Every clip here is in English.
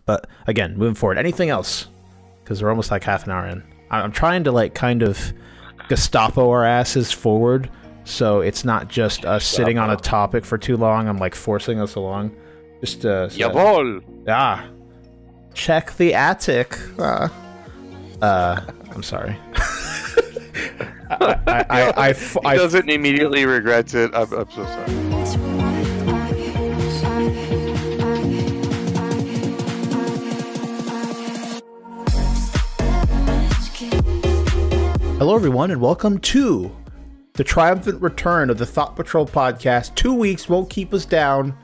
But again, moving forward, anything else? Because we're almost like half an hour in. I'm trying to like kind of Gestapo our asses forward, so it's not just us sitting on a topic for too long. I'm like forcing us along. Just Jawohl. Check the attic. I'm sorry. He doesn't immediately regrets it. I'm so sorry. Hello, everyone, and welcome to the triumphant return of the Thought Patrol podcast. 2 weeks won't keep us down.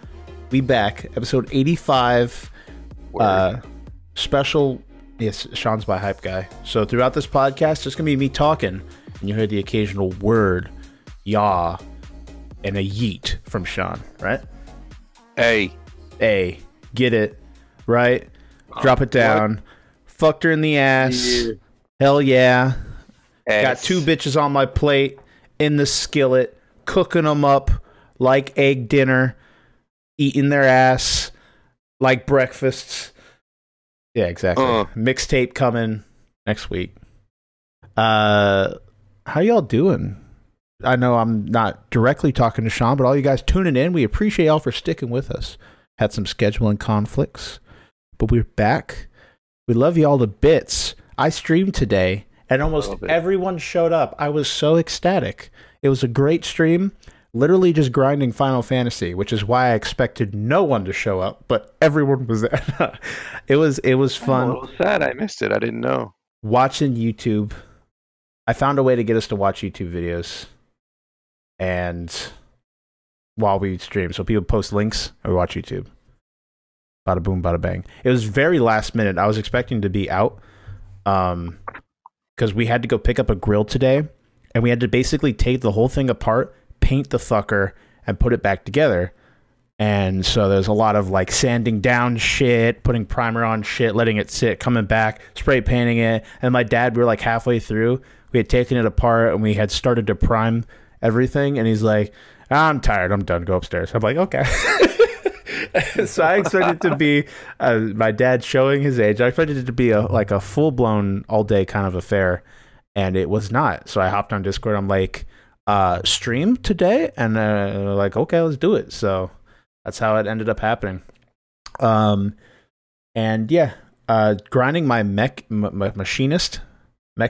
We back, episode 85. Special. Yes, Sean's my hype guy. So throughout this podcast, it's gonna be me talking, and you hear the occasional word, yaw, and a yeet from Sean. Right? Hey, get it? Right? Drop it down. What? Fucked her in the ass. Yeah. Hell yeah. Got 2 bitches on my plate, in the skillet, cooking them up like egg dinner, eating their ass like breakfasts. Yeah, exactly. Mixtape coming next week. How y'all doing? I know I'm not directly talking to Sean, but all you guys tuning in, we appreciate y'all for sticking with us. Had some scheduling conflicts, but we're back. We love y'all to bits. I streamed today. And almost everyone showed up. I was so ecstatic. It was a great stream, literally just grinding Final Fantasy, which is why I expected no one to show up, but everyone was there. It was fun. I'm a little sad I missed it. I didn't know. Watching YouTube. I found a way to get us to watch YouTube videos. And while we stream, so people post links or watch YouTube. Bada boom, bada bang. It was very last minute. I was expecting to be out. Because we had to go pick up a grill today, and we had to basically take the whole thing apart, paint the fucker, and put it back together. And so there's a lot of like sanding down shit, putting primer on shit, letting it sit, coming back, spray painting it. And my dad, we were like halfway through, we had taken it apart, and we had started to prime everything. And he's like, I'm tired, I'm done, go upstairs. I'm like, okay. So I expected it to be my dad showing his age. I expected it to be a full-blown all-day kind of affair, and it was not. So I hopped on Discord. I'm like, stream today? And like, okay, let's do it. So that's how it ended up happening. And yeah, grinding my mechanist, I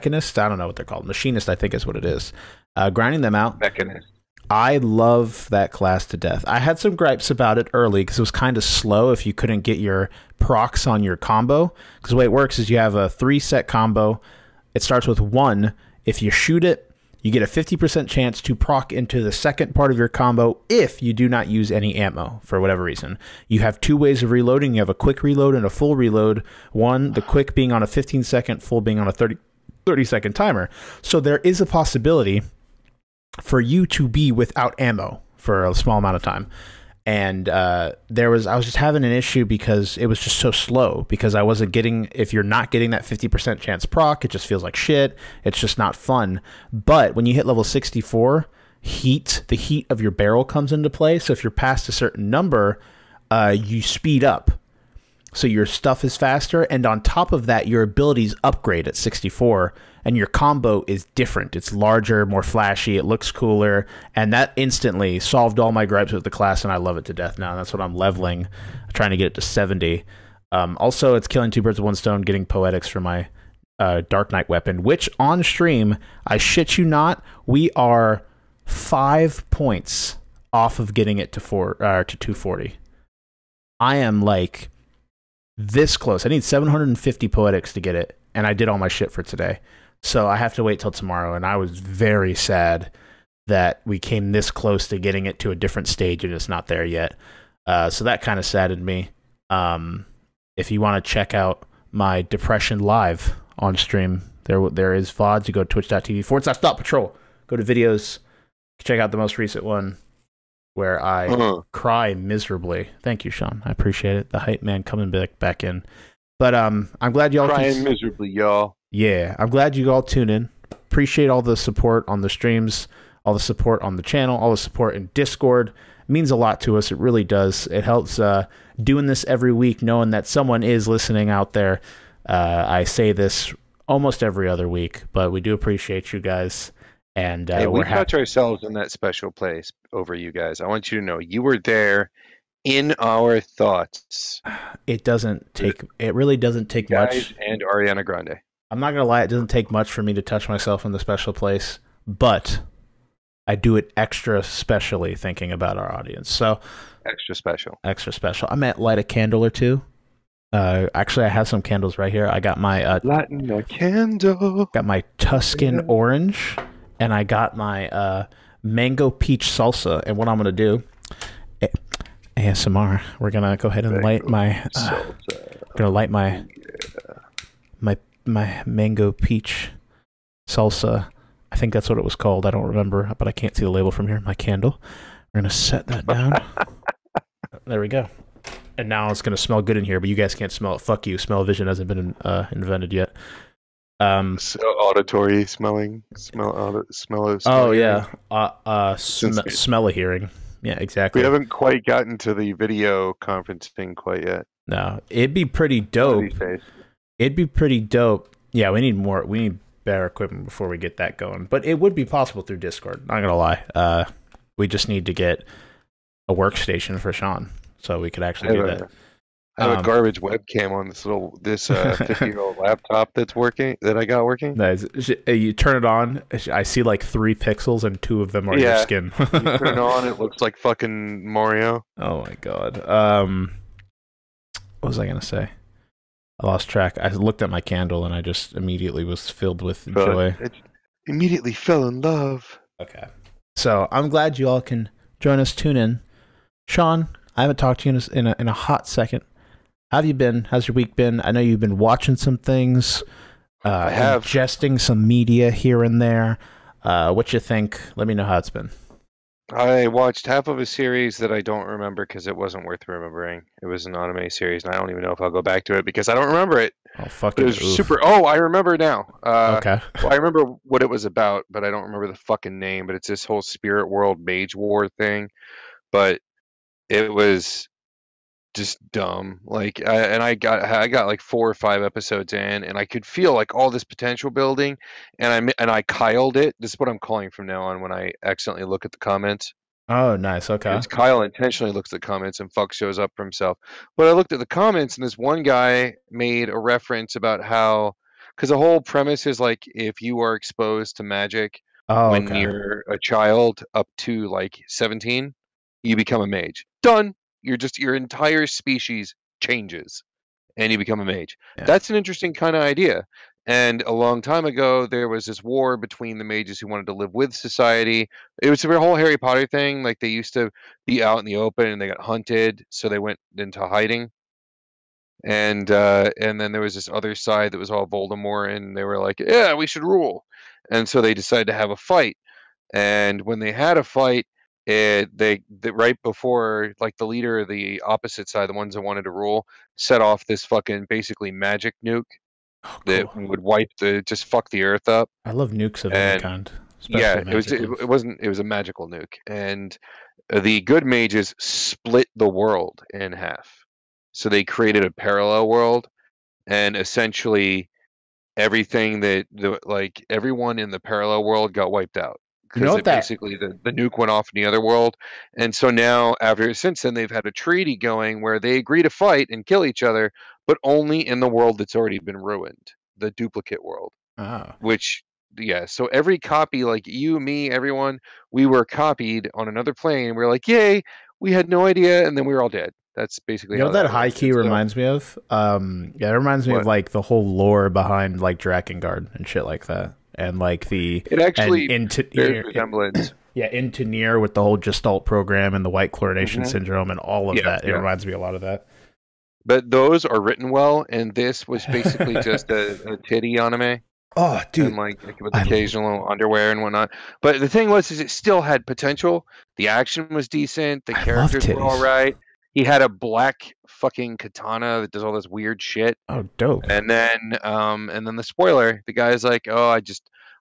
don't know what they're called. Machinist, I think is what it is. Grinding them out. Mechanist. I love that class to death. I had some gripes about it early because it was kind of slow if you couldn't get your procs on your combo. Because the way it works is you have a 3-set combo. It starts with 1. If you shoot it, you get a 50% chance to proc into the second part of your combo if you do not use any ammo for whatever reason. You have 2 ways of reloading. You have a quick reload and a full reload. The quick being on a 15-second, full being on a 30-second timer. So there is a possibility for you to be without ammo for a small amount of time. And I was just having an issue because it was just so slow, because I wasn't getting, if you're not getting that 50% chance proc, it just feels like shit. It's just not fun. But when you hit level 64, the heat of your barrel comes into play. So if you're past a certain number, you speed up. So your stuff is faster, and on top of that, your abilities upgrade at 64, and your combo is different. It's larger, more flashy, it looks cooler, and that instantly solved all my gripes with the class, and I love it to death now. That's what I'm leveling, trying to get it to 70. Also, it's killing 2 birds with 1 stone, getting poetics for my Dark Knight weapon, which on stream, I shit you not, we are 5 points off of getting it to 240. I am like this close. I need 750 poetics to get it, and I did all my shit for today. So I have to wait till tomorrow, and I was very sad that we came this close to getting it to a different stage and it's not there yet. So that kind of saddened me. If you want to check out my depression live on stream, there is VODs. You go to twitch.tv/ThoughtPatrol. Go to videos. Check out the most recent one where I cry miserably. Thank you, Sean. I appreciate it. The hype man coming back in. But I'm glad y'all crying miserably, y'all. Yeah, I'm glad you all tune in. Appreciate all the support on the streams, all the support on the channel, all the support in Discord. It means a lot to us. It really does. It helps doing this every week, knowing that someone is listening out there. I say this almost every other week, but we do appreciate you guys. And we touch ourselves in that special place over you guys. I want you to know you were there in our thoughts. It really doesn't take much. And Ariana Grande. I'm not going to lie, it doesn't take much for me to touch myself in the special place, but I do it extra specially thinking about our audience. So extra special. I might light a candle or two. Actually, I have some candles right here. I got my lighting a candle. Got my Tuscan orange, and I got my mango peach salsa. And what I'm gonna do, ASMR. We're gonna go ahead and light my. Gonna light my my mango peach salsa. I think that's what it was called. I don't remember, but I can't see the label from here. My candle. We're gonna set that down. There we go. And now it's going to smell good in here, but you guys can't smell it. Fuck you. Smell-o-vision hasn't been invented yet. So auditory smelling. Smell. Oh, yeah. Smell-o-hearing. Yeah, exactly. We haven't quite gotten to the video conferencing quite yet. No. It'd be pretty dope. It'd be pretty dope. Yeah, we need more. We need better equipment before we get that going. But it would be possible through Discord. Not going to lie. We just need to get a workstation for Sean. So we could actually do that. I have a garbage webcam on this 50-year-old laptop that I got working. Nice. You turn it on. I see like 3 pixels, and 2 of them are your skin. You turn it on. It looks like fucking Mario. Oh my god. What was I gonna say? I lost track. I looked at my candle, and I just immediately was filled with joy. Immediately fell in love. Okay. So I'm glad you all can join us. Tune in, Sean. I haven't talked to you in a hot second. How have you been? How's your week been? I know you've been watching some things. I have. Ingesting some media here and there. What you think? Let me know how it's been. I watched half of a series that I don't remember because it wasn't worth remembering. It was an anime series, and I don't even know if I'll go back to it because I don't remember it. Oh, fuck it. It was super... Oh, I remember now. Okay. Well, I remember what it was about, but I don't remember the fucking name. But it's this whole Spirit World Mage War thing. But it was just dumb. Like, I got like 4 or 5 episodes in, and I could feel like all this potential building, and I Kyled it. This is what I'm calling from now on when I accidentally look at the comments. Oh, nice. Okay. It's Kyle intentionally looks at the comments, and fuck shows up for himself. But I looked at the comments, and this one guy made a reference about how, because the whole premise is like if you are exposed to magic when you're a child up to like 17, you become a mage. Done. Your entire species changes and you become a mage. Yeah. That's an interesting kind of idea. And a long time ago, there was this war between the mages who wanted to live with society. It was a whole Harry Potter thing. Like, they used to be out in the open and they got hunted, so they went into hiding. And then there was this other side that was all Voldemort, and they were like, yeah, we should rule. And so they decided to have a fight. And when they had a fight, they right before, like, the leader of the opposite side, the ones that wanted to rule, set off this fucking basically magic nuke that would just fuck the earth up. I love nukes of any kind. Yeah, it was a magical nuke, and the good mages split the world in half. So they created a parallel world, and essentially everything everyone in the parallel world got wiped out. Because basically the nuke went off in the other world. And so now, since then, they've had a treaty going where they agree to fight and kill each other, but only in the world that's already been ruined, the duplicate world. Oh. So every copy, like you, me, everyone, we were copied on another plane. And we were like, yay, we had no idea, and then we were all dead. That's basically how that high key reminds me of. It reminds me of like the whole lore behind like Drakengard and shit like that. And like it actually bears resemblance. Yeah, into Nier with the whole Gestalt program and the white chlorination syndrome and all of that. It reminds me a lot of that. But those are written well, and this was basically just a titty anime. Oh, dude! And like with occasional underwear and whatnot. But the thing was, it still had potential. The action was decent. The characters were all right. He had a black fucking katana that does all this weird shit. Oh, dope. And then the spoiler, the guy's like, oh,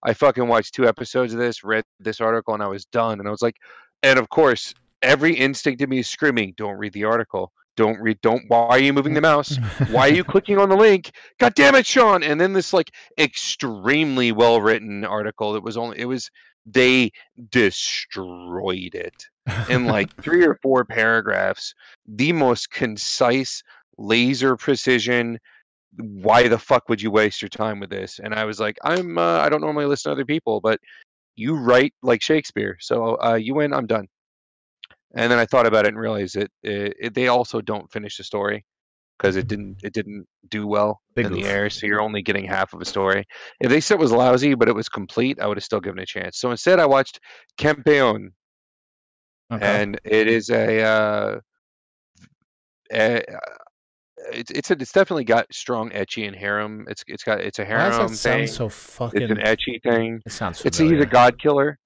I fucking watched 2 episodes of this, read this article, and I was done. And I was like, and of course, every instinct in me is screaming, don't read the article. Don't. Why are you moving the mouse? Why are you clicking on the link? God damn it, Sean! And then this like extremely well written article. They destroyed it in like 3 or 4 paragraphs. The most concise, laser precision. Why the fuck would you waste your time with this? And I was like, I don't normally listen to other people, but you write like Shakespeare, so you win. I'm done. And then I thought about it and realized they also don't finish the story because it didn't do well in the air. So you're only getting half of a story. If they said it was lousy but it was complete, I would have still given it a chance. So instead, I watched Campeón, and it is it's definitely got strong ecchi and harem. It's a harem thing. Sounds so fucking. It's an ecchi thing. It sounds familiar. He's a god killer.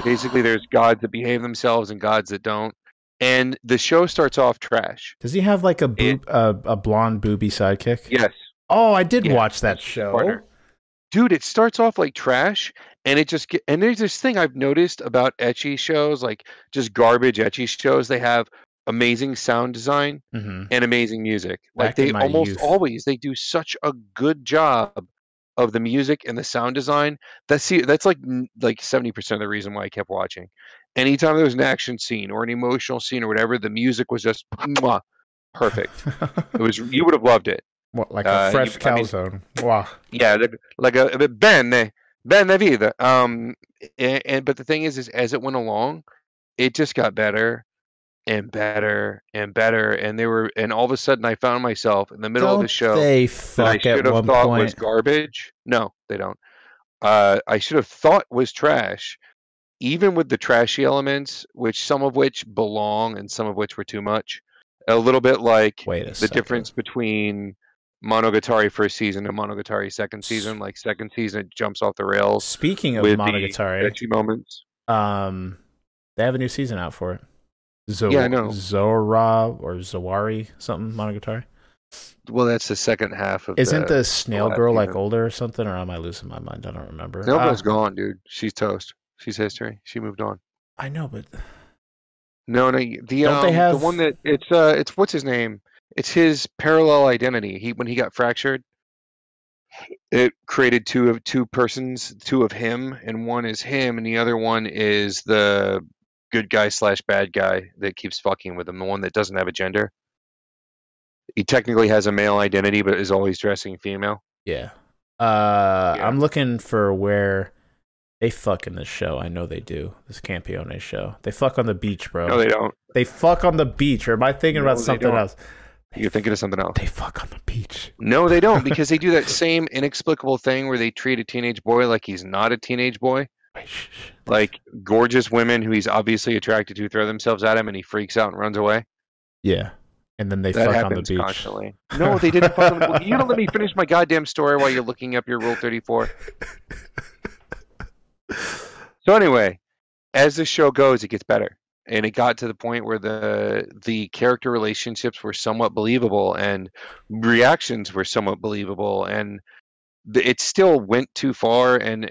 Basically, there's gods that behave themselves and gods that don't. And the show starts off trash. Does he have like a blonde booby sidekick? Yes. Oh, I did watch that show. Partner. Dude, it starts off like trash, and and there's this thing I've noticed about ecchi shows, like just garbage ecchi shows. They have amazing sound design and amazing music. Like they almost always they do such a good job of the music and the sound design. That's like 70% of the reason why I kept watching. Anytime there was an action scene or an emotional scene or whatever, the music was just perfect. You would have loved it. What, like a fresh calzone? Wow. Yeah, like a bene vida. But the thing is as it went along, it just got better and better and better, and all of a sudden I found myself in the middle of the show that I should have thought was garbage. No, they don't. I should have thought was trash, even with the trashy elements, some of which belong and some of which were too much. A little bit like the difference between Monogatari first season and Monogatari second season. Like second season, it jumps off the rails. Speaking of Monogatari, ecchi moments. They have a new season out for it. Yeah, I know. Zora or Zawari, something Monogatari. Well, that's the second half of. Isn't the snail girl like older or something, or am I losing my mind? I don't remember. Snail girl's gone, dude. She's toast. She's history. She moved on. I know, but no. Don't they have the one that it's what's his name? It's his parallel identity. When he got fractured, it created two persons, two of him, and one is him, and the other one is the good guy / bad guy that keeps fucking with him, the one that doesn't have a gender. He technically has a male identity, but is always dressing female. Yeah. I'm looking for where they fuck in this show. I know they do. This Campeone show. They fuck on the beach, bro. No, they don't. They fuck on the beach. Or am I thinking about something else? You're thinking of something else. They fuck on the beach. No, they don't, because they do that same inexplicable thing where they treat a teenage boy like he's not a teenage boy. Like gorgeous women who he's obviously attracted to throw themselves at him and he freaks out and runs away. Yeah. And then they fuck on the beach. Constantly. No, they didn't fuck on the beach. You don't let me finish my goddamn story while you're looking up your Rule 34. So anyway, as the show goes, it gets better. And it got to the point where the character relationships were somewhat believable and reactions were somewhat believable, and it still went too far, and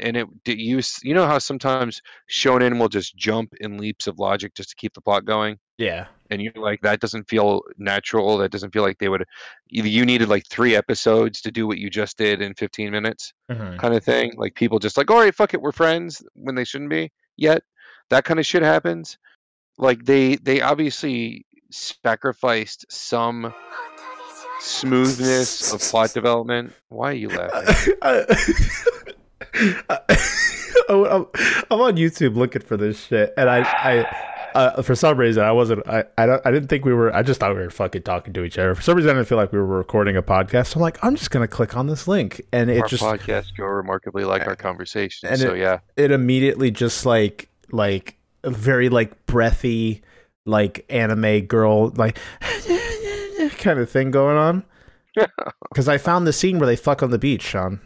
you know how sometimes shonen will just jump in leaps of logic just to keep the plot going. Yeah. And you're like, that doesn't feel natural. That doesn't feel like they would. You needed like 3 episodes to do what you just did in 15 minutes, kind of thing. Like people just like, all right, fuck it, we're friends when they shouldn't be yet. That kind of shit happens. Like they obviously sacrificed some smoothness of plot development. Why are you laughing? I'm on YouTube looking for this shit, and I for some reason I didn't think we were. I just thought we were fucking talking to each other. For some reason, I didn't feel like we were recording a podcast. So I'm like, I'm just gonna click on this link, and our podcasts go remarkably like our conversation. And so it immediately just like a very like breathy, like anime girl like kind of thing going on. Because I found the scene where they fuck on the beach, Sean.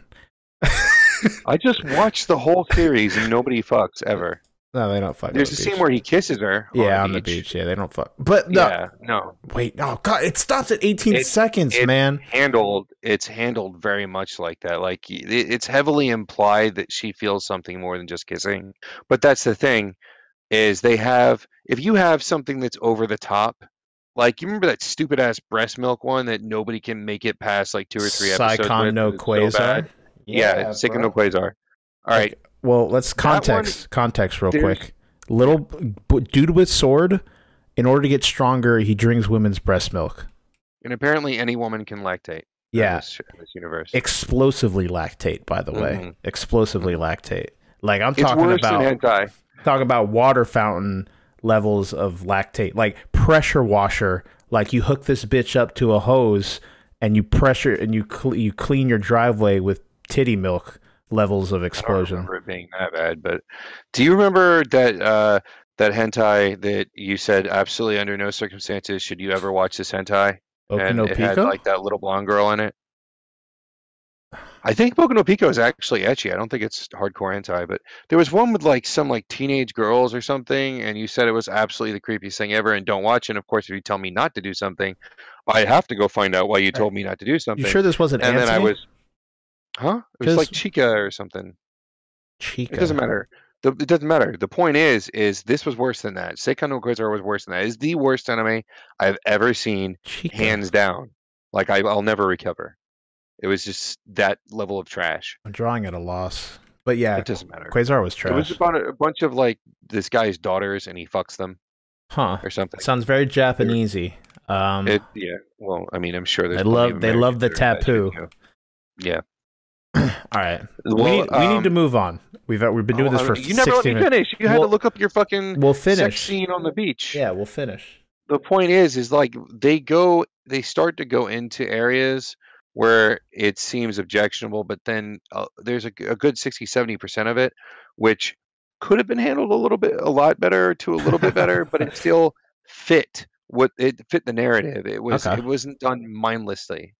I just watched the whole series and nobody fucks ever. No, they don't fuck. There's a scene where he kisses her. On the beach. Yeah, they don't fuck. But no. Yeah, no. Wait, no. God, it stops at 18 seconds, man. It's handled very much like that. Like it's heavily implied that she feels something more than just kissing. But that's the thing, is if you have something that's over the top, Like, you remember that stupid ass breast milk one that nobody can make it past like 2 or 3 episodes Psychon with? no It's so bad. Quasar. Yeah, Yeah, Sick and no bro. Quasar. All right, Okay. Well, let's that one. context real There's quick. Little dude with sword. In order to get stronger, he drinks women's breast milk. and apparently any woman can lactate. Yeah. In this universe. Explosively lactate, by the way. Mhm. Explosively lactate. Like I'm It's talking worse about than hentai. talking about water fountain levels of lactate, like pressure washer. Like you hook this bitch up to a hose and you pressure and you clean your driveway with titty milk levels of I don't explosion. remember it being that bad, but do you remember that that hentai that you said absolutely under no circumstances should you ever watch this hentai? Boku And no it had Pico? like that little blonde girl in it. I think Boku no Pico is actually ecchi. I don't think it's hardcore hentai, but there was one with like some like teenage girls or something, and you said it was absolutely the creepiest thing ever, and don't watch it. And of course, if you tell me not to do something, I have to go find out why you told me not to do something. You sure this wasn't And then I Anthony? was, huh? It was like Just- Chica or something. Chica. It doesn't matter. It doesn't matter. The point is this was worse than that. Seikon no Quasar was worse than that. It's the worst anime I've ever seen, Chica. hands down. Like I'll never recover. It was just that level of trash. I'm drawing at a loss. But yeah, It doesn't matter. Quasar was It was trash. about a bunch of like this guy's daughters, and he fucks them Huh. or something. Sounds very Japanesey. Yeah. Well, I mean, I'm sure there's. They plenty love of they love the Americans that are tattoo. that shit, too. Yeah. All right. Well, we need to move on. We've been doing this for you never let 16 me minutes. finish. You had to We'll- look up your fucking We'll sex finish. scene on the beach. Yeah, we'll finish. The point is like they start to go into areas where it seems objectionable, but then there's a good 60-70% of it which could have been handled a lot better to a little bit better, but it still fit the narrative. It wasn't done mindlessly.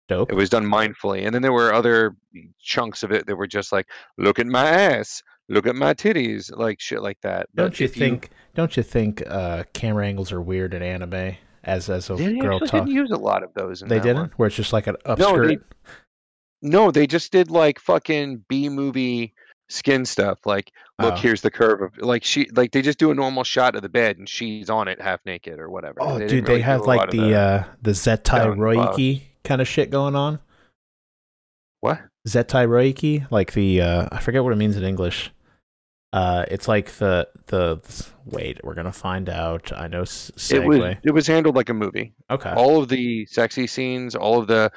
Dope. It was done mindfully. And then there were other chunks of it that were just like, look at my ass, look at my titties, like shit like that. Don't you think camera angles are weird in anime as a they girl actually talk? didn't use a lot of those in They that didn't? one. Where it's just like an upskirt? No, they just did like fucking B-movie skin stuff. Like, look, Oh. here's the curve of they just do a normal shot of the bed and she's on it half naked or whatever. Oh, They dude, didn't they really have do a like lot of the Zettai down Roiki kind of shit going on. what? Zettai Roiki, like the I forget what it means in English. It's like the wait, we're gonna find out. I know segue. It was handled like a movie. Okay. All of the sexy scenes, all of the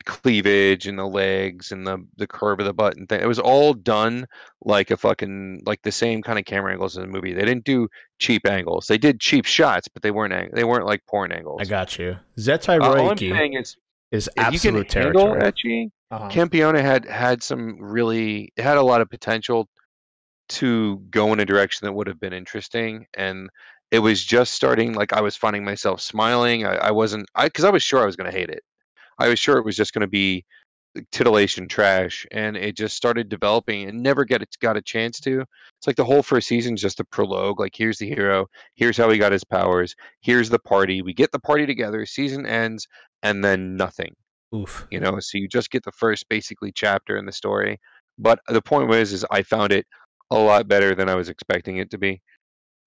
cleavage and the legs and the curve of the butt and thing. It was all done like a fucking like the same kind of camera angles in the movie. They didn't do cheap angles. They did cheap shots, but they weren't like porn angles. I got you. Zettai All I'm Roiki saying is is if you can absolute handle territory. ecchi, Uh-huh. Campione had some really it had a lot of potential to go in a direction that would have been interesting, and it was just starting. Like I was finding myself smiling. I wasn't because I was sure I was going to hate it. I was sure it was just going to be titillation trash, and it just started developing and never got a chance to. It's like the whole first season is just a prologue. Like here's the hero, here's how he got his powers, here's the party. We get the party together. Season ends, and then nothing. Oof. You know, so you just get the first basically chapter in the story. But the point was, is I found it a lot better than I was expecting it to be,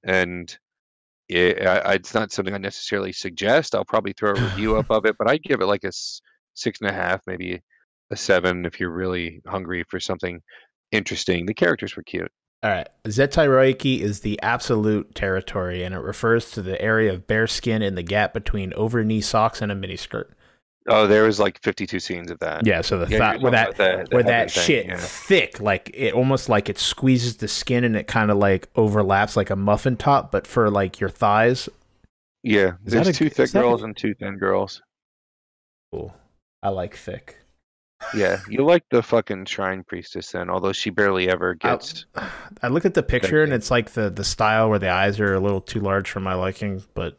and it's not something I necessarily suggest. I'll probably throw a review up of it, but I'd give it like a 6.5, maybe a 7 if you're really hungry for something interesting. The characters were cute. All right. Zettai Roiki is the absolute territory, and it refers to the area of bare skin in the gap between over-knee socks and a miniskirt. Oh, there was like 52 scenes of that. Yeah, so you're talking about the where heaven that thing, shit yeah. thick, like it almost like it squeezes the skin and it kind of like overlaps like a muffin top, but for like your thighs. Yeah, Is that there's a- 2 is thick that a- girls and 2 thin girls. Cool. I like thick. Yeah, you like the fucking shrine priestess then, although she barely ever gets. I look at the picture and you. it's like the style where the eyes are a little too large for my liking, but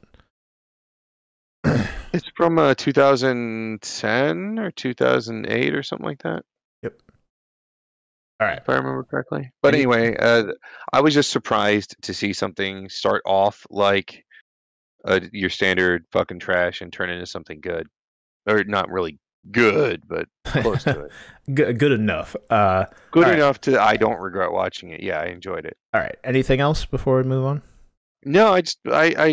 It's from 2010 or 2008 or something like that, all right. if I remember correctly. But anyway, I was just surprised to see something start off like your standard fucking trash and turn into something good, or not really good, but close to it. Good enough. Good All right. enough to I don't regret watching it. Yeah, I enjoyed it. All right. Anything else before we move on? No, I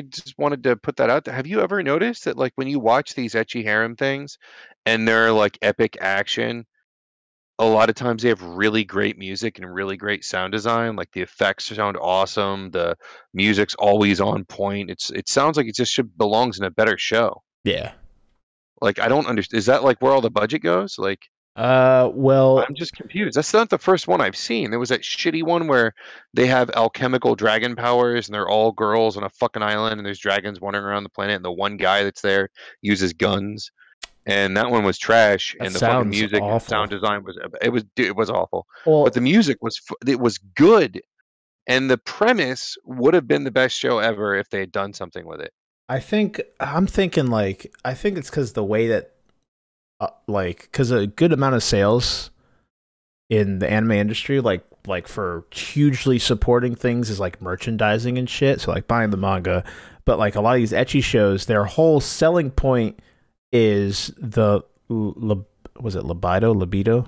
just wanted to put that out there. Have you ever noticed that like when you watch these ecchi harem things and they're like epic action, a lot of times they have really great music and really great sound design. Like the effects sound awesome, the music's always on point. It sounds like it just should belongs in a better show. Yeah. Like I don't understand. Is that like where all the budget goes? Like Well, I'm just confused. That's not the first one I've seen. There was that shitty one where they have alchemical dragon powers and they're all girls on a fucking island and there's dragons wandering around the planet and the one guy that's there uses guns. And that one was trash that and the fucking sounds music and awful. sound design was it was awful. But Well, the music it was good and the premise would have been the best show ever if they had done something with it. I'm thinking like I think it's because the way that like because a good amount of sales in the anime industry, like for hugely supporting things is like merchandising and shit. So like buying the manga, but like a lot of these ecchi shows, their whole selling point is the was it libido,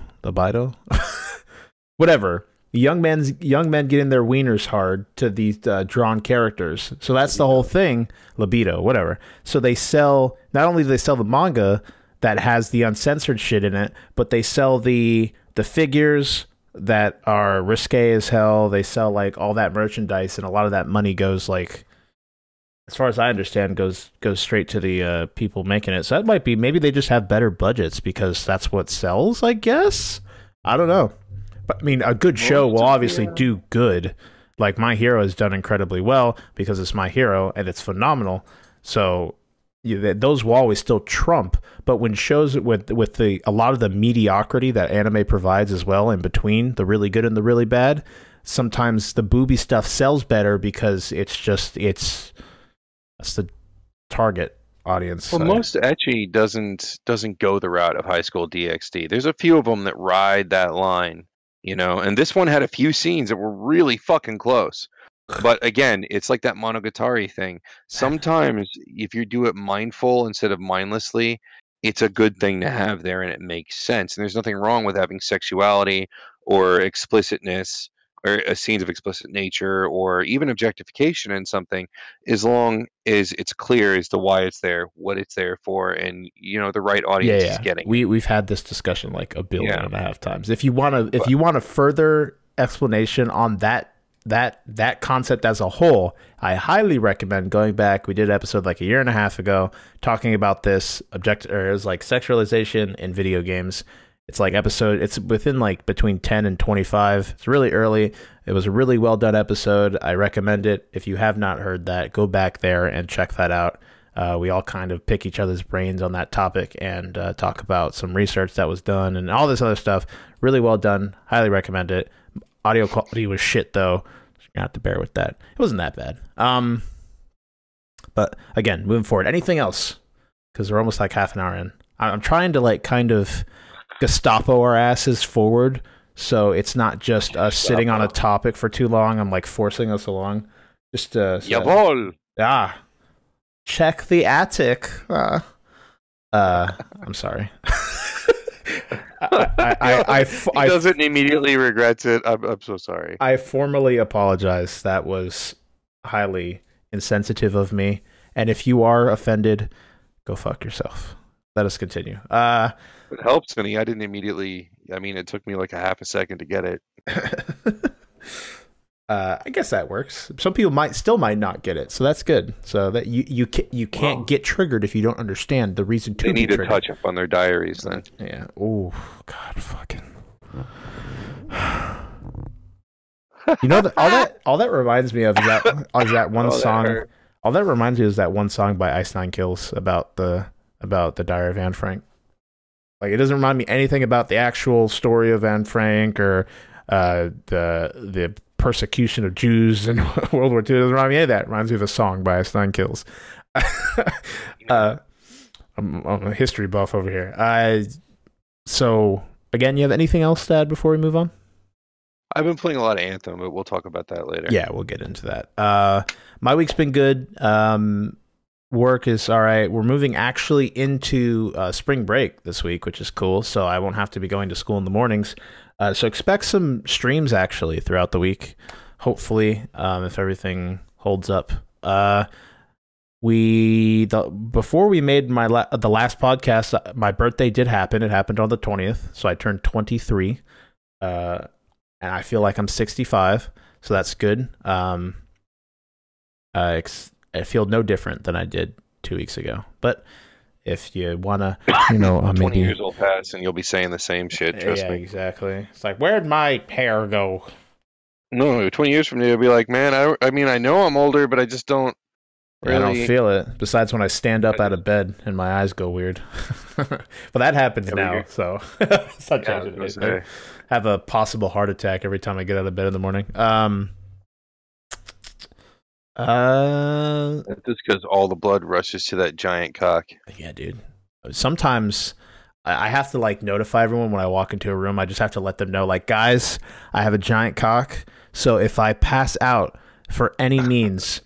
whatever. Young men getting their wieners hard to these drawn characters. So that's the whole thing. Libido, whatever. So they sell. Not only do they sell the manga that has the uncensored shit in it, but they sell the figures that are risque as hell. They sell like all that merchandise, and a lot of that money goes like, as far as I understand, goes straight to the people making it. So that might be maybe they just have better budgets because that's what sells. I guess I don't know. But I mean, a good show will obviously do good. Like My Hero has done incredibly well because it's My Hero and it's phenomenal. So those will always still trump. But when shows with the a lot of the mediocrity that anime provides as well in between the really good and the really bad, sometimes the booby stuff sells better because that's the target audience. Well, most ecchi doesn't go the route of High School DxD. There's a few of them that ride that line, you know, and this one had a few scenes that were really fucking close. But again, it's like that Monogatari thing. Sometimes if you do it mindful instead of mindlessly, it's a good thing to have there and it makes sense. And there's nothing wrong with having sexuality or explicitness or scenes of explicit nature or even objectification in something as long as it's clear as to why it's there, what it's there for, and you know the right audience is getting it. We've had this discussion like a billion and a half times. If you want a further explanation on that concept as a whole, I highly recommend going back. We did an episode like a year and a half ago talking about this it was like sexualization in video games. It's like it's within like between 10 and 25. It's really early. It was a really well done episode. I recommend it. If you have not heard that, go back there and check that out. We all kind of pick each other's brains on that topic and talk about some research that was done and all this other stuff. Really well done. Highly recommend it. Audio quality was shit though. So you're gonna have to bear with that. It wasn't that bad. But again, moving forward. Anything else? Because we're almost like half an hour in. I'm trying to like kind of Gestapo our asses forward, so it's not just us sitting on a topic for too long. I'm like forcing us along. Just Jawohl. Check the attic. I'm sorry. He doesn't immediately regrets it. I'm so sorry. I formally apologize. That was highly insensitive of me. And if you are offended, go fuck yourself. Let us continue. It helps, Vinny. I didn't immediately. I mean, it took me like a half a second to get it. I guess that works. Some people might not get it, so that's good. So that you can't get triggered if you don't understand the reason to. They be need to triggered. touch up on their diaries then. Yeah. Oh God, fucking. You know all that reminds me of is that one song. All that reminds me is that one song by Ice Nine Kills about the Diary of Anne Frank. Like it doesn't remind me anything about the actual story of Anne Frank or the persecution of Jews in World War II. It doesn't remind me of any of that. It reminds me of a song by Ice Nine Kills. I'm a history buff over here. So again, you have anything else to add before we move on? I've been playing a lot of Anthem, but we'll talk about that later. Yeah, we'll get into that. My week's been good. Work is all right. We're moving actually into spring break this week, which is cool. So I won't have to be going to school in the mornings. So expect some streams actually throughout the week. Hopefully, if everything holds up Before we made the last podcast, my birthday did happen. It happened on the 20th, so I turned 23, and I feel like I'm 65, so that's good. I feel no different than I did 2 weeks ago. But if you wanna, 20 years will pass and you'll be saying the same shit. Trust me. Exactly. It's like, where'd my hair go? No, 20 years from now, you'll be like, man, I mean, I know I'm older, but I just don't. Really? I don't feel it. Besides when I stand up out of bed and my eyes go weird. But that happens now, so it's not changing anything. Have a possible heart attack every time I get out of bed in the morning. That's just because all the blood rushes to that giant cock. Yeah, dude. Sometimes I have to like notify everyone when I walk into a room. I just have to let them know, like, guys, I have a giant cock. So if I pass out for any means,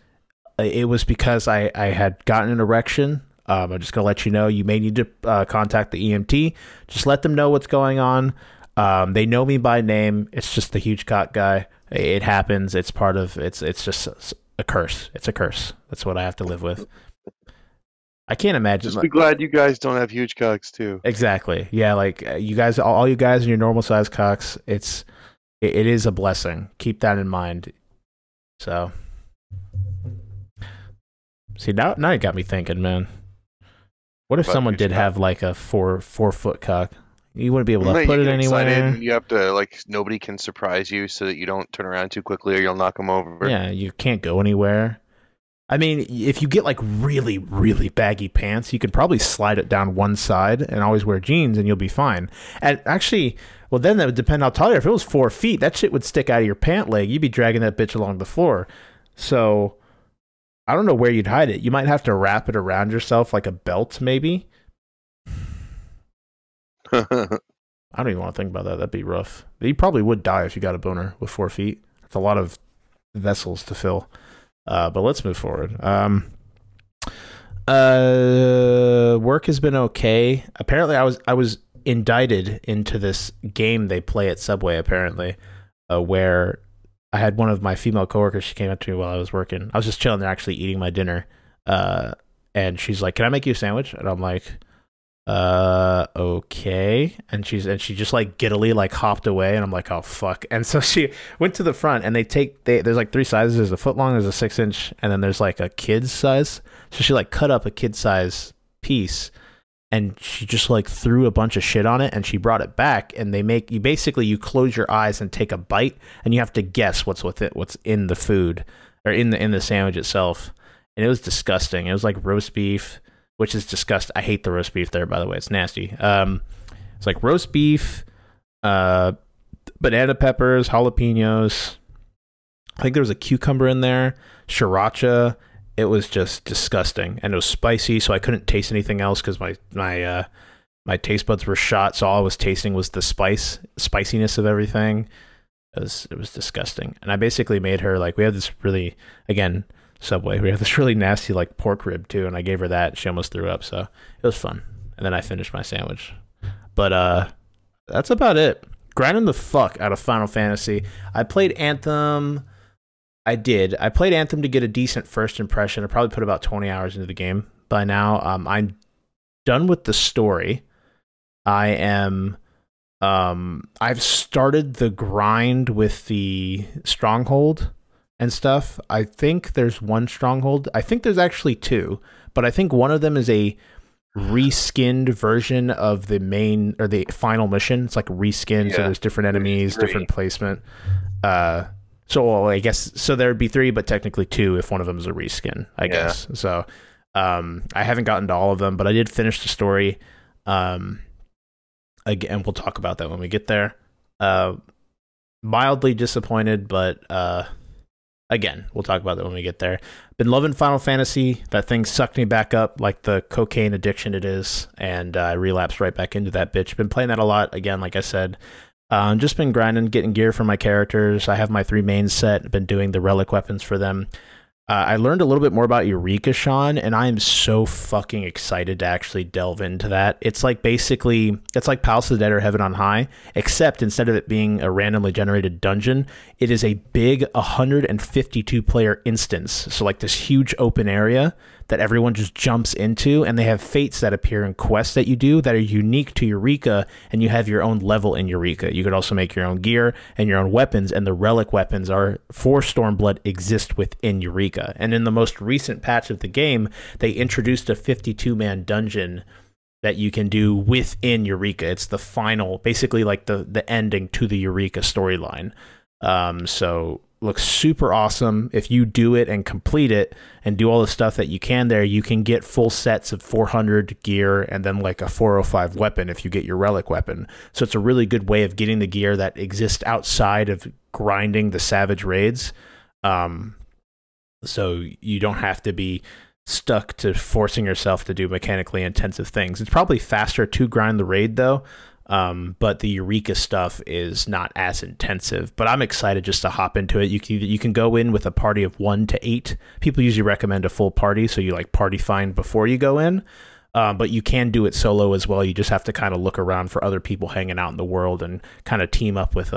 it was because I had gotten an erection. I'm just going to let you know. You may need to contact the EMT. Just let them know what's going on. They know me by name. It's just the huge cock guy. It happens. It's part of it's just a curse. It's a curse. That's what I have to live with. I can't imagine. Just be glad you guys don't have huge cocks too. Exactly. Yeah, like you guys, all you guys in your normal size cocks, it is a blessing. Keep that in mind. So, see, now you got me thinking, man. What if someone did have like a 4 foot cock? You wouldn't be able to put it anywhere. You have to, like, nobody can surprise you so that you don't turn around too quickly or you'll knock them over. Yeah, you can't go anywhere. I mean, if you get like really, really baggy pants, you could probably slide it down one side and always wear jeans and you'll be fine. And actually, well, then that would depend how tall you are. If it was 4 feet, that shit would stick out of your pant leg. You'd be dragging that bitch along the floor. So I don't know where you'd hide it. You might have to wrap it around yourself like a belt, maybe. I don't even want to think about that. That'd be rough. You probably would die if you got a boner with 4 feet. It's a lot of vessels to fill. But let's move forward. Work has been okay. Apparently, I was indicted into this game they play at Subway. Apparently, where I had one of my female coworkers. She came up to me while I was working. I was just chilling there, actually eating my dinner. And she's like, "Can I make you a sandwich?" And I'm like, okay. And she just like giddily like hopped away, and I'm like, oh fuck. And so she went to the front, and there's like 3 sizes. There's a foot long, there's a 6-inch, and then there's like a kid's size. So she like cut up a kid size piece, and she just like threw a bunch of shit on it, and she brought it back, and you close your eyes and take a bite, and you have to guess what's in the food or in the sandwich itself. And it was disgusting. It was like roast beef, which is disgusting. I hate the roast beef there, by the way. It's nasty. It's like roast beef, banana peppers, jalapenos. I think there was a cucumber in there, sriracha. It was just disgusting, and it was spicy, so I couldn't taste anything else because my taste buds were shot. So all I was tasting was the spiciness of everything. It was disgusting, and I basically made her like, we have this really, again, Subway, we have this really nasty like pork rib too, and I gave her that. She almost threw up, so it was fun. And then I finished my sandwich. But that's about it. Grinding the fuck out of Final Fantasy. I played Anthem. I played Anthem to get a decent first impression. I probably put about 20 hours into the game by now. I'm done with the story. I've started the grind with the stronghold and stuff. I think there's one stronghold. I think there's actually 2, but I think one of them is a reskinned version of the main or the final mission. It's like reskinned, so there's different enemies, different placement. So I guess so there'd be 3, but technically 2 if one of them is a reskin, I guess. So I haven't gotten to all of them, but I did finish the story. Again, we'll talk about that when we get there. Mildly disappointed, but again, we'll talk about that when we get there. Been loving Final Fantasy. That thing sucked me back up like the cocaine addiction it is, and I relapsed right back into that bitch. Been playing that a lot. Again, like I said, just been grinding, getting gear for my characters. I have my 3 mains set. Been doing the relic weapons for them. I learned a little bit more about Eureka, Sean, and I am so fucking excited to actually delve into that. It's like basically, it's like Palace of the Dead or Heaven on High, except instead of it being a randomly generated dungeon, it is a big 152 player instance. So like this huge open area that everyone just jumps into, and they have fates that appear in quests that you do that are unique to Eureka, and you have your own level in Eureka. You could also make your own gear and your own weapons, and the relic weapons are for Stormblood exist within Eureka. And in the most recent patch of the game, they introduced a 52-man dungeon that you can do within Eureka. It's the final, basically like the ending to the Eureka storyline. So looks super awesome. If you do it and complete it and do all the stuff that you can there, you can get full sets of 400 gear and then like a 405 weapon if you get your relic weapon. So it's a really good way of getting the gear that exists outside of grinding the Savage raids. So you don't have to be stuck to forcing yourself to do mechanically intensive things. It's probably faster to grind the raid though. But the Eureka stuff is not as intensive, but I'm excited just to hop into it. You can go in with a party of 1 to 8. People usually recommend a full party, so you like party find before you go in. But you can do it solo as well. You just have to kind of look around for other people hanging out in the world and kind of team up with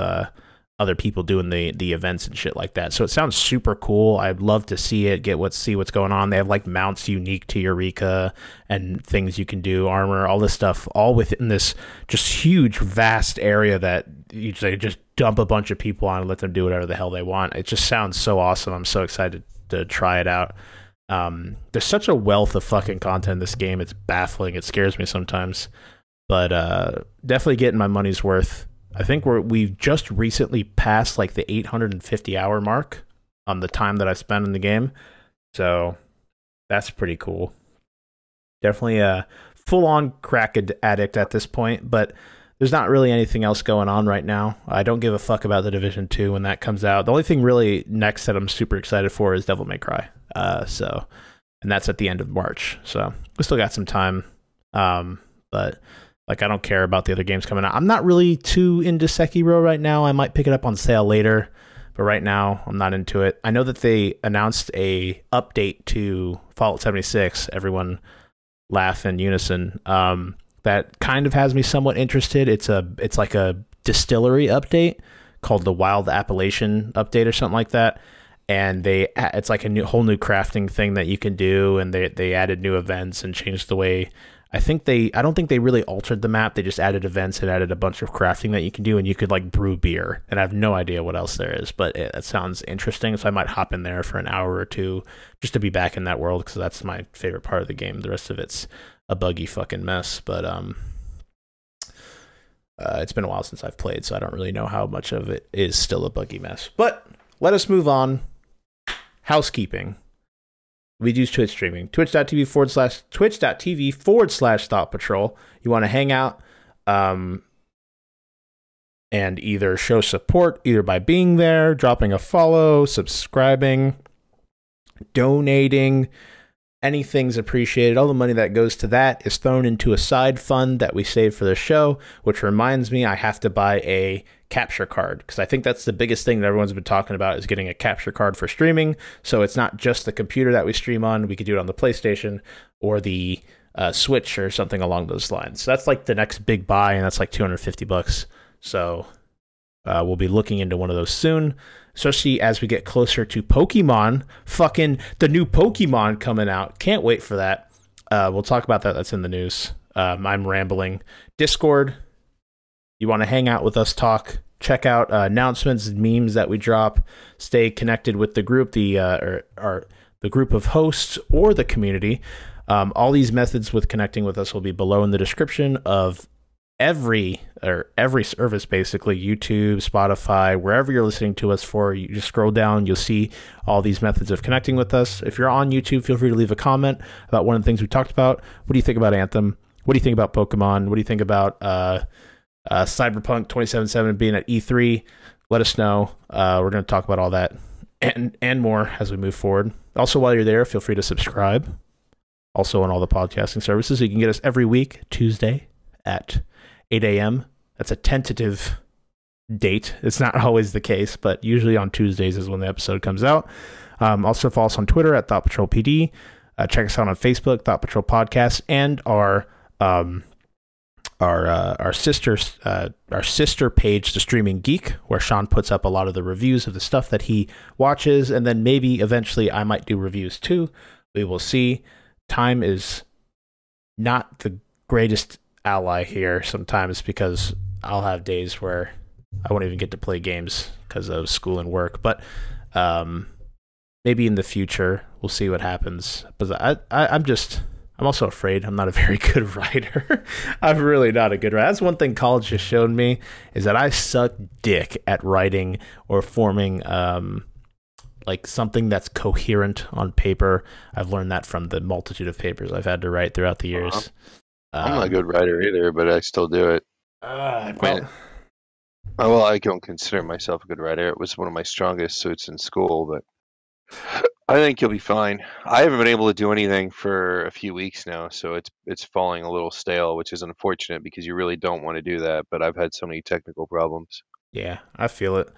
other people doing the events and shit like that. So it sounds super cool. I'd love to see it, see what's going on. They have like mounts unique to Eureka and things you can do, armor, all this stuff, all within this just huge, vast area that they just dump a bunch of people on and let them do whatever the hell they want. It just sounds so awesome. I'm so excited to try it out. There's such a wealth of fucking content in this game. It's baffling. It scares me sometimes, but definitely getting my money's worth. I think we've just recently passed like the 850 hour mark on the time that I spent in the game. So that's pretty cool. Definitely a full-on crack addict at this point, but there's not really anything else going on right now. I don't give a fuck about the Division 2 when that comes out. The only thing really next that I'm super excited for is Devil May Cry. And that's at the end of March. So we still got some time. But like, I don't care about the other games coming out. I'm not really too into Sekiro right now. I might pick it up on sale later, but right now I'm not into it. I know that they announced a update to Fallout 76. Everyone laugh in unison. That kind of has me somewhat interested. It's like a distillery update called the Wild Appellation update or something like that. And it's like a whole new crafting thing that you can do, and they added new events and changed the way. I don't think they really altered the map. They just added events and added a bunch of crafting that you can do, and you could like brew beer. And I have no idea what else there is, but it sounds interesting. So I might hop in there for an hour or two just to be back in that world, because that's my favorite part of the game. The rest of it's a buggy fucking mess. But it's been a while since I've played, so I don't really know how much of it is still a buggy mess. But let us move on. Housekeeping. We do Twitch streaming. Twitch.tv/Thought Patrol. You want to hang out and either show support either by being there, dropping a follow, subscribing, donating. Anything's appreciated. All the money that goes to that is thrown into a side fund that we save for the show, which reminds me I have to buy a capture card, because I think that's the biggest thing that everyone's been talking about, is getting a capture card for streaming. So it's not just the computer that we stream on. We could do it on the PlayStation or the Switch or something along those lines. So that's like the next big buy, and that's like $250. So we'll be looking into one of those soon, especially as we get closer to Pokemon. Fucking the new Pokemon coming out. Can't wait for that. We'll talk about that. That's in the news. I'm rambling. Discord. You want to hang out with us, talk, check out announcements and memes that we drop. Stay connected with the group, the group of hosts or the community. All these methods with connecting with us will be below in the description of every service, basically. YouTube, Spotify, wherever you're listening to us for. You just scroll down, you'll see all these methods of connecting with us. If you're on YouTube, feel free to leave a comment about one of the things we talked about. What do you think about Anthem? What do you think about Pokemon? What do you think about Cyberpunk 2077 being at E3? Let us know. We're going to talk about all that and more as we move forward. Also, while you're there, feel free to subscribe. Also on all the podcasting services. You can get us every week, Tuesday at 8 a.m. That's a tentative date. It's not always the case, but usually on Tuesdays is when the episode comes out. Also follow us on Twitter at Thought Patrol PD. Check us out on Facebook, Thought Patrol Podcast, and our sister page, The Streaming Geek, where Sean puts up a lot of the reviews of the stuff that he watches, and then maybe eventually I might do reviews too. We will see. Time is not the greatest ally here sometimes, because I'll have days where I won't even get to play games because of school and work, but maybe in the future we'll see what happens. But I'm also afraid I'm not a very good writer. I'm really not a good writer. That's one thing college has shown me, is that I suck dick at writing or forming like something that's coherent on paper. I've learned that from the multitude of papers I've had to write throughout the years. I'm not a good writer either, but I still do it. I don't consider myself a good writer. It was one of my strongest suits in school, but I think you'll be fine. I haven't been able to do anything for a few weeks now, so it's falling a little stale, which is unfortunate because you really don't want to do that, but I've had so many technical problems. Yeah, I feel it.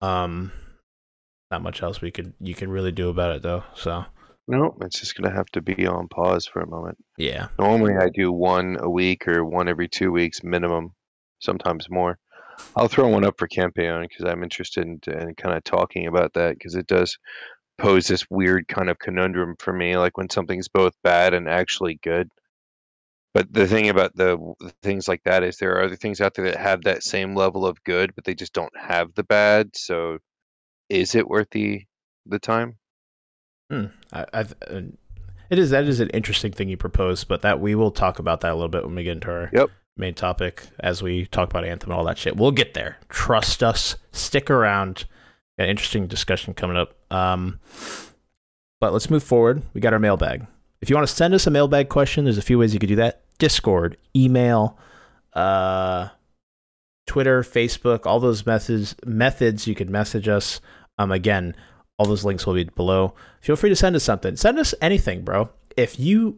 Not much else you can really do about it though, so. No, it's just going to have to be on pause for a moment. Yeah. Normally I do one a week or one every 2 weeks minimum, sometimes more. I'll throw one up for Campeon because I'm interested in kind of talking about that, because it does pose this weird kind of conundrum for me, like when something's both bad and actually good. But the thing about the things like that is there are other things out there that have that same level of good, but they just don't have the bad. So is it worth the time? That is an interesting thing you propose, but that we will talk about that a little bit when we get into our main topic, as we talk about Anthem and all that shit. We'll get there. Trust us. Stick around. An interesting discussion coming up. But let's move forward. We got our mailbag. If you want to send us a mailbag question, there's a few ways you could do that. Discord, email, Twitter, Facebook, all those methods you could message us. Again, all those links will be below. Feel free to send us something. Send us anything, bro. If you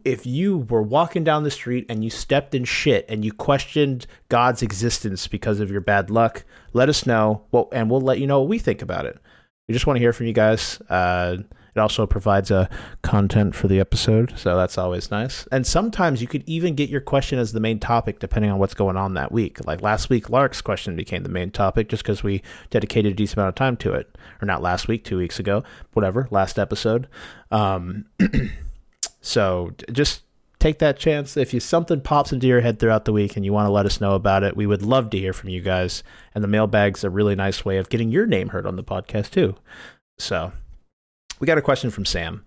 were walking down the street and you stepped in shit and you questioned God's existence because of your bad luck, let us know, and we'll let you know what we think about it. We just want to hear from you guys. It also provides content for the episode, so that's always nice. And sometimes you could even get your question as the main topic, depending on what's going on that week. Like last week, Lark's question became the main topic just because we dedicated a decent amount of time to it. Or not last week, 2 weeks ago, whatever, last episode. So just take that chance. If something pops into your head throughout the week and you want to let us know about it, we would love to hear from you guys. And the mailbag's a really nice way of getting your name heard on the podcast too. So we got a question from Sam.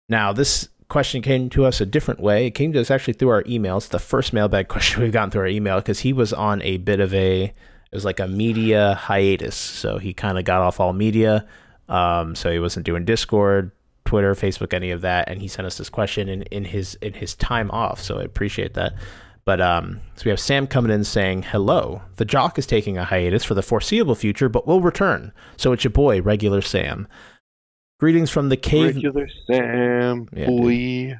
Now, this question came to us a different way. It came to us actually through our emails. The first mailbag question we've gotten through our email, because he was on a bit of it was like a media hiatus. So he kind of got off all media. So he wasn't doing Discord, Twitter, Facebook, any of that, and he sent us this question in his time off, so I appreciate that. But so we have Sam coming in saying, hello, the Jock is taking a hiatus for the foreseeable future, but will return. So it's your boy, Regular Sam. Greetings from the cave. Regular Sam, boy.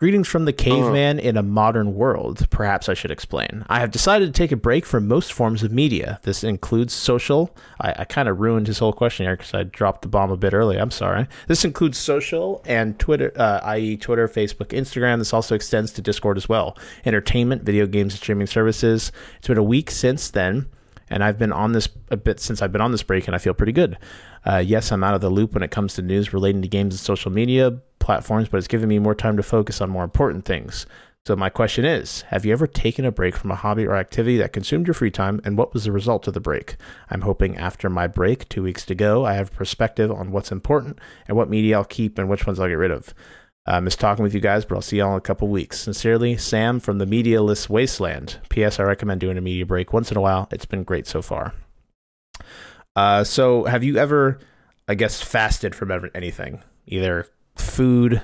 Greetings from the caveman in a modern world, perhaps I should explain. I have decided to take a break from most forms of media. This includes social. I kind of ruined his whole question here because I dropped the bomb a bit early. I'm sorry. This includes social and Twitter, i.e. Twitter, Facebook, Instagram. This also extends to Discord as well. Entertainment, video games, and streaming services. It's been a week since then, and I've been on this a bit since I've been on this break, and I feel pretty good. Yes, I'm out of the loop when it comes to news relating to games and social media platforms, but it's given me more time to focus on more important things. So my question is, have you ever taken a break from a hobby or activity that consumed your free time, and what was the result of the break? I'm hoping after my break, 2 weeks to go, I have perspective on what's important and what media I'll keep and which ones I'll get rid of. Miss talking with you guys, but I'll see y'all in a couple weeks. Sincerely, Sam from the Medialist Wasteland. P.S. I recommend doing a media break once in a while. It's been great so far. So have you ever, I guess, fasted from anything? Either food,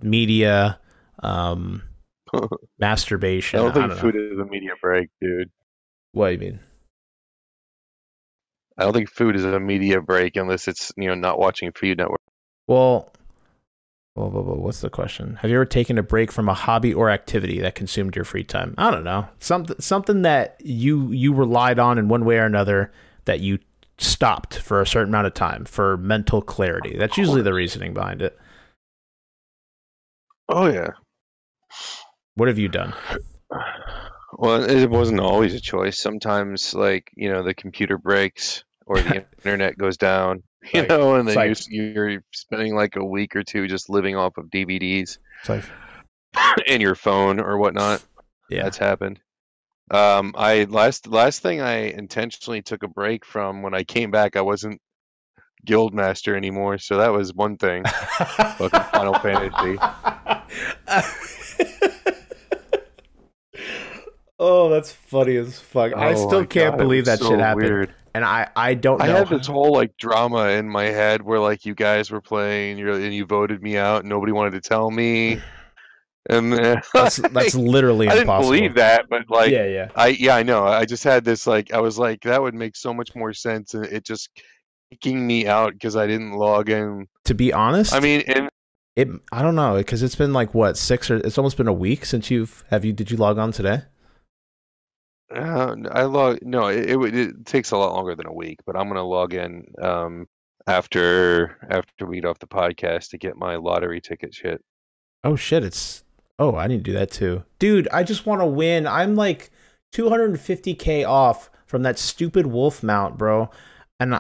media, masturbation. I don't think food is a media break, dude. What do you mean? I don't think food is a media break unless it's, not watching Food Network. Well, What's the question? Have you ever taken a break from a hobby or activity that consumed your free time? I don't know. Something that you relied on in one way or another that you stopped for a certain amount of time for mental clarity. That's usually the reasoning behind it. Oh yeah. What have you done? Well, it wasn't always a choice. Sometimes, like, the computer breaks or the internet goes down, Like, and it's then like you're spending like a week or two just living off of DVDs it's like and your phone or whatnot. yeah. That's happened. I last thing I intentionally took a break from when I came back, I wasn't Guildmaster anymore, so that was one thing. Fucking Final Fantasy. Oh, that's funny as fuck. I Oh still my can't God, it believe was that so shit happened. weird. And I don't I know. had this whole like drama in my head where like you guys were playing and you voted me out and nobody wanted to tell me. And then That's literally I didn't impossible. believe that, but like Yeah. I know. I just had this like I was like that would make so much more sense, and it just kicking me out because I didn't log in. To be honest, I mean, and I don't know, because it's been like what, it's almost been a week since did you log on today? I log no, it takes a lot longer than a week, but I'm gonna log in after we get off the podcast to get my lottery ticket shit. Oh shit, I need to do that too. Dude, I just want to win. I'm like 250K off from that stupid wolf mount, bro. And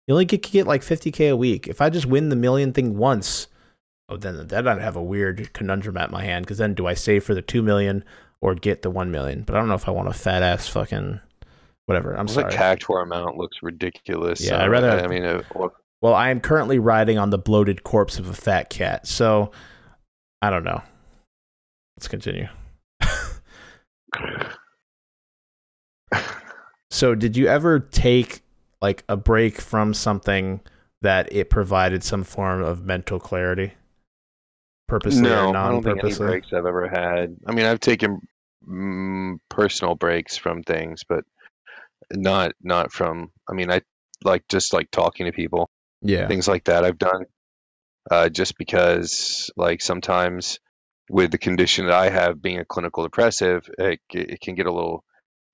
you only get like 50K a week. If I just win the million thing once, then I'd have a weird conundrum at my hand, because then do I save for the 2 million or get the 1 million? But I don't know if I want a fat ass fucking whatever. I'm sorry. The Cactuar amount looks ridiculous. Yeah, I'd rather. I mean, well, I am currently riding on the bloated corpse of a fat cat, so I don't know. Let's continue. So, did you ever take like a break from something that it provided some form of mental clarity, purposely or no, I don't think any non-purposely? breaks I've ever had. I mean, I've taken personal breaks from things, but not from. I mean, I like just like talking to people, Yeah. things like that. I've done just because, like, sometimes with the condition that I have, being a clinical depressive, it can get a little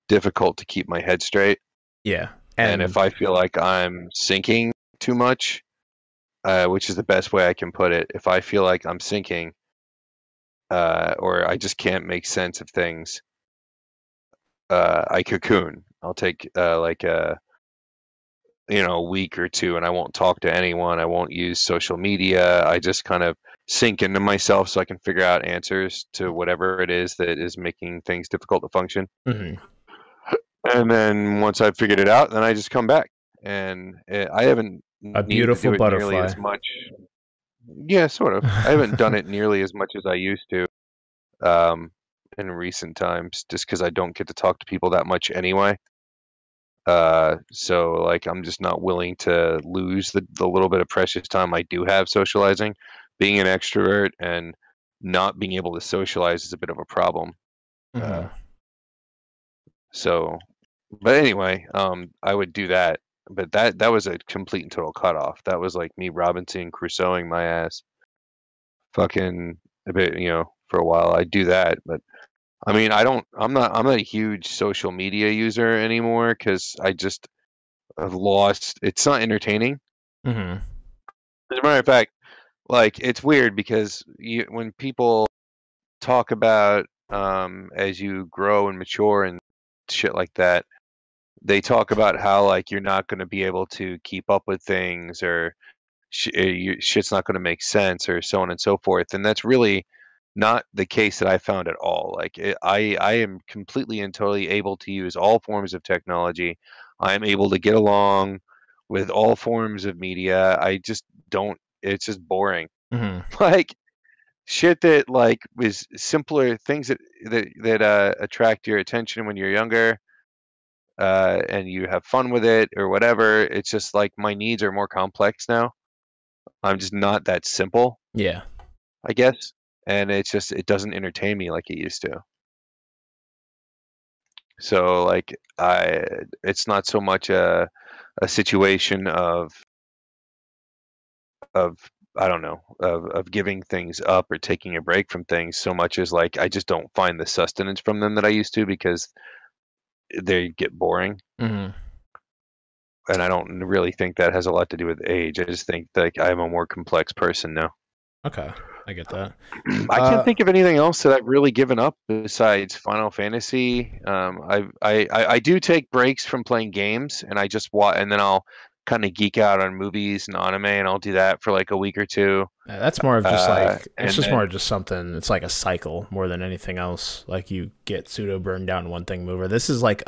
difficult to keep my head straight. Yeah. And if I feel like I'm sinking too much, which is the best way I can put it, if I feel like I'm sinking, or I just can't make sense of things, I cocoon. I'll take like a week or two, and I won't talk to anyone. I won't use social media. I just kind of sink into myself so I can figure out answers to whatever it is that is making things difficult to function. Mm-hmm. And then once I've figured it out, then I just come back. And I haven't A needed to beautiful do it nearly butterfly. as much. Yeah, sort of. I haven't done it nearly as much as I used to in recent times, just because I don't get to talk to people that much anyway. So like I'm just not willing to lose the little bit of precious time I do have socializing. Being an extrovert and not being able to socialize is a bit of a problem. Mm-hmm. So, but anyway, I would do that. But that was a complete and total cutoff. That was like me Robinson Crusoeing my ass, fucking a bit, for a while. I do that, but I mean, I'm not a huge social media user anymore because I've lost. It's not entertaining. Mm-hmm. As a matter of fact, like it's weird because when people talk about as you grow and mature and shit like that, they talk about how like you're not going to be able to keep up with things, or shit's not going to make sense, or so on and so forth. And that's really not the case that I found at all. Like I am completely and totally able to use all forms of technology. I am able to get along with all forms of media. I just don't. It's just boring. Mm-hmm. Like shit that like was simpler things that attract your attention when you're younger, and you have fun with it or whatever. It's just like my needs are more complex now. I'm just not that simple, Yeah. I guess. And it doesn't entertain me like it used to. So like it's not so much a situation of I don't know, of giving things up or taking a break from things so much as like I just don't find the sustenance from them that I used to because they get boring. Mhm. And I don't really think that has a lot to do with age. I just think like I'm a more complex person now. Okay, I get that. I can't think of anything else that I've really given up besides Final Fantasy. I do take breaks from playing games, and I just watch, and then I'll kind of geek out on movies and anime, and I'll do that for like a week or two. That's more of just like it's And just more then of just something. It's like a cycle more than anything else. Like you get pseudo burned down one thing mover. This is like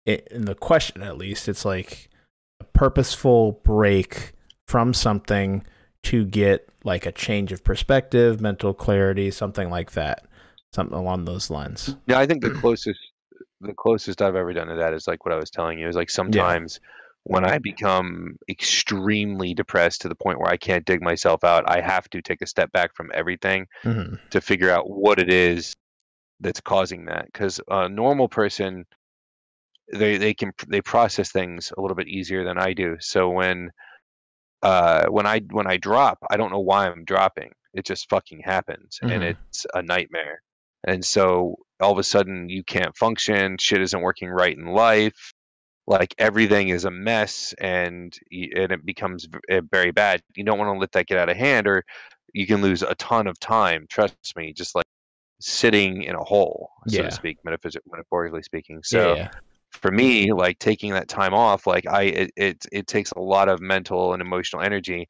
in the question at least, it's like a purposeful break from something to get like a change of perspective, mental clarity, something like that, something along those lines. yeah, I think the closest I've ever done to that is like what I was telling you is like Yeah. sometimes when I become extremely depressed to the point where I can't dig myself out, I have to take a step back from everything Hmm. to figure out what it is that's causing that. Because a normal person, they process things a little bit easier than I do. So when I drop, I don't know why I'm dropping. It just fucking happens, and Hmm. it's a nightmare. And so all of a sudden you can't function. Shit isn't working right in life. Like everything is a mess, and it becomes very bad. You don't want to let that get out of hand, or you can lose a ton of time. Trust me, just like sitting in a hole, so to Yeah. speak, metaphorically speaking. Yeah. So Yeah. for me, like taking that time off, like it takes a lot of mental and emotional energy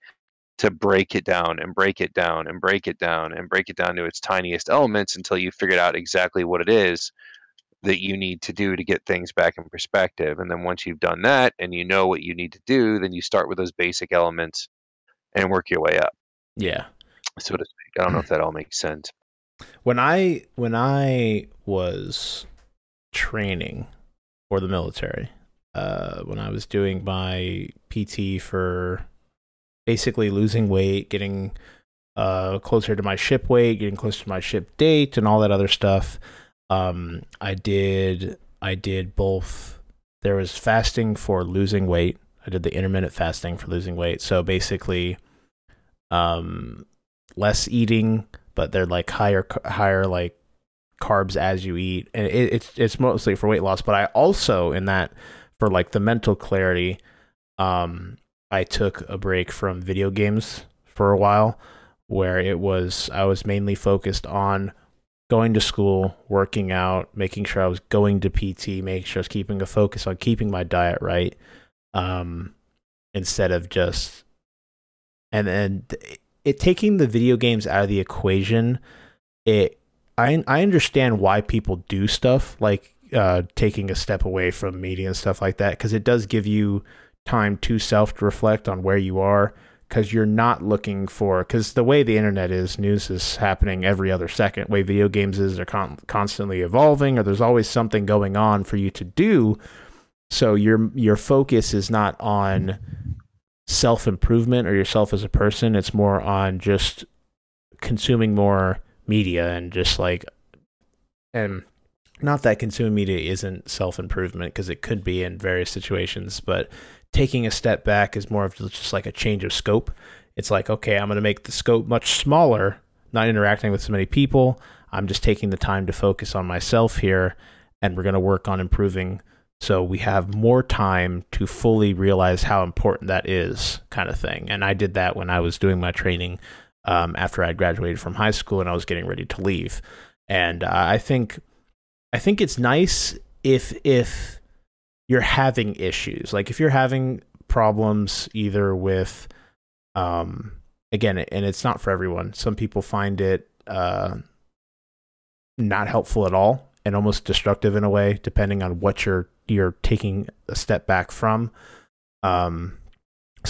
to break it down and break it down and break it down and break it down to its tiniest elements until you figured out exactly what it is that you need to do to get things back in perspective. And then once you've done that and you know what you need to do, then you start with those basic elements and work your way up, Yeah. so to speak. I don't know if that all makes sense. When I was training for the military, when I was doing my PT for basically losing weight, getting closer to my ship weight, getting closer to my ship date, and all that other stuff. I did both. There was fasting for losing weight. I did the intermittent fasting for losing weight. So basically, um, less eating, but they're like higher like carbs as you eat, and it's mostly for weight loss. But I also in that for like the mental clarity, I took a break from video games for a while, where I was mainly focused on going to school, working out, making sure I was going to PT, making sure I was keeping a focus on keeping my diet right, um, instead of just and it taking the video games out of the equation. I understand why people do stuff like taking a step away from media and stuff like that, because it does give you time to self-reflect on where you are, because you're not looking for, because the way the internet is, news is happening every other second. The way video games is, they're constantly evolving, or there's always something going on for you to do. So your focus is not on self-improvement or yourself as a person. It's more on just consuming more media and just like, and not that consuming media isn't self-improvement, because it could be in various situations, but taking a step back is more of just like a change of scope. It's like, okay, I'm going to make the scope much smaller, not interacting with so many people. I'm just taking the time to focus on myself here, and we're going to work on improving so we have more time to fully realize how important that is, kind of thing. And I did that when I was doing my training after I graduated from high school and I was getting ready to leave. And I think it's nice if you're having issues, like if you're having problems either with again, and it's not for everyone. Some people find it not helpful at all and almost destructive in a way, depending on what you're taking a step back from. So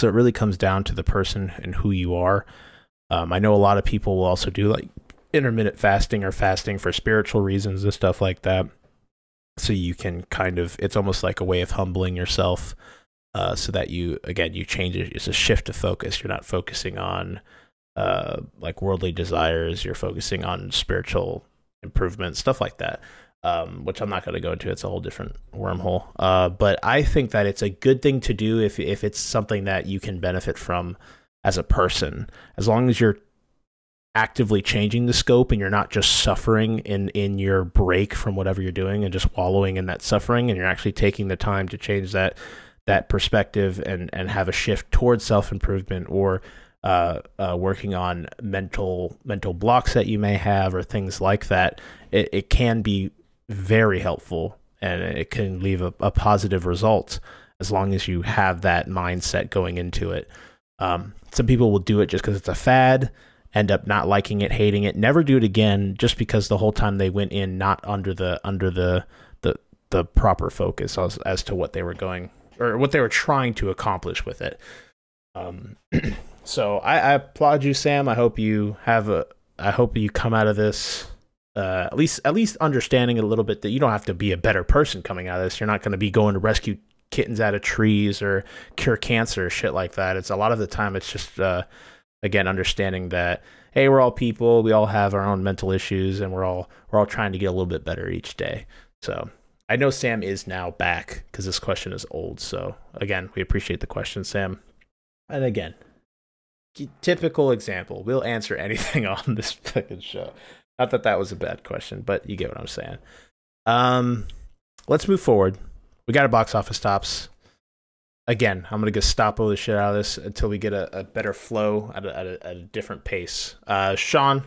it really comes down to the person and who you are. I know a lot of people will also do like intermittent fasting or fasting for spiritual reasons and stuff like that. So you can kind of, it's almost like a way of humbling yourself, so that you change it. It's a shift of focus. You're not focusing on like worldly desires. You're focusing on spiritual improvement, stuff like that, which I'm not going to go into. It's a whole different wormhole. But I think that it's a good thing to do if it's something that you can benefit from as a person. As long as you're actively changing the scope and you're not just suffering in your break from whatever you're doing and just wallowing in that suffering, and you're actually taking the time to change that perspective and have a shift towards self-improvement, or working on mental blocks that you may have or things like that, it can be very helpful, and it can leave a positive result as long as you have that mindset going into it. Some people will do it just because it's a fad, end up not liking it, hating it, never do it again, just because the whole time they went in not under the proper focus as to what they were going, or what they were trying to accomplish with it. So I applaud you, Sam. I hope you come out of this at least understanding a little bit that you don't have to be a better person coming out of this. You're not going to be going to rescue kittens out of trees or cure cancer or shit like that. It's a lot of the time it's just again, understanding that, hey, we're all people, we all have our own mental issues, and we're all trying to get a little bit better each day. So I know Sam is now back because this question is old. So again, we appreciate the question, Sam. And again, typical example, we'll answer anything on this fucking show. Not that that was a bad question, but you get what I'm saying. Let's move forward. We got our box office tops. Again, I'm going to Gestapo the shit out of this until we get a better flow at a different pace. Sean,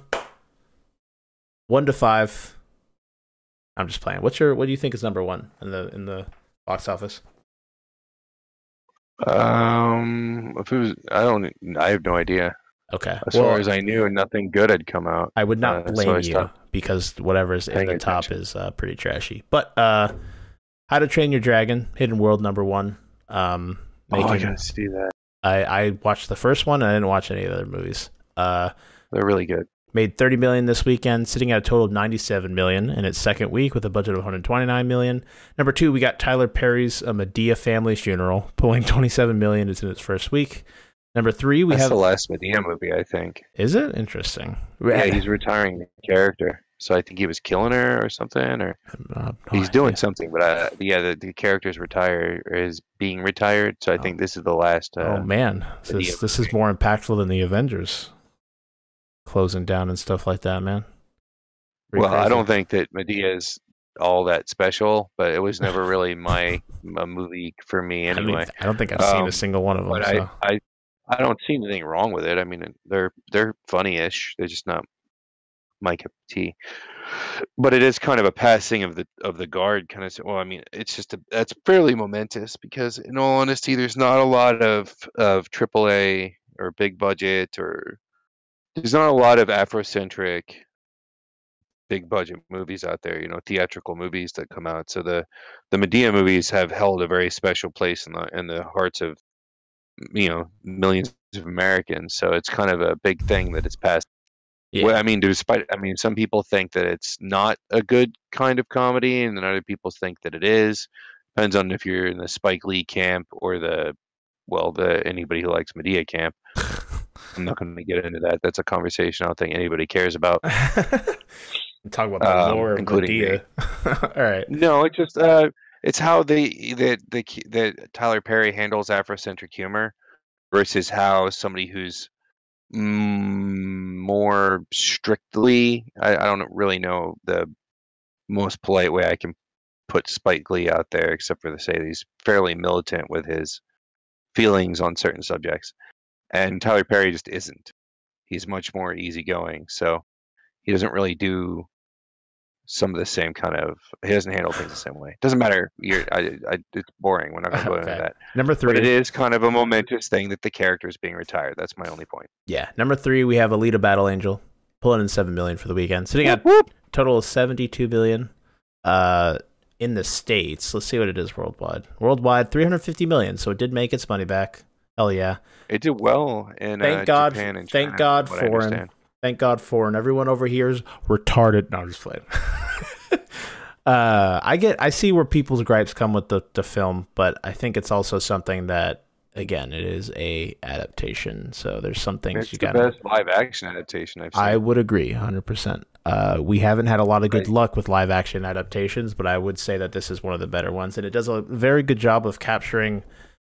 1 to 5. I'm just playing. What do you think is number 1 in the box office? If it was, I have no idea. Okay. As far as I knew, nothing good had come out. I would not blame you because whatever's in the top is pretty trashy. But How to Train Your Dragon, Hidden World, number 1. I gotta see that. I watched the first one, and I didn't watch any of the other movies. They're really good. Made $30 million this weekend, sitting at a total of $97 million in its second week with a budget of $129 million. Number 2, we got Tyler Perry's A Madea Family Funeral, pulling $27 million in its first week. Number 3, we have the last Madea movie, I think. Is it? Interesting. Yeah, he's retiring the character, so I think he was killing her or something, or he's doing something. But the character's being retired, so I think this is the last. Oh man, this is more impactful than the Avengers closing down and stuff like that, man. Pretty crazy. I don't think that Madea is all that special, but it was never really a movie for me anyway. I don't think I've seen a single one of them. But I don't see anything wrong with it. I mean, they're funny-ish. They're just not my cup of tea. But it is kind of a passing of the guard kind of. Well, I mean, that's fairly momentous because, in all honesty, there's not a lot of AAA or big budget, or there's not a lot of Afrocentric big budget movies out there. Theatrical movies that come out. So the Madea movies have held a very special place in the hearts of millions of Americans. So it's kind of a big thing that it's passed. Yeah. Well, I mean, some people think that it's not a good kind of comedy, and then other people think that it is. Depends on if you're in the Spike Lee camp or the anybody who likes Madea camp. I'm not going to get into that. That's a conversation I don't think anybody cares about. Talk about the lore of Madea. All right. No, it's just it's how that Tyler Perry handles Afrocentric humor versus how somebody who's more strictly, I don't really know the most polite way I can put Spike Lee out there, except for to say that he's fairly militant with his feelings on certain subjects, and Tyler Perry just isn't. He's much more easygoing, so he doesn't really do some of the same kind of. He doesn't handle things the same way. Doesn't matter. It's boring. We're not going to go into that. Number 3. But it is kind of a momentous thing that the character is being retired. That's my only point. Yeah. Number 3, we have Alita Battle Angel, pulling in $7 million for the weekend, sitting at total of $72 billion in the States. Let's see what it is worldwide. Worldwide, $350 million. So it did make its money back. Hell yeah. It did well in Japan and China. Thank God foreign. Everyone over here is retarded. No, I'm just playing. I see where people's gripes come with the film, but I think it's also something that, again, it is a adaptation. So there's some things it's the best live action adaptation I've seen. I would agree 100%. We haven't had a lot of good luck with live action adaptations, but I would say that this is one of the better ones, and it does a very good job of capturing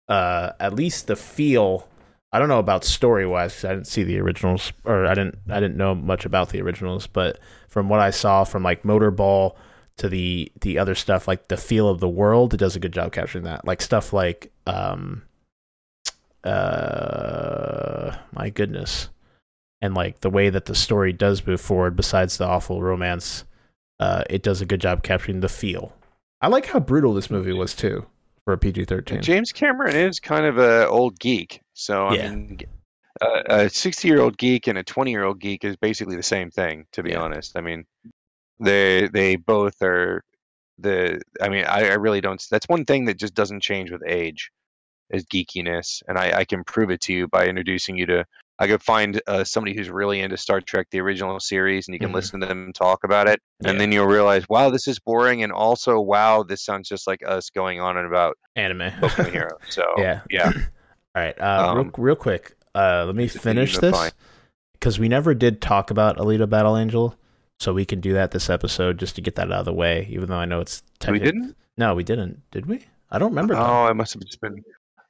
at least the feel I don't know about story wise because I didn't see the originals, or I didn't know much about the originals. But from what I saw, from like Motorball to the other stuff, like the feel of the world, it does a good job capturing that. Like stuff like my goodness, and like the way that the story does move forward. Besides the awful romance, it does a good job capturing the feel. I like how brutal this movie was too for a PG-13. James Cameron is kind of a old geek, so I mean, a 60-year-old geek and a 20-year-old geek is basically the same thing. To be honest, I mean, they both are I mean, I really don't. That's one thing that just doesn't change with age, is geekiness, and I can prove it to you by introducing you to. I could find somebody who's really into Star Trek, the original series, and you can listen to them talk about it, and then you'll realize, wow, this is boring, and also, wow, this sounds just like us going on and about anime Boku no Hero. So yeah. All right, real quick, let me finish this because we never did talk about Alita Battle Angel, so we can do that this episode just to get that out of the way. Even though I know it's we didn't. No, we didn't. Did we? I don't remember. Oh, I must have just been.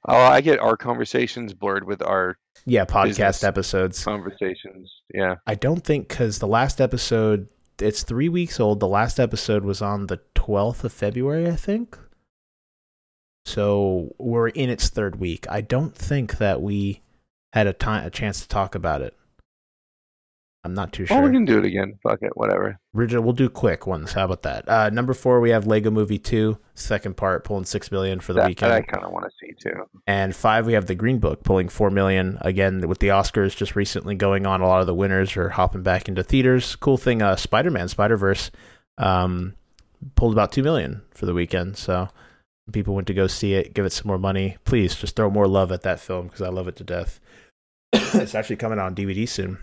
Oh, I get our conversations blurred with our podcast episodes. Conversations, yeah. I don't think, because the last episode, it's 3 weeks old. The last episode was on the 12th of February, I think. So we're in its third week. I don't think that we had a chance to talk about it. I'm not too sure. Oh, we can do it again. Fuck it, whatever. We'll do quick ones. How about that? Number 4, we have Lego Movie 2, second part, pulling $6 million for the weekend. I kind of want to see too. And 5, we have The Green Book, pulling $4 million. Again, with the Oscars just recently going on, a lot of the winners are hopping back into theaters. Cool thing, Spider-Man, Spider-Verse, pulled about $2 million for the weekend. So people went to go see it, give it some more money. Please just throw more love at that film because I love it to death. It's actually coming out on DVD soon.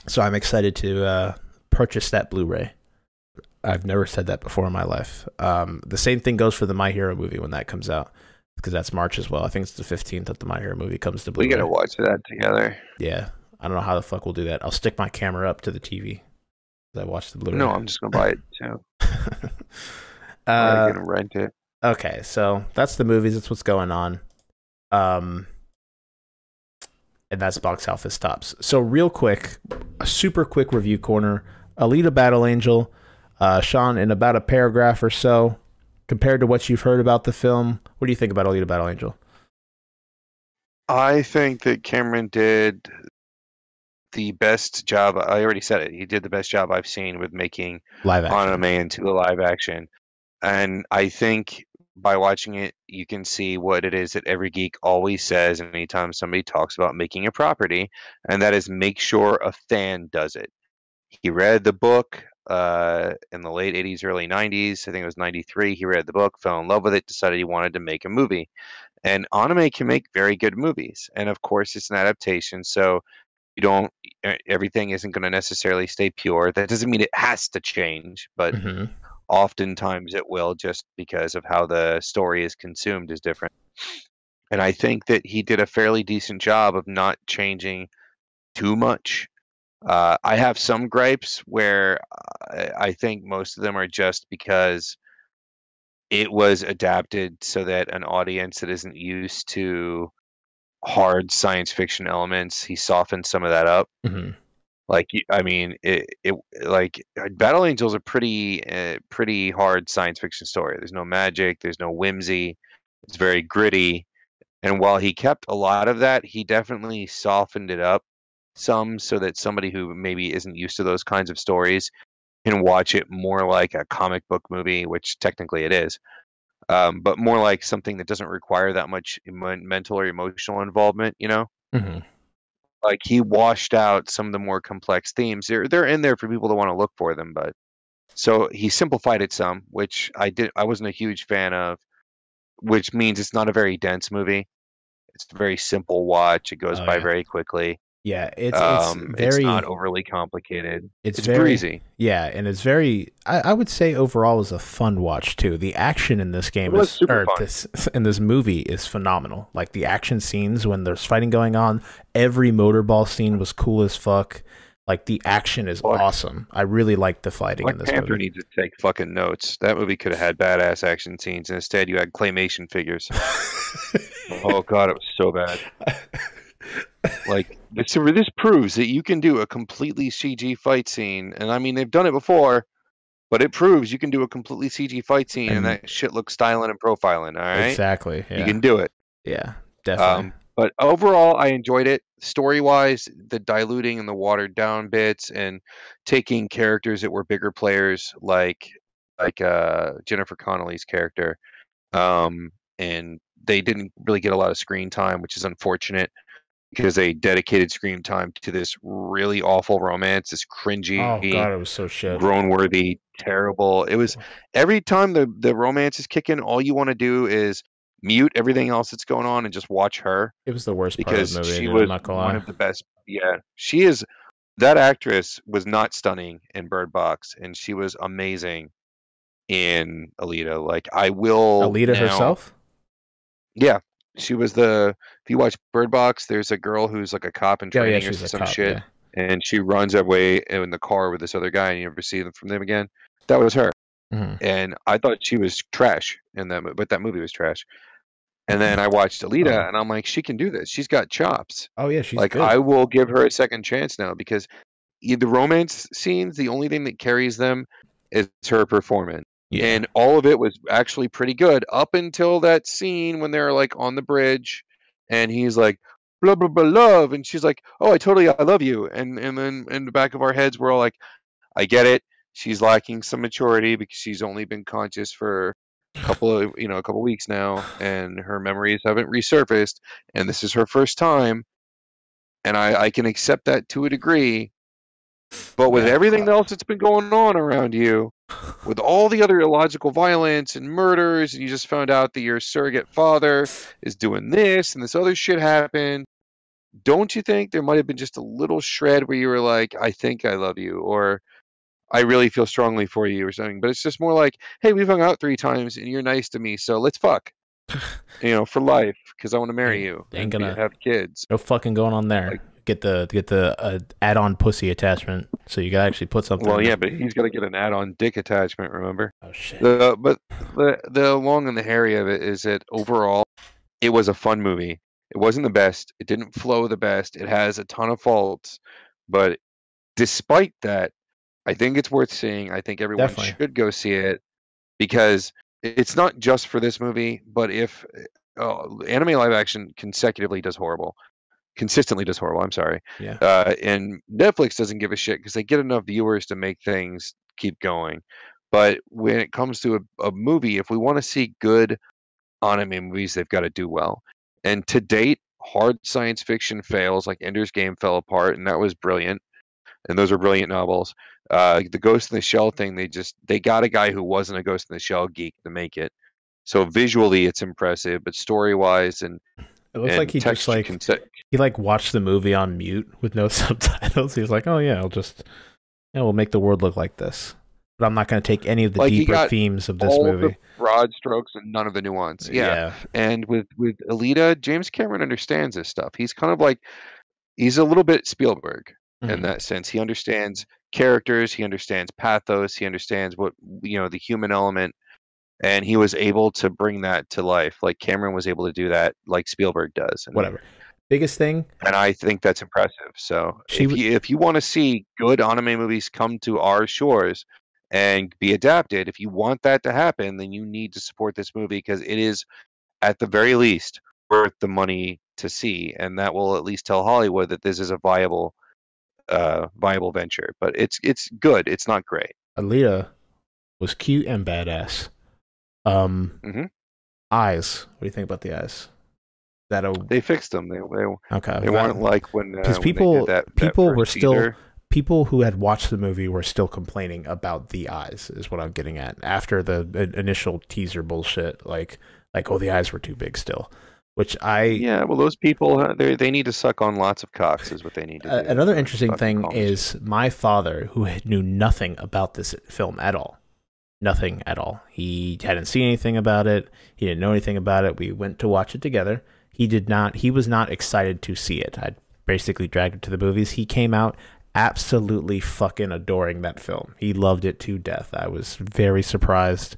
So I'm excited to purchase that Blu-ray. I've never said that before in my life. The same thing goes for the My Hero movie when that comes out, because that's March as well. I think it's the 15th that the My Hero movie comes to Blu-ray. We gotta watch that together. Yeah, I don't know how the fuck we'll do that. I'll stick my camera up to the TV as I watch the Blu-ray. No, I'm just gonna buy it too. I'm gonna rent it. Okay, so that's the movies. That's what's going on. And that's box office tops. So real quick, a super quick review corner. Alita Battle Angel. Sean, in about a paragraph or so, compared to what you've heard about the film, what do you think about Alita Battle Angel? I think that Cameron did the best job. I already said it. He did the best job I've seen with making live action anime into a live action. And I think by watching it, you can see what it is that every geek always says anytime somebody talks about making a property, and that is make sure a fan does it. He read the book in the late 80s, early 90s. I think it was 93. He read the book, fell in love with it, decided he wanted to make a movie. And anime can make very good movies. And of course, it's an adaptation, so everything isn't going to necessarily stay pure. That doesn't mean it has to change, but oftentimes it will, just because of how the story is consumed is different. And I think that he did a fairly decent job of not changing too much. I have some gripes where I think most of them are just because it was adapted so that an audience that isn't used to hard science fiction elements, he softened some of that up. Like, I mean, like Battle Angel's a pretty hard science fiction story. There's no magic, there's no whimsy. It's very gritty. And while he kept a lot of that, he definitely softened it up some so that somebody who maybe isn't used to those kinds of stories can watch it more like a comic book movie, which technically it is, but more like something that doesn't require that much mental or emotional involvement, you know? Like, he washed out some of the more complex themes. They're in there for people that want to look for them, but so he simplified it some, which I wasn't a huge fan of, which means it's not a very dense movie. It's a very simple watch. It goes by very quickly. Yeah, it's not overly complicated. It's very breezy. Yeah, and it's very. I would say overall was a fun watch too. The action in this game in this movie is phenomenal. Like the action scenes when there's fighting going on, every motorball scene was cool as fuck. Like the action is awesome. I really like the fighting in this Panther movie. Needs to take fucking notes. That movie could have had badass action scenes, and instead you had claymation figures. Oh god, it was so bad. Like this proves that you can do a completely CG fight scene, and I mean they've done it before, but it proves you can do a completely CG fight scene and And that shit looks styling and profiling. All right, exactly. you Yeah. can do it. Yeah. Definitely. But overall, I enjoyed it. Story wise, the diluting and the watered down bits, and taking characters that were bigger players like Jennifer Connelly's character, and they didn't really get a lot of screen time, which is unfortunate because they dedicated screen time to this really awful romance, this Oh cringy, God, it was so shit. groan worthy, terrible. It was every time the romance is kicking, all you want to do is mute everything else that's going on and just watch her It was the worst part of because the movie, she dude, I'm was not gonna one lie. of the best. Yeah, she is. That actress was not stunning in Bird Box, and she was amazing in Alita. Like I will Alita now. herself? Yeah, she was the. If you watch Bird Box, there's a girl who's like a cop in Oh yeah, training or she's a some cop. shit, Yeah. and she runs away in the car with this other guy, and you never see them from them again. That was her, Mhm. and I thought she was trash in that, but that movie was trash. And then I watched Alita, Oh. and I'm like, she can do this. She's got chops. Oh yeah, she's Like good. I will give her a second chance now because the romance scenes, the only thing that carries them is her performance. Yeah. And all of it was actually pretty good up until that scene when they're like on the bridge and he's like blah blah blah love and she's like, "Oh, I love you." And then in the back of our heads we're all like, I get it. She's lacking some maturity because she's only been conscious for a couple weeks now and her memories haven't resurfaced and this is her first time and I can accept that to a degree. But with Yeah. everything else that's been going on around you, with all the other illogical violence and murders, and you just found out that your surrogate father is doing this and this other shit happened, don't you think there might have been just a little shred where you were like, I think I love you, or I really feel strongly for you, or something? But it's just more like, hey, we've hung out 3 times and you're nice to me, so let's fuck, for life, because I want to marry you Ain't and gonna have kids. no fucking going on there. Like, Get the add-on pussy attachment, so you can actually put something. well, in yeah, there. but he's got to get an add-on dick attachment, remember? Oh shit. But the long and the hairy of it is that overall, it was a fun movie. It wasn't the best. It didn't flow the best. It has a ton of faults, but despite that, I think it's worth seeing. I think everyone Definitely. should go see it because it's not just for this movie. But if anime live action consistently does horrible. I'm sorry. Yeah. And Netflix doesn't give a shit because they get enough viewers to make things keep going. But when it comes to a movie, if we want to see good anime movies, they've got to do well. And to date, hard science fiction fails, like Ender's Game fell apart, and that was brilliant. And those are brilliant novels. The Ghost in the Shell thing, they got a guy who wasn't a Ghost in the Shell geek to make it. So visually, it's impressive, but story wise and It looks like he just he watched the movie on mute with no subtitles. He was like, "Oh yeah, we'll make the world look like this." But I'm not going to take any of the deeper themes of this movie. The broad strokes and none of the nuance. Yeah. And with Alita, James Cameron understands this stuff. He's kind of like he's a little bit Spielberg in that sense. He understands characters, he understands pathos, he understands what the human element, and he was able to bring that to life. Like Cameron was able to do that, like Spielberg does. And whatever. Biggest thing, and I think that's impressive. So if you want to see good anime movies come to our shores and be adapted, if you want that to happen, then you need to support this movie because it is, at the very least, worth the money to see, and that will at least tell Hollywood that this is a viable venture. But it's good. It's not great. Alita was cute and badass. Eyes. What do you think about the eyes? They fixed them. They okay. They weren't like when because people who had watched the movie were still complaining about the eyes. Is what I'm getting at after the initial teaser bullshit. Like oh, the eyes were too big still. Well, those people they need to suck on lots of cocks is what they need to do. Another interesting thing is my father, who knew nothing about this film at all. Nothing at all. He hadn't seen anything about it. He didn't know anything about it. We went to watch it together. He was not excited to see it. I basically dragged him to the movies. He came out absolutely fucking adoring that film. He loved it to death. I was very surprised.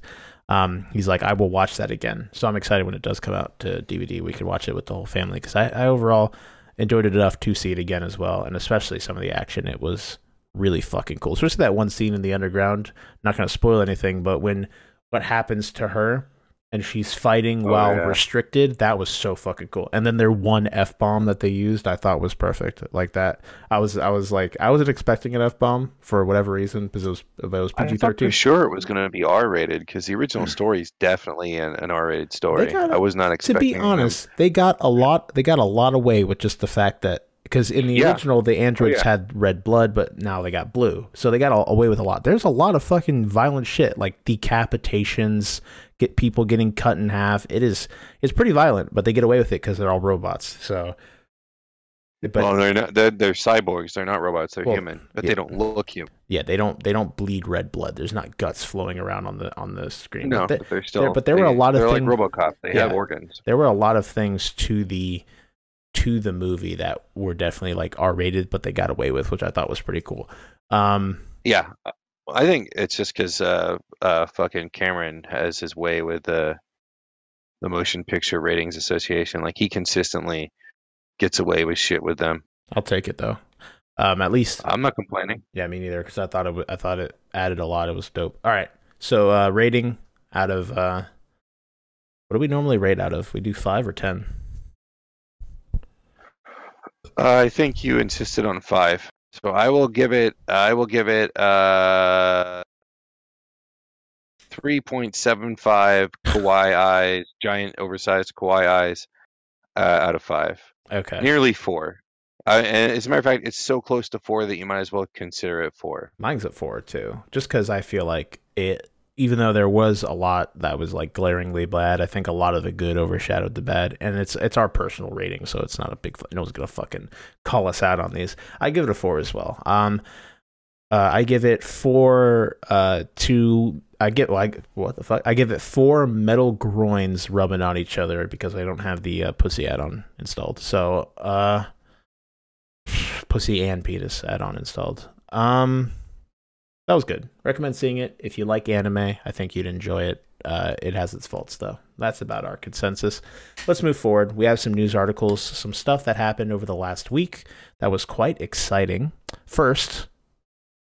He's like, I will watch that again. So I'm excited when it does come out to DVD. We can watch it with the whole family because I overall enjoyed it enough to see it again as well, and especially some of the action. It was really fucking cool, especially that one scene in the underground. Not going to spoil anything, but when what happens to her and she's fighting while restricted, that was so fucking cool. And then their one F-bomb that they used, I thought was perfect. Like that, I was like, I wasn't expecting an F-bomb for whatever reason, because it was PG-13. I thought for sure it was going to be R-rated, because the original story is definitely an R-rated story. I was not expecting. To be honest, they got a lot away with just the fact that, because in the original, the androids had red blood, but now they got blue. So they got away with a lot. There's a lot of fucking violent shit, like decapitations, get people getting cut in half. It's pretty violent, but they get away with it because they're all robots. So, well, they're not. They're cyborgs. They're not robots. They're human, but they don't look human. Yeah, they don't bleed red blood. There's not guts flowing around on the screen. No, but they're still. There were a lot of things. They're like RoboCop. They have organs. There were a lot of things to the movie that were definitely like R-rated, but they got away with, which I thought was pretty cool. Yeah, I think it's just because fucking Cameron has his way with the Motion Picture Ratings Association. Like, he consistently gets away with shit with them. I'll take it though. At least I'm not complaining. Yeah, me neither, because I thought it added a lot. It was dope. All right, so rating out of what do we normally rate out of? We do 5 or 10. I think you insisted on 5, so I will give it 3.75 kawaii eyes, giant oversized kawaii eyes, out of 5. Okay, nearly 4. And as a matter of fact, it's so close to 4 that you might as well consider it 4. Mine's at 4 too, just because I feel like it. Even though there was a lot that was like glaringly bad, I think a lot of the good overshadowed the bad, and it's our personal rating, so it's not a big. No one's gonna fucking call us out on these. I give it a 4 as well. I give it 4 what the fuck? I give it 4 metal groins rubbing on each other because I don't have the pussy add-on installed. So pussy and penis add-on installed. That was good. Recommend seeing it. If you like anime, I think you'd enjoy it. It has its faults, though. That's about our consensus. Let's move forward. We have some news articles, some stuff that happened over the last week that was quite exciting. First,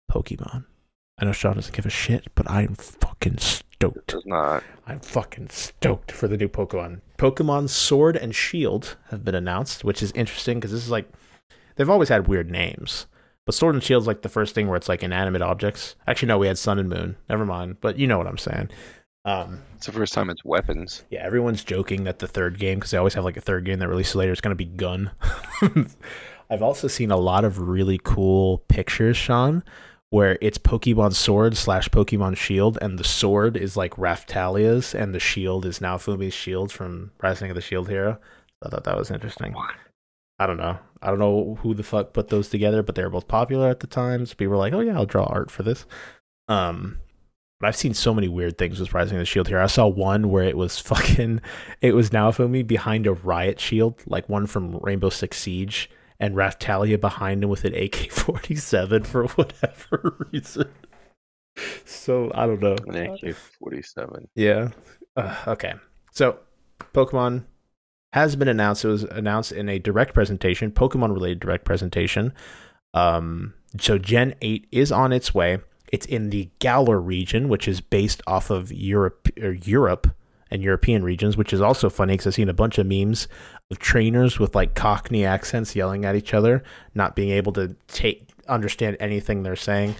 Pokemon. I know Sean doesn't give a shit, but I am fucking stoked. It does not. I'm fucking stoked for the new Pokemon. Pokemon Sword and Shield have been announced, which is interesting because this is like, they've always had weird names. But Sword and Shield's like the first thing where it's like inanimate objects. Actually, no, we had Sun and Moon. Never mind. But you know what I'm saying. It's the first time it's weapons. Yeah, everyone's joking that the third game, because they always have like a third game that releases later, is going to be Gun. I've also seen a lot of really cool pictures, Sean, where it's Pokemon Sword / Pokemon Shield, and the sword is like Raftalia's, and the shield is Naofumi's shield from Rising of the Shield Hero. I thought that was interesting. I don't know who the fuck put those together, but they were both popular at the time. So people were like, oh yeah, I'll draw art for this. But I've seen so many weird things with Rising of the Shield here. I saw one where it was Naofumi behind a riot shield, like one from Rainbow Six Siege, and Raftalia behind him with an AK-47 for whatever reason. So I don't know. An AK-47. Yeah. Okay. So Pokemon has been announced. It was announced in a direct presentation, Pokemon-related direct presentation. So Gen 8 is on its way. It's in the Galar region, which is based off of Europe and European regions, which is also funny because I've seen a bunch of memes of trainers with like Cockney accents yelling at each other, not being able to understand anything they're saying.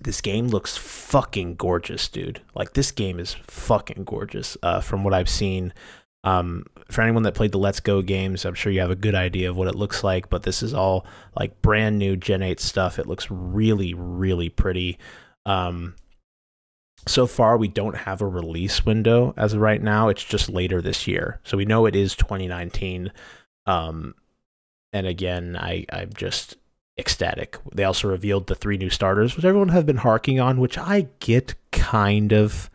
This game looks fucking gorgeous, dude. Like, this game is fucking gorgeous from what I've seen. For anyone that played the Let's Go games, I'm sure you have a good idea of what it looks like, but this is all like brand new Gen 8 stuff. It looks really, really pretty. So far, we don't have a release window as of right now. It's just later this year. So we know it is 2019. And again, I'm just ecstatic. They also revealed the 3 new starters, which everyone has been harking on, which I get kind of.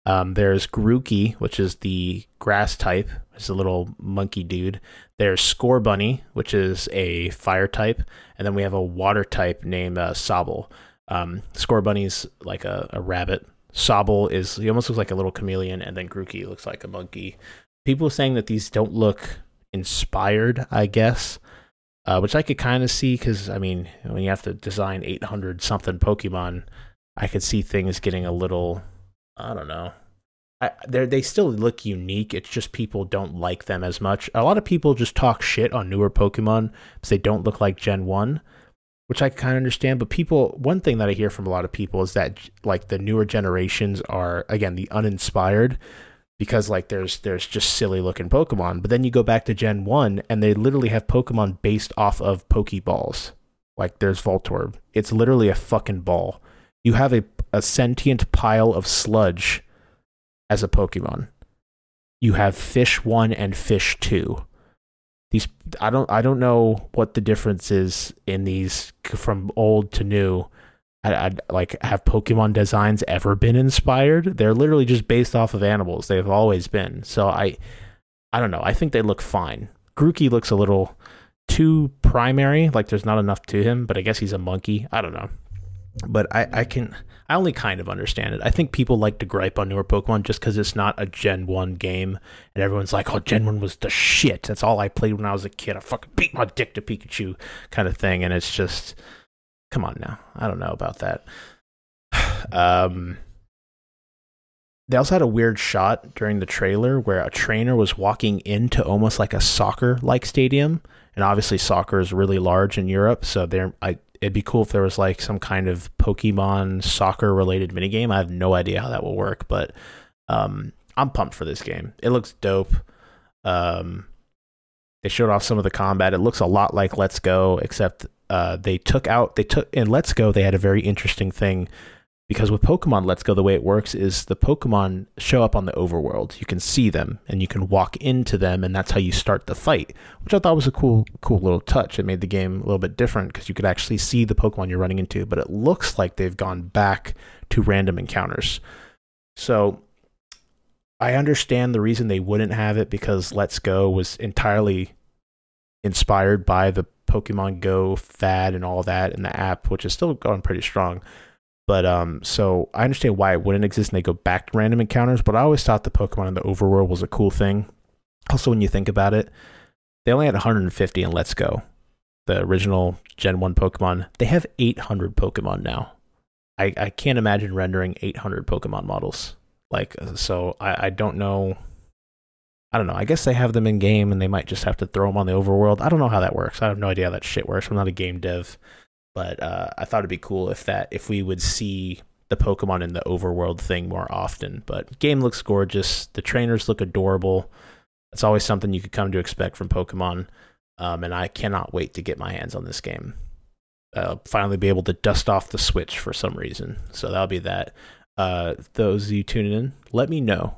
There's Grookey, which is the grass type. It's a little monkey dude. There's Scorbunny, which is a fire type. And then we have a water type named Sobble. Scorbunny's like a rabbit. Sobble he almost looks like a little chameleon. And then Grookey looks like a monkey. People are saying that these don't look inspired, I guess. Which I could kind of see because, I mean, when you have to design 800 something Pokemon, I could see things getting a little, I don't know. They still look unique. It's just people don't like them as much. A lot of people just talk shit on newer Pokemon because they don't look like Gen 1, which I kind of understand. But one thing that I hear from a lot of people is that like the newer generations are, again, the uninspired, because like there's just silly looking Pokemon. But then you go back to Gen 1 and they literally have Pokemon based off of Pokeballs. Like there's Voltorb. It's literally a fucking ball. You have a sentient pile of sludge as a Pokemon. You have Fish 1 and Fish 2. These I don't know what the difference is in these from old to new. I like, have Pokemon designs ever been inspired? They're literally just based off of animals. They've always been. So I don't know. I think they look fine. Grookey looks a little too primary, like there's not enough to him, but I guess he's a monkey. I don't know. But I only kind of understand it. I think people like to gripe on newer Pokemon just because it's not a Gen 1 game, and everyone's like, oh, Gen 1 was the shit. That's all I played when I was a kid. I fucking beat my dick to Pikachu kind of thing, and it's just... Come on now. I don't know about that. They also had a weird shot during the trailer where a trainer was walking into almost like a soccer-like stadium. And obviously soccer is really large in Europe, so it'd be cool if there was like some kind of Pokemon soccer-related minigame. I have no idea how that will work, but I'm pumped for this game. It looks dope. They showed off some of the combat. It looks a lot like Let's Go, except they took in Let's Go, they had a very interesting thing, because with Pokemon Let's Go, the way it works is the Pokemon show up on the overworld. You can see them and you can walk into them, and that's how you start the fight, which I thought was a cool little touch. It made the game a little bit different because you could actually see the Pokemon you're running into, but it looks like they've gone back to random encounters. So I understand the reason they wouldn't have it, because Let's Go was entirely inspired by the Pokemon Go fad and all that in the app, which is still going pretty strong. But so I understand why it wouldn't exist and they go back to random encounters, but I always thought the Pokemon in the overworld was a cool thing. Also, when you think about it, they only had 150 in Let's Go, the original Gen 1 Pokemon. They have 800 Pokemon now. I can't imagine rendering 800 Pokemon models. Like, so I don't know. I don't know. I guess they have them in game and they might just have to throw them on the overworld. I don't know how that works. I have no idea how that shit works. I'm not a game dev, but I thought it'd be cool if we would see the Pokemon in the overworld thing more often. But game looks gorgeous. The trainers look adorable. It's always something you could come to expect from Pokemon. And I cannot wait to get my hands on this game. Finally be able to dust off the Switch for some reason. So that'll be that. Those of you tuning in, let me know.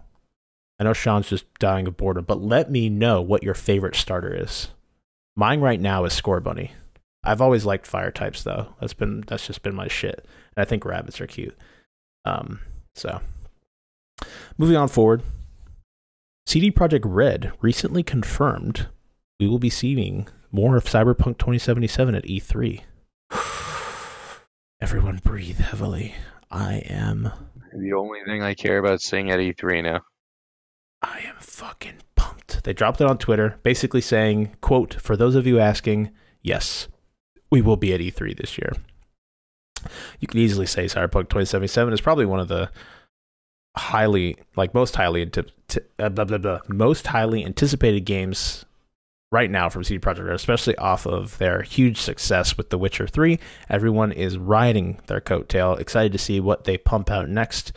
I know Sean's just dying of boredom, but let me know what your favorite starter is. Mine right now is Scorbunny. I've always liked fire types though. That's just been my shit. And I think rabbits are cute. So moving on forward. CD Projekt Red recently confirmed we will be seeing more of Cyberpunk 2077 at E3. Everyone breathe heavily. I am the only thing I care about seeing at E3 now. I am fucking pumped. They dropped it on Twitter, basically saying, quote, for those of you asking, yes, we will be at E3 this year. You could easily say Cyberpunk 2077 is probably one of the most highly anticipated games right now from CD Projekt Red, especially off of their huge success with The Witcher 3. Everyone is riding their coattail, excited to see what they pump out next.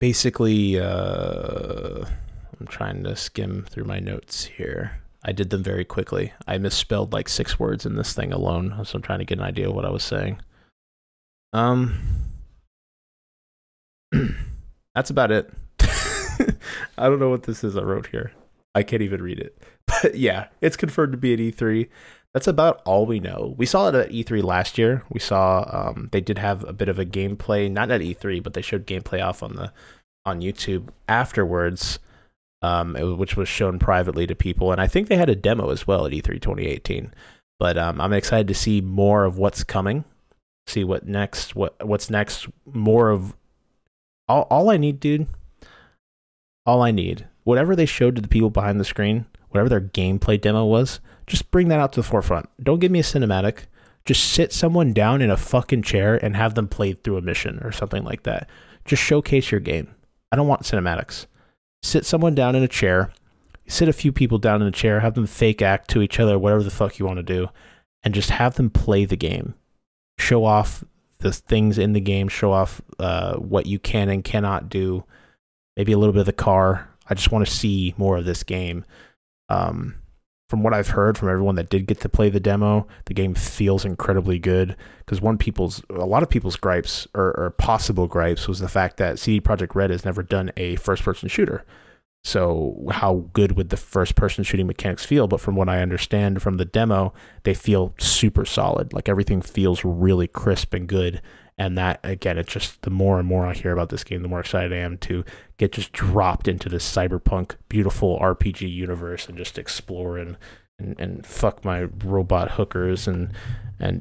Basically, I'm trying to skim through my notes here. I did them very quickly. I misspelled like 6 words in this thing alone, so I'm trying to get an idea of what I was saying. That's about it. I don't know what this is I wrote here. I can't even read it. But yeah, it's confirmed to be at E3. That's about all we know. We saw it at E3 last year. We saw they did have a bit of a gameplay, not at E3, but they showed gameplay off on YouTube afterwards, which was shown privately to people. And I think they had a demo as well at E3 2018. But I'm excited to see more of what's coming. See what's next. More of all I need, dude. All I need whatever they showed to the people behind the screen, whatever their gameplay demo was, just bring that out to the forefront. Don't give me a cinematic. Just sit someone down in a fucking chair and have them play through a mission or something like that. Just showcase your game. I don't want cinematics. Sit someone down in a chair, sit a few people down in a chair, have them fake act to each other, whatever the fuck you want to do, and just have them play the game. Show off the things in the game, show off what you can and cannot do, maybe a little bit of the car. I just want to see more of this game. From what I've heard from everyone that did get to play the demo, the game feels incredibly good. Because a lot of people's gripes or possible gripes was the fact that CD Projekt Red has never done a first-person shooter. So how good would the first-person shooting mechanics feel? But from what I understand from the demo, they feel super solid. Like everything feels really crisp and good. And that, again, it's just the more and more I hear about this game, the more excited I am to get just dropped into this cyberpunk, beautiful RPG universe and just explore and fuck my robot hookers and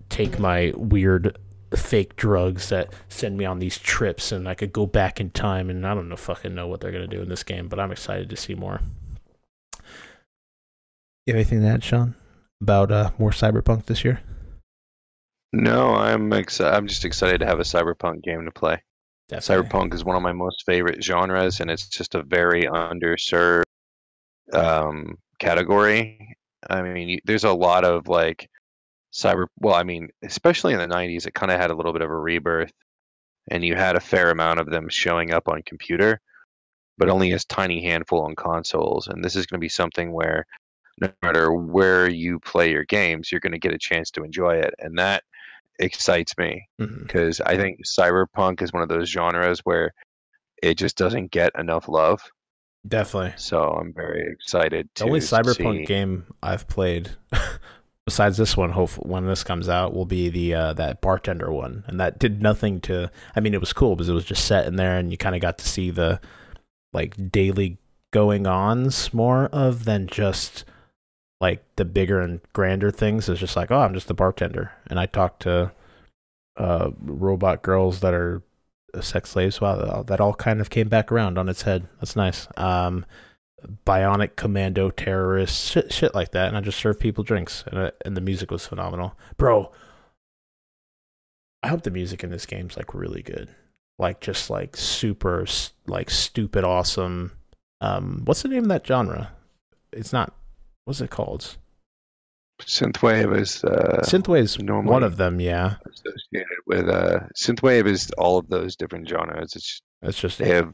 take my weird fake drugs that send me on these trips, and I could go back in time, and I don't know fucking know what they're going to do in this game, but I'm excited to see more. You have anything to add, Sean, about more cyberpunk this year? No, I'm just excited to have a cyberpunk game to play. Definitely. Cyberpunk is one of my most favorite genres, and it's just a very underserved category. I mean, there's a lot of like especially in the 90s, it kind of had a little bit of a rebirth, and you had a fair amount of them showing up on computer, but only a tiny handful on consoles. And this is going to be something where no matter where you play your games, you're going to get a chance to enjoy it. And that excites me because I think cyberpunk is one of those genres where it just doesn't get enough love. Definitely. So I'm very excited to The only cyberpunk game I've played besides this one, hopefully when this comes out, will be the that bartender one. And that did nothing to, I mean, it was cool because it was just set in there and you kind of got to see the like daily going ons more of than just like the bigger and grander things. It's just like, oh, I'm just the bartender. And I talked to robot girls that are sex slaves. Wow, that all kind of came back around on its head. That's nice. Bionic commando terrorists, shit like that. And I just served people drinks. And the music was phenomenal. Bro, I hope the music in this game's like really good. Like just like super like stupid awesome. What's the name of that genre? It's not, what's it called? Synthwave is Synthwave's one of them, yeah. Associated with Synthwave is all of those different genres. It's just they have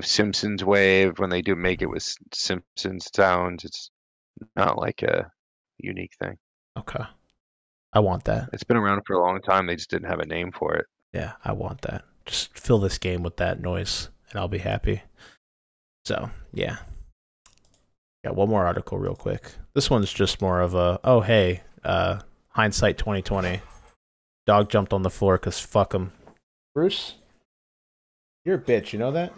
Simpsons wave when they do make it with Simpsons sounds. It's not like a unique thing. Okay, I want that. It's been around for a long time. They just didn't have a name for it. Yeah, I want that. Just fill this game with that noise, and I'll be happy. So yeah. Got one more article real quick. This one's just more of a, oh, hey, hindsight 2020. Dog jumped on the floor because fuck him. Bruce, you're a bitch, you know that?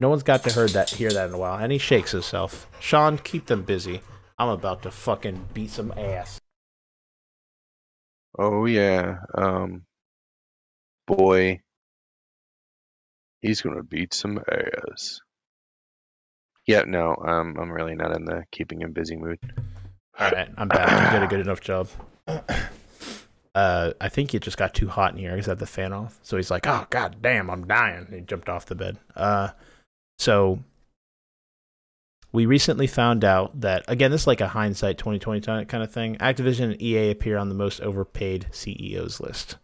No one's got to hear that in a while. And he shakes himself. Sean, keep them busy. I'm about to fucking beat some ass. Oh, yeah. Boy. He's going to beat some ass. Yeah, no, I'm really not in the keeping him busy mood. All right, I'm back. You did a good enough job. I think it just got too hot in here. He's had the fan off, so he's like, "Oh god damn, I'm dying." He jumped off the bed. So we recently found out that, again, this is like a hindsight 2020 kind of thing. Activision and EA appear on the most overpaid CEOs list.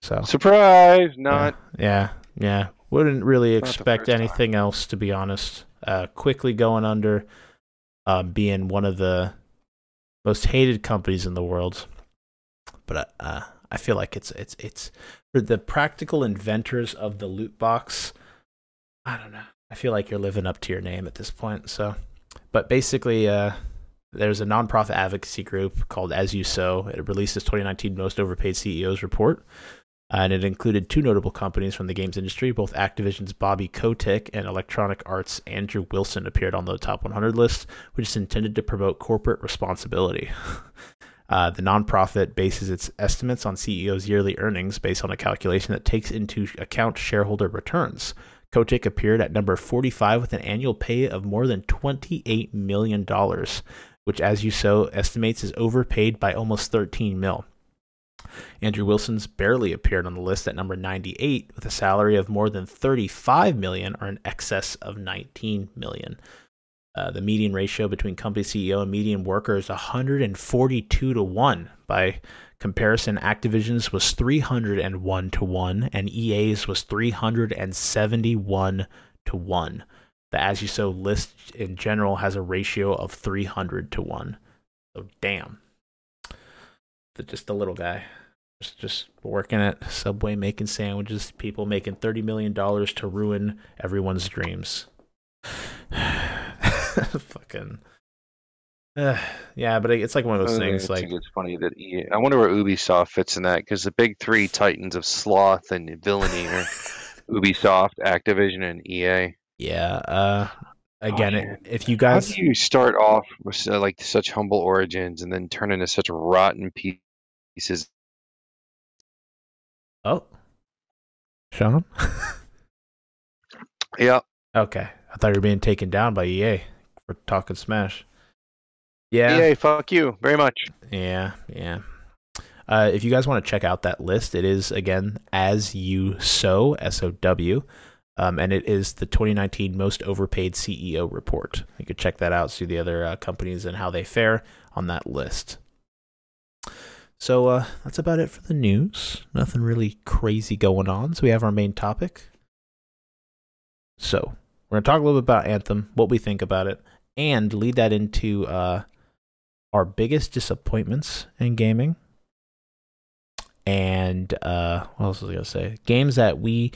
So surprise, not. Yeah. Wouldn't really expect anything else, to be honest. Quickly going under, being one of the most hated companies in the world. But I feel like it's for the practical inventors of the loot box. I don't know. I feel like you're living up to your name at this point. So, but basically, there's a nonprofit advocacy group called As You Sow. It released its 2019 Most Overpaid CEOs report. And it included two notable companies from the games industry. Both Activision's Bobby Kotick and Electronic Arts' Andrew Wilson appeared on the top 100 list, which is intended to promote corporate responsibility. The nonprofit bases its estimates on CEOs' yearly earnings based on a calculation that takes into account shareholder returns. Kotick appeared at number 45 with an annual pay of more than $28 million, which, as you so estimates, is overpaid by almost 13 mil. Andrew Wilson's barely appeared on the list at number 98 with a salary of more than 35 million, or in excess of 19 million. The median ratio between company CEO and median worker is 142 to 1. By comparison, Activision's was 301 to 1, and EA's was 371 to 1. The As You Sow list in general has a ratio of 300 to 1. So damn. Just a little guy. Just working at Subway, making sandwiches, people making $30 million to ruin everyone's dreams. Fucking yeah, but it's like one of those things. Like, it's funny that I wonder where Ubisoft fits in that, because the big three titans of sloth and villainy are Ubisoft, Activision, and EA. Yeah. Again, if you guys, how do you start off with like such humble origins and then turn into such rotten pieces? Oh, Sean. Yeah. Okay, I thought you were being taken down by EA for talking Smash. Yeah. EA, fuck you very much. Yeah. If you guys want to check out that list, it is, again, As You Sow, SOW, and it is the 2019 Most Overpaid CEO report. You could check that out, see the other companies and how they fare on that list. So that's about it for the news. Nothing really crazy going on. So we have our main topic. So we're going to talk a little bit about Anthem, what we think about it, and lead that into our biggest disappointments in gaming. And what else was I going to say? Games that we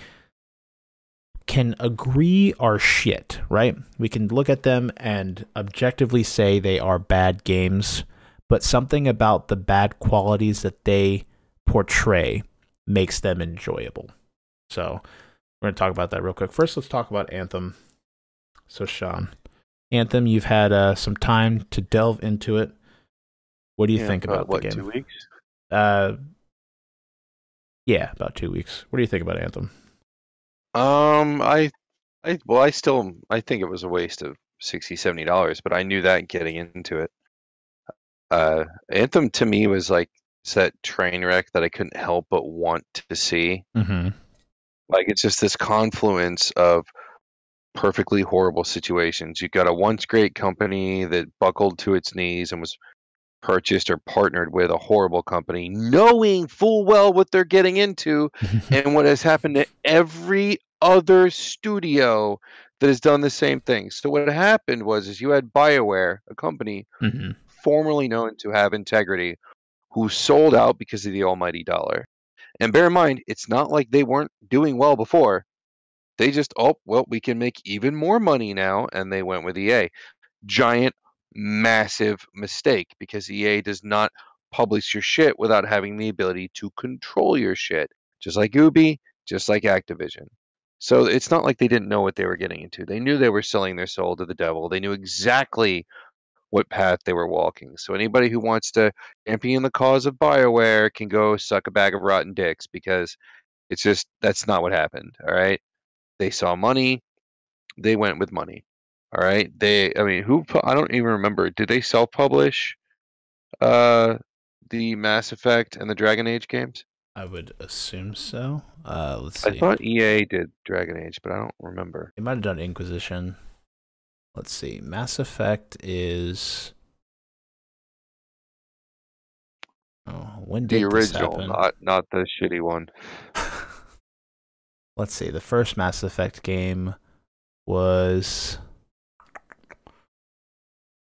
can agree are shit, right? We can look at them and objectively say they are bad games, but something about the bad qualities that they portray makes them enjoyable. So we're going to talk about that real quick. First, let's talk about Anthem. So, Sean, Anthem, you've had some time to delve into it. What do you think about the game? 2 weeks? Yeah, about 2 weeks. What do you think about Anthem? I think it was a waste of $60-$70, but I knew that getting into it. Anthem to me was like that train wreck that I couldn't help but want to see. Mm-hmm. Like, it's just this confluence of perfectly horrible situations. You got a once great company that buckled to its knees and was purchased or partnered with a horrible company, knowing full well what they're getting into, and what has happened to every other studio that has done the same thing. So what happened was you had BioWare, a company formerly known to have integrity, who sold out because of the almighty dollar. And bear in mind, it's not like they weren't doing well before. They just, we can make even more money now, and they went with EA. Giant, massive mistake, because EA does not publish your shit without having the ability to control your shit, just like Ubi, just like Activision. So it's not like they didn't know what they were getting into. They knew they were selling their soul to the devil. They knew exactly what path they were walking. So anybody who wants to champion the cause of BioWare can go suck a bag of rotten dicks, because it's just, that's not what happened. All right. They saw money. They went with money. All right. I don't even remember. Did they self-publish the Mass Effect and the Dragon Age games? I would assume so. Let's see. I thought EA did Dragon Age, but I don't remember. They might have done Inquisition. Let's see. Mass Effect is... Oh, when did the original, this happen? not the shitty one. Let's see. The first Mass Effect game was...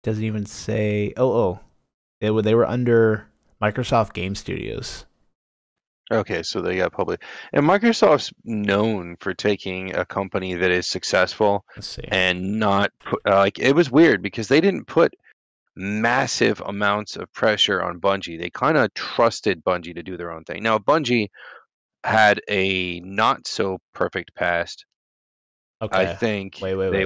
Doesn't even say... They were under Microsoft Game Studios. Okay, so they got public. And Microsoft's known for taking a company that is successful and not put, it was weird because they didn't put massive amounts of pressure on Bungie. They kind of trusted Bungie to do their own thing. Now, Bungie had a not so perfect past. Okay. I think they would have they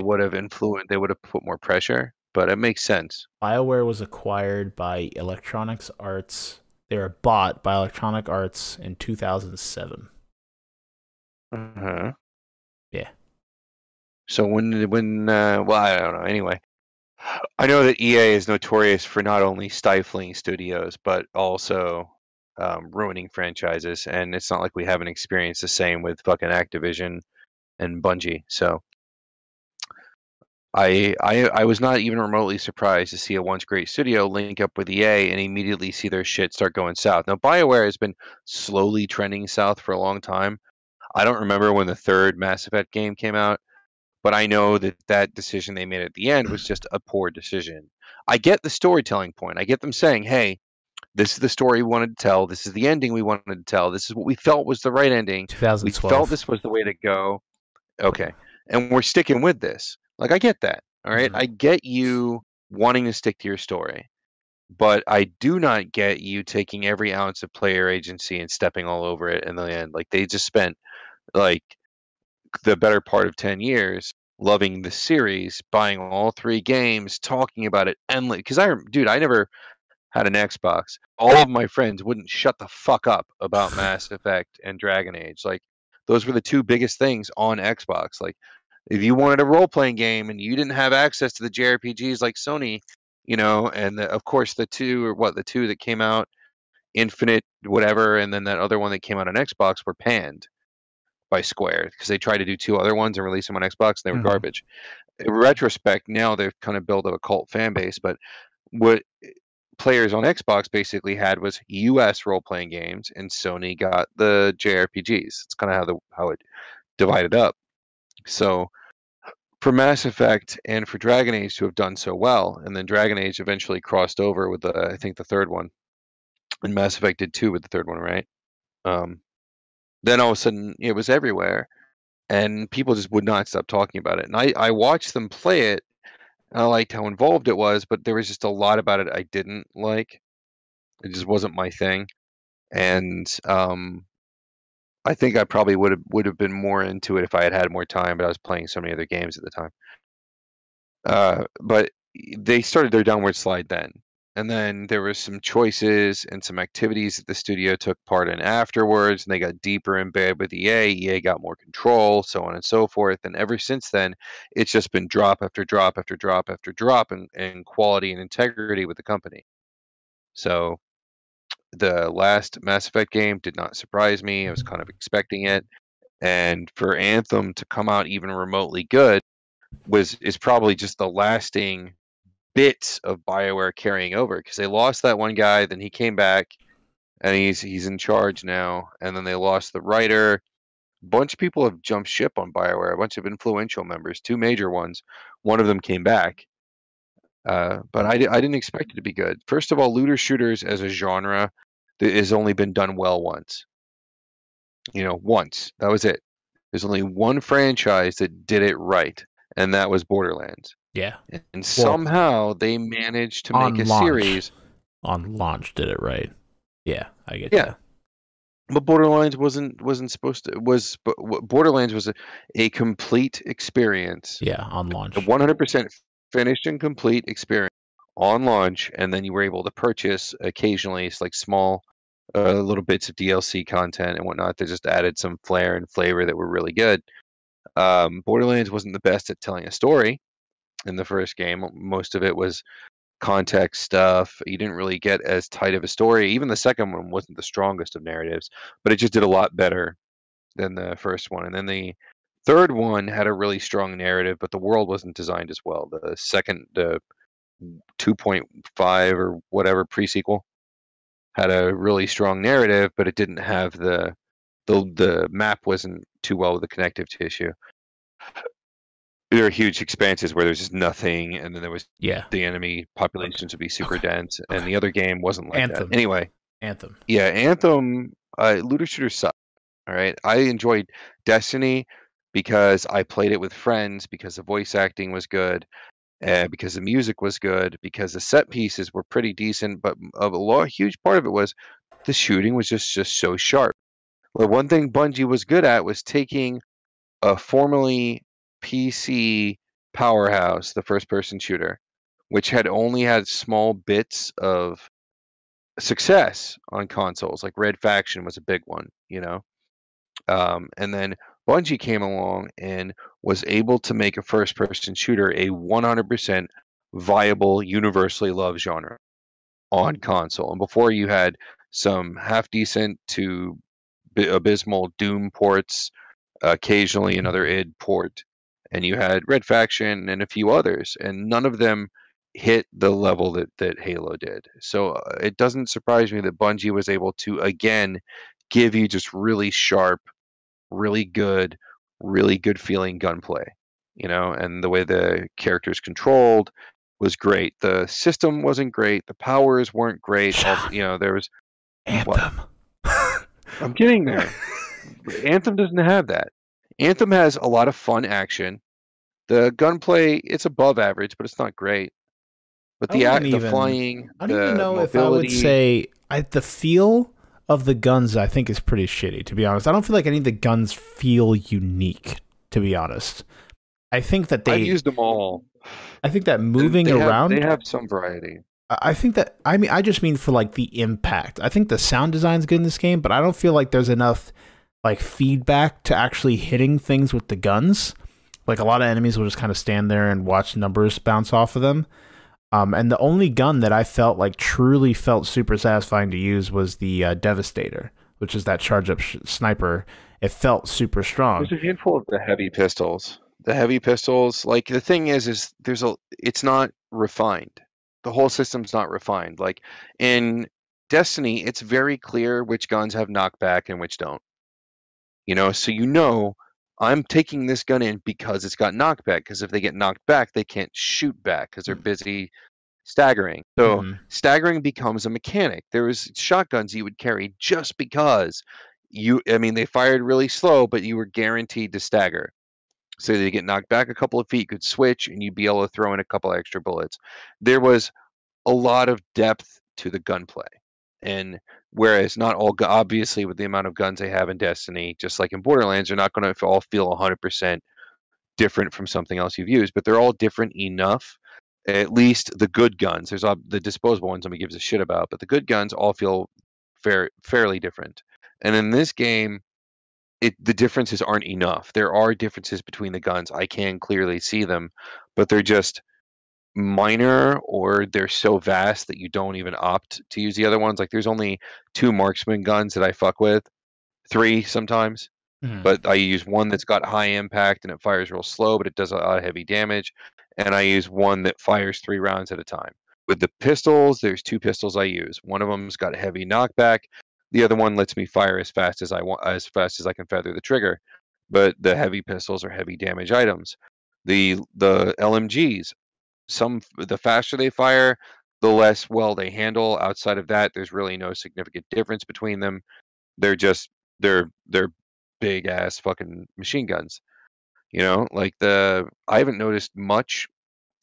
would have put more pressure, but it makes sense. BioWare was acquired by Electronic Arts. They were bought by Electronic Arts in 2007. Uh-huh. Yeah. So well, I don't know. Anyway, I know that EA is notorious for not only stifling studios but also ruining franchises, and it's not like we haven't experienced the same with fucking Activision and Bungie. So I was not even remotely surprised to see a once great studio link up with EA and immediately see their shit start going south. Now, BioWare has been slowly trending south for a long time. I don't remember when the third Mass Effect game came out, but I know that that decision they made at the end was just a poor decision. I get the storytelling point. I get them saying, "Hey, this is the story we wanted to tell. This is the ending we wanted to tell. This is what we felt was the right ending. We felt 2012. this was the way to go." Okay. And we're sticking with this. Like, I get that. All right. Mhm. I get you wanting to stick to your story, but I do not get you taking every ounce of player agency and stepping all over it in the end. Like, they just spent like the better part of 10 years loving the series, buying all three games, talking about it endlessly. Because dude, I never had an Xbox. All of my friends wouldn't shut the fuck up about Mass Effect and Dragon Age. Like, those were the two biggest things on Xbox. Like, if you wanted a role playing game and you didn't have access to the JRPGs like Sony, and of course the two that came out, Infinite, whatever, and then that other one that came out on Xbox were panned by Square because they tried to do two other ones and release them on Xbox and they were Mhm. garbage. In retrospect, now they've kind of built up a cult fan base, but what players on Xbox basically had was US role playing games, and Sony got the JRPGs. It's kind of how it divided up. So for Mass Effect and for Dragon Age to have done so well, and then Dragon Age eventually crossed over with I think the third one, and Mass Effect did too with the third one, right? Um, then all of a sudden it was everywhere, and people just would not stop talking about it. And I watched them play it. And I liked how involved it was, but there was just a lot about it I didn't like. It just wasn't my thing, and I think I probably would have been more into it if I had had more time. But I was playing so many other games at the time. But they started their downward slide then. And then there was some choices and some activities that the studio took part in afterwards, and they got deeper in bed with EA. EA got more control, so on and so forth. And ever since then, it's just been drop after drop after drop after drop in quality and integrity with the company. So the last Mass Effect game did not surprise me. I was kind of expecting it. And for Anthem to come out even remotely good is probably just the lasting bits of BioWare carrying over because they lost that one guy, then he came back and he's in charge now, and then they lost the writer. A bunch of people have jumped ship on BioWare, a bunch of influential members, two major ones. One of them came back, but I didn't expect it to be good. First of all, looter shooters as a genre has only been done well once. Once. That was it. There's only one franchise that did it right, and that was Borderlands. Yeah. And Well, somehow they managed to make on a launch. series. On launch, did it right. Yeah, I get Yeah, you. but Borderlands wasn't supposed to Borderlands was a complete experience, Yeah, on a launch. 100% finished and complete experience on launch, and then you were able to purchase occasionally it's like small little bits of DLC content and whatnot that just added some flair and flavor that were really good. Borderlands wasn't the best at telling a story in the first game. Most of it was context stuff. You didn't really get as tight of a story. Even the second one wasn't the strongest of narratives, but it just did a lot better than the first one. And then the third one had a really strong narrative, but the world wasn't designed as well. The 2.5 or whatever pre-sequel had a really strong narrative, but it didn't have the map wasn't too well with the connective tissue. There are huge expanses where there's just nothing, and then there was Yeah. the enemy populations would be super dense, and the other game wasn't like Anthem. that. Anyway, Anthem. yeah, Anthem, looter shooters suck. All right, I enjoyed Destiny because I played it with friends, because the voice acting was good, because the music was good, because the set pieces were pretty decent, but huge part of it was the shooting was just so sharp. Well, one thing Bungie was good at was taking a formerly PC powerhouse, the first person shooter, which had only had small bits of success on consoles. Like Red Faction was a big one, and then Bungie came along and was able to make a first-person shooter a 100% viable, universally loved genre on console. And before, you had some half-decent to abysmal Doom ports, occasionally another id port, and you had Red Faction and a few others, and none of them hit the level that Halo did. So it doesn't surprise me that Bungie was able to again give you just really sharp, really good feeling gunplay, and the way the characters controlled was great. The system wasn't great, the powers weren't great. There was Anthem. I'm getting there. Anthem doesn't have that. Anthem has a lot of fun action. The gunplay, it's above average, but it's not great. But the flying, I don't even the know if I would mobility, say the feel of the guns I think is pretty shitty, to be honest. I don't feel like any of the guns feel unique, to be honest. I think that I've used them all. I think that moving around, they have some variety. I think that, I just mean for like the impact. I think the sound design's good in this game, but I don't feel like there's enough like feedback to actually hitting things with the guns. Like a lot of enemies will just kind of stand there and watch numbers bounce off of them. And the only gun that I felt like truly felt super satisfying to use was the Devastator, which is that charge up sniper. It felt super strong. There's a handful of the heavy pistols. The heavy pistols, like the thing is it's not refined. The whole system's not refined. Like in Destiny, it's very clear which guns have knockback and which don't. So I'm taking this gun in because it's got knockback, because if they get knocked back, they can't shoot back because they're busy staggering. So staggering becomes a mechanic. There was shotguns you would carry just because they fired really slow, but you were guaranteed to stagger. So they get knocked back a couple of feet, you could switch, and you'd be able to throw in a couple extra bullets. There was a lot of depth to the gunplay. And whereas not all, obviously, with the amount of guns they have in Destiny, just like in Borderlands, they're not going to all feel 100% different from something else you've used, but they're all different enough. At least the good guns. There's the disposable ones nobody gives a shit about, but the good guns all feel fairly different. And in this game, the differences aren't enough. There are differences between the guns. I can clearly see them, but they're just minor, or they're so vast that you don't even opt to use the other ones. Like there's only 2 marksman guns that I fuck with, 3 sometimes, but I use one that's got high impact and it fires real slow, but it does a lot of heavy damage, and I use one that fires 3 rounds at a time. With the pistols, there's 2 pistols I use. One of them's got heavy knockback. The other one lets me fire as fast as I want, as fast as I can feather the trigger. But the heavy pistols are heavy damage items. The LMGs, the faster they fire, the less well they handle. Outside of that, there's really no significant difference between them. They're big ass fucking machine guns. I haven't noticed much.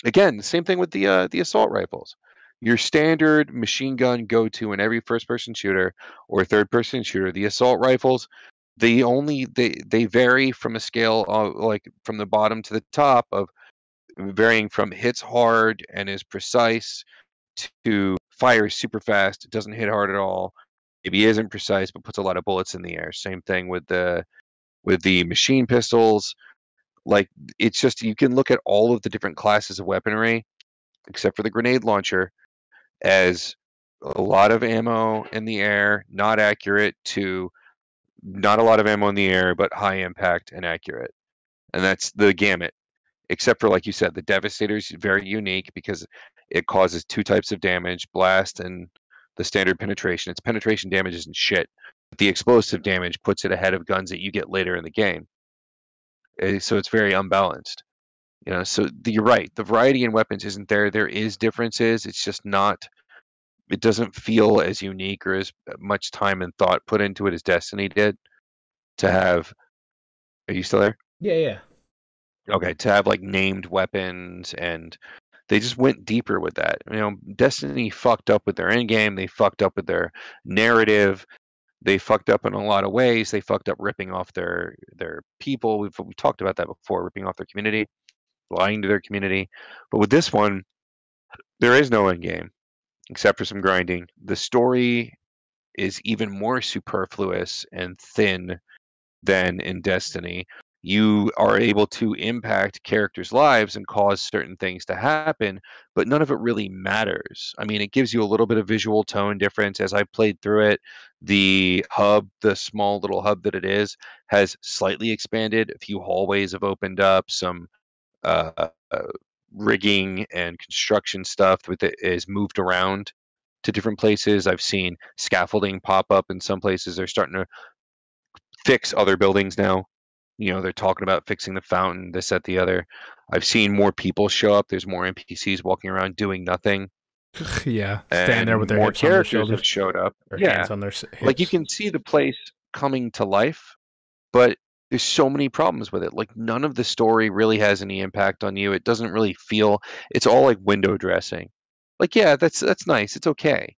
Again, the same thing with the assault rifles. Your standard machine gun go-to in every first-person shooter or third-person shooter, the assault rifles, they vary from a scale of, like, from the bottom to the top, of varying from hits hard and is precise to fires super fast, it doesn't hit hard at all, maybe isn't precise but puts a lot of bullets in the air. Same thing with the machine pistols. Like, it's just, you can look at all of the different classes of weaponry, except for the grenade launcher, as a lot of ammo in the air, not accurate, to not a lot of ammo in the air, but high impact and accurate. And that's the gamut. Except for, like you said, the Devastator is very unique because it causes 2 types of damage, blast and the standard penetration. Its penetration damage isn't shit, but the explosive damage puts it ahead of guns that you get later in the game. So it's very unbalanced. So you're right. The variety in weapons isn't there. There is differences. It's just not. It doesn't feel as unique or as much time and thought put into it as Destiny did. To have. Are you still there? Yeah. Okay, to have like named weapons, and they just went deeper with that. Destiny fucked up with their end game. They fucked up with their narrative. They fucked up in a lot of ways. They fucked up ripping off their people. We've talked about that before, ripping off their community, lying to their community. But with this one, there is no end game except for some grinding. The story is even more superfluous and thin than in Destiny. you are able to impact characters' lives and cause certain things to happen, but none of it really matters. I mean, it gives you a little bit of visual tone difference. As I played through it, the hub, the small little hub that it is, has slightly expanded. A few hallways have opened up. Some uh, uh, rigging and construction stuff with it is moved around to different places. I've seen scaffolding pop up in some places. They're starting to fix other buildings now. You know, they're talking about fixing the fountain, this, that, the other. I've seen more people show up. There's more NPCs walking around doing nothing. Yeah, stand there And with their more hips on their characters shoulders have showed up. or Yeah. hands on their Like you hips. can see the place coming to life, but there's so many problems with it. Like none of the story really has any impact on you. It doesn't really feel, it's all like window dressing. Like, yeah, that's nice. It's okay.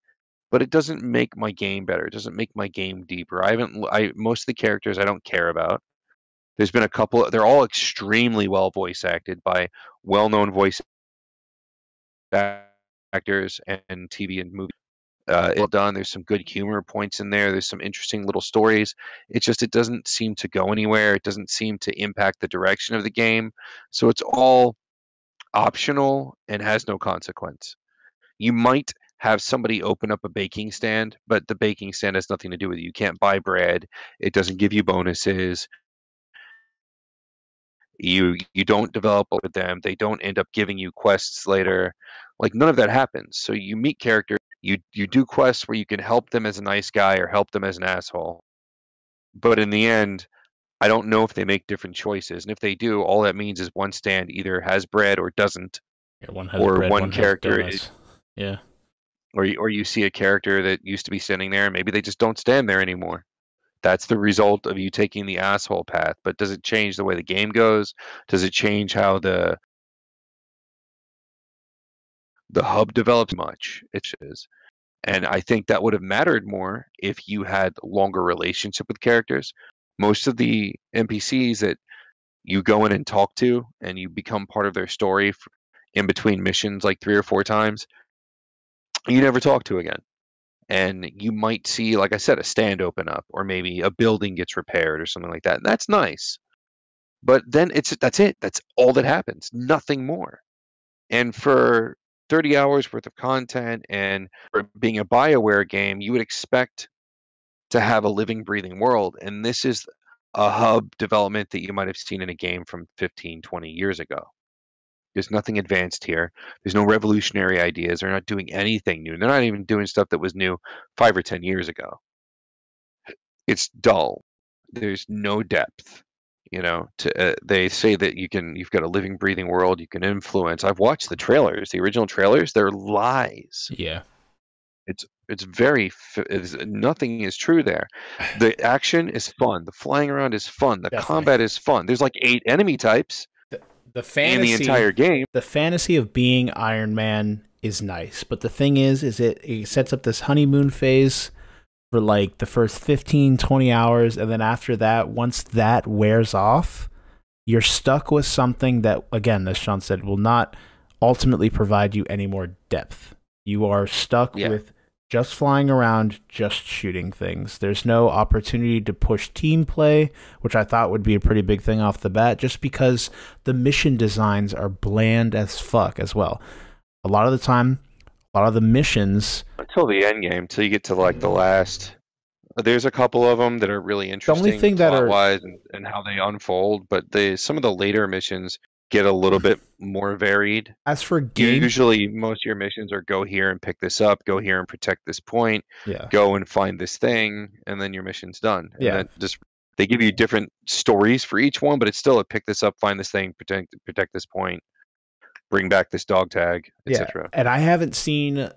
But it doesn't make my game better. It doesn't make my game deeper. Most of the characters I don't care about. There's been a couple, they're all extremely well voice acted by well-known voice actors and TV and movie. Well done. There's some good humor points in there. There's some interesting little stories. It's just it doesn't seem to go anywhere. It doesn't seem to impact the direction of the game. So it's all optional and has no consequence. You might have somebody open up a baking stand, but the baking stand has nothing to do with it. You can't buy bread. It doesn't give you bonuses. You don't develop with them. They don't end up giving you quests later. Like none of that happens. So you meet characters, you do quests where you can help them as a nice guy or help them as an asshole. But in the end, I don't know if they make different choices. And if they do, all that means is one stand either has bread or doesn't. Yeah, one has Or bread, one one character has is, donuts. Yeah. or you see a character that used to be standing there and maybe they just don't stand there anymore. That's the result of you taking the asshole path. But does it change the way the game goes? Does it change how the hub develops much? It is. And I think that would have mattered more if you had longer relationship with characters. Most of the NPCs that you go in and talk to and you become part of their story in between missions like 3 or 4 times, you never talk to again. And you might see, like I said, a stand open up or maybe a building gets repaired or something like that. And that's nice. But then that's it. That's all that happens. Nothing more. And for 30 hours worth of content and for being a BioWare game, you would expect to have a living, breathing world. And this is a hub development that you might have seen in a game from 15, 20 years ago. There's nothing advanced here. There's no revolutionary ideas. They're not doing anything new. They're not even doing stuff that was new 5 or 10 years ago. It's dull. There's no depth. You know, they say that you've got a living, breathing world you can influence. I've watched the trailers, the original trailers. They're lies. Yeah. It's very nothing is true there. The action is fun. The flying around is fun. The Definitely. combat is fun. There's like 8 enemy types The fantasy, in the entire game. The fantasy of being Iron Man is nice, but the thing is it sets up this honeymoon phase for like the first 15, 20 hours, and then after that, once that wears off, you're stuck with something that, again, as Sean said, will not ultimately provide you any more depth. You are stuck with just flying around, just shooting things. There's no opportunity to push team play, which I thought would be a pretty big thing off the bat, just because the mission designs are bland as fuck as well. A lot of the time, a lot of the missions... Until the end game, till you get to like the last... There's a couple of them that are really interesting, the only thing that plot-wise and how they unfold, but some of the later missions get a little bit more varied. As for game, usually most of your missions are go here and pick this up, go here and protect this point, go and find this thing, and then your mission's done. And they give you different stories for each one, but it's still a pick this up, find this thing, protect this point, bring back this dog tag, etc. And I haven't seen,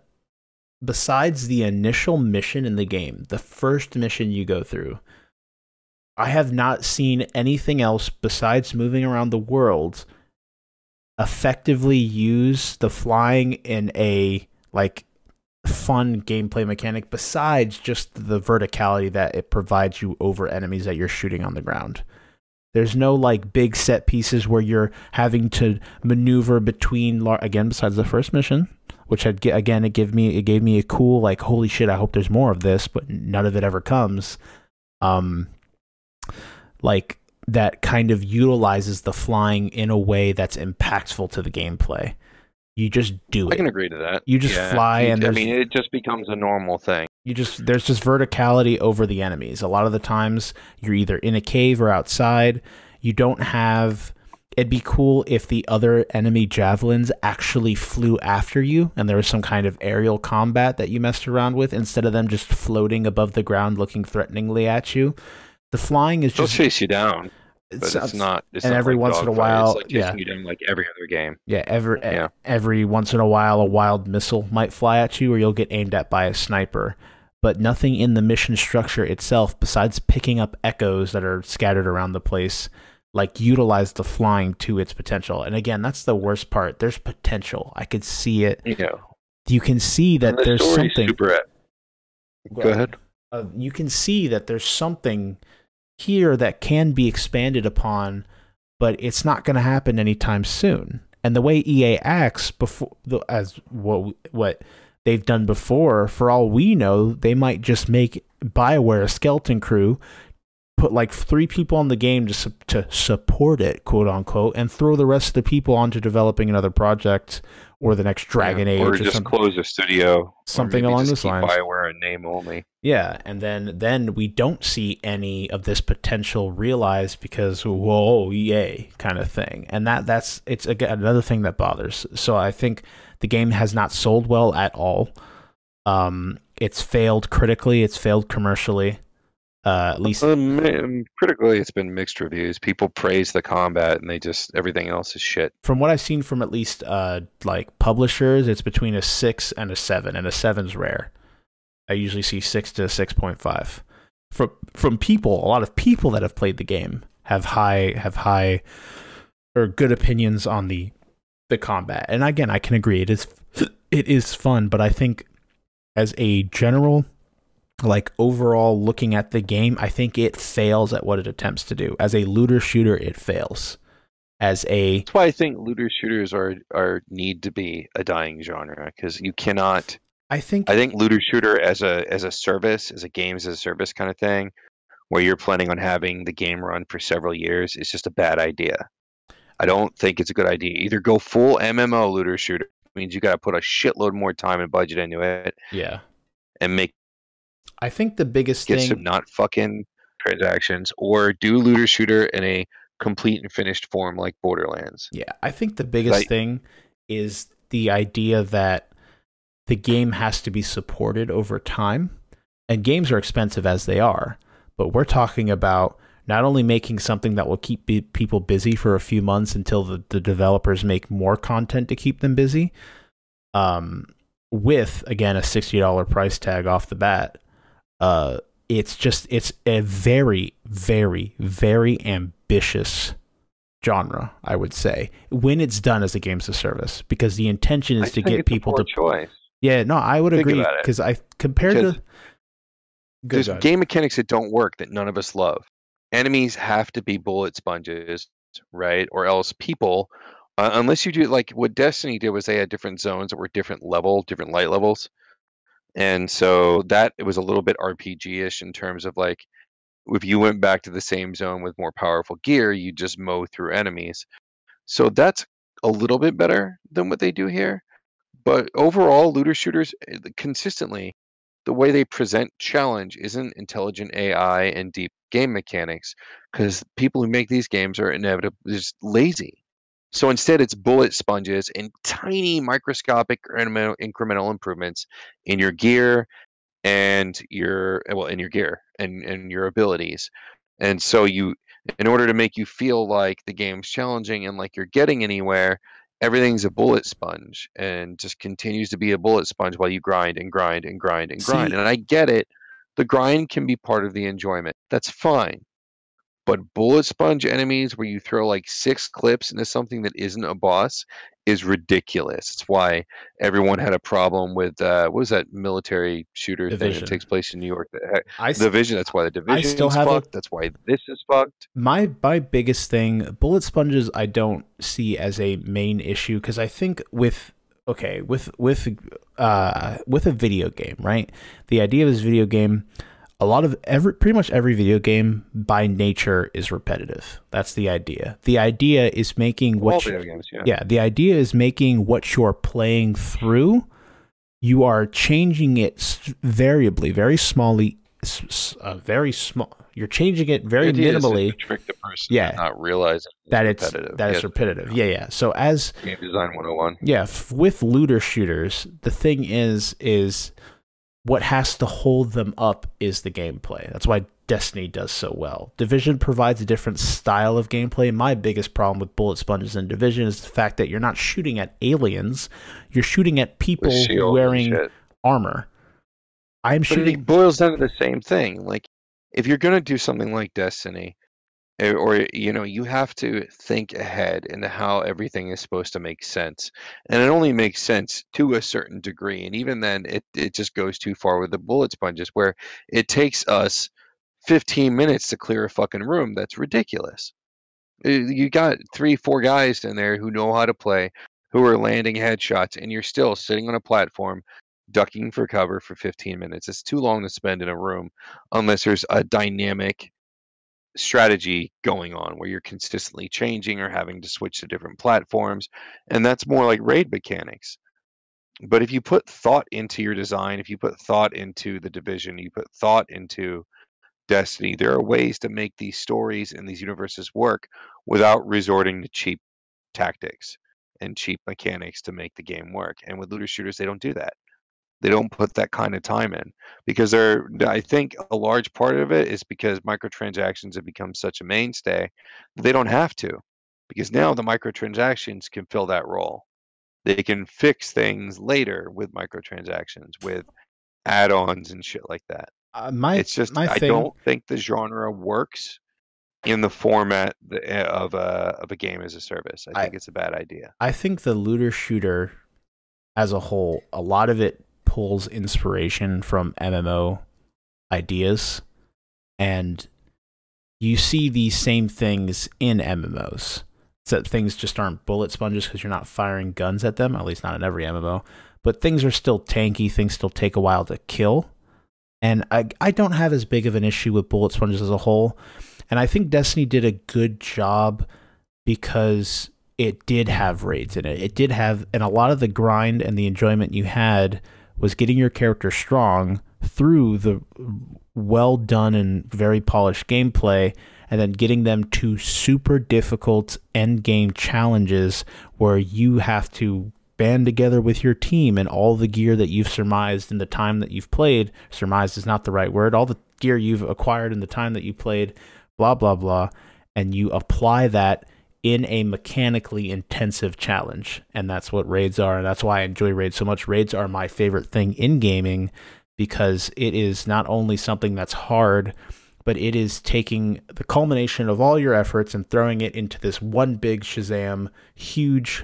besides the initial mission in the game, the first mission you go through, I have not seen anything else besides moving around the world effectively use the flying in a like fun gameplay mechanic besides just the verticality that it provides you over enemies that you're shooting on the ground. There's no like big set pieces where you're having to maneuver between, again, besides the first mission, which had, again, it gave me a cool like, holy shit, I hope there's more of this, but none of it ever comes. Like that kind of utilizes the flying in a way that's impactful to the gameplay. You just do it. I can agree to that. You just fly, and I mean, it just becomes a normal thing. There's just verticality over the enemies. A lot of the times you're either in a cave or outside. You don't have. It'd be cool if the other enemy javelins actually flew after you and there was some kind of aerial combat that you messed around with instead of them just floating above the ground looking threateningly at you. The flying is just... They'll chase you down, but it's not... and every once in a while... It's like chasing you down like every other game. Yeah, every once in a while a wild missile might fly at you or you'll get aimed at by a sniper. But nothing in the mission structure itself, besides picking up echoes that are scattered around the place, like utilize the flying to its potential. And again, that's the worst part. There's potential. I could see it. Yeah. You can see that there's something. Go ahead. You can see that there's something here that can be expanded upon, but it's not going to happen anytime soon. And the way EA acts before, as what they've done before, for all we know, they might just make BioWare a skeleton crew, put like 3 people on the game to support it, quote unquote, and throw the rest of the people onto developing another project or the next Dragon Age, or just close a studio, something along those lines. BioWare in name only. Yeah, and then we don't see any of this potential realized because whoa, EA kind of thing, and it's again another thing that bothers. So I think the game has not sold well at all. It's failed critically. It's failed commercially. At least critically, it's been mixed reviews. People praise the combat, and everything else is shit. From what I've seen from at least like publishers, it's between a 6 and a 7, and a 7's rare. I usually see 6 to 6.5. From people, a lot of people that have played the game have high or good opinions on the combat. And again, I can agree, it is fun, but I think as a general, like overall looking at the game, I think it fails at what it attempts to do. As a looter shooter, it fails. That's why I think looter shooters need to be a dying genre, because you cannot. I think looter shooter as a service, as a games as a service kind of thing, where you're planning on having the game run for several years, is just a bad idea. I don't think it's a good idea. Either go full MMO looter shooter, means you got to put a shitload more time and budget into it. Yeah, and make. I think the biggest thing, some not fucking transactions, or do looter shooter in a complete and finished form like Borderlands. Yeah, I think the biggest thing is the idea that the game has to be supported over time, and games are expensive as they are, but we're talking about not only making something that will keep people busy for a few months until the developers make more content to keep them busy, with, again, a $60 price tag off the bat. It's a very, very, very ambitious genre, I would say, when it's done as a games of service, because the intention is to get people to choice. Yeah, no, I would agree, because there's game mechanics that don't work that none of us love. Enemies have to be bullet sponges, right? Or else people, unless you do like what Destiny did, was they had different zones that were different light levels. And so it was a little bit RPG-ish in terms of like, if you went back to the same zone with more powerful gear, you just mow through enemies. So that's a little bit better than what they do here. But overall, looter shooters, consistently, the way they present challenge isn't intelligent AI and deep game mechanics, because people who make these games are inevitably just lazy. So instead, it's bullet sponges and tiny microscopic incremental improvements in your gear and your abilities. And so in order to make you feel like the game's challenging and like you're getting anywhere, everything's a bullet sponge and just continues to be a bullet sponge while you grind and grind and grind and grind. And I get it. The grind can be part of the enjoyment. That's fine. But bullet sponge enemies where you throw like 6 clips into something that isn't a boss is ridiculous. It's why everyone had a problem with what was that military shooter thing that takes place in New York? Division. That's why the Division is fucked. That's why this is fucked. My biggest thing, bullet sponges, I don't see as a main issue, because I think with a video game, right? The idea of this video game, a lot of pretty much every video game by nature is repetitive. That's the idea. The idea is making All what video games, yeah. yeah, the idea is making what you're playing through, you are changing it variably, very smallly, very small. You're changing it very The idea is just minimally. to trick the person Yeah. to not realize that it's it's repetitive. that it's Yes. repetitive. Yeah, yeah. So as Game design 101. yeah, with looter shooters, the thing is what has to hold them up is the gameplay. That's why Destiny does so well. Division provides a different style of gameplay. My biggest problem with bullet sponges in Division is the fact that you're not shooting at aliens, you're shooting at people With shields and wearing shit. armor. I'm But shooting. it boils down to the same thing. Like, if you're gonna do something like Destiny, or you have to think ahead into how everything is supposed to make sense, and it only makes sense to a certain degree. And even then, it just goes too far with the bullet sponges, where it takes us 15 minutes to clear a fucking room. That's ridiculous. You got 3, 4 guys in there who know how to play, who are landing headshots, and you're still sitting on a platform, ducking for cover for 15 minutes. It's too long to spend in a room unless there's a dynamic strategy going on where you're consistently changing or having to switch to different platforms. And that's more like raid mechanics. But if you put thought into your design, if you put thought into the Division, you put thought into Destiny, there are ways to make these stories and these universes work without resorting to cheap tactics and cheap mechanics to make the game work. And with looter shooters, they don't do that. They don't put that kind of time in because I think a large part of it is because microtransactions have become such a mainstay. They don't have to, because now the microtransactions can fill that role. They can fix things later with microtransactions, with add-ons and shit like that. My It's just my I thing. don't think the genre works in the format of a game as a service. I I think it's a bad idea. I think the looter shooter as a whole, a lot of it pulls inspiration from MMO ideas, and you see these same things in MMOs. Except things just aren't bullet sponges because you're not firing guns at them, at least not in every MMO. But things are still tanky, things still take a while to kill. And I don't have as big of an issue with bullet sponges as a whole. And I think Destiny did a good job because it did have raids in it. It did have, and a lot of the grind and the enjoyment you had was getting your character strong through the well done and very polished gameplay, and then getting them to super difficult end game challenges where you have to band together with your team and all the gear that you've surmised in the time that you've played. Surmised is not the right word. All the gear you've acquired in the time that you played, blah, blah, blah. And you apply that in a mechanically intensive challenge. And that's what raids are. And that's why I enjoy raids so much. Raids are my favorite thing in gaming because it is not only something that's hard, but it is taking the culmination of all your efforts and throwing it into this one big Shazam, huge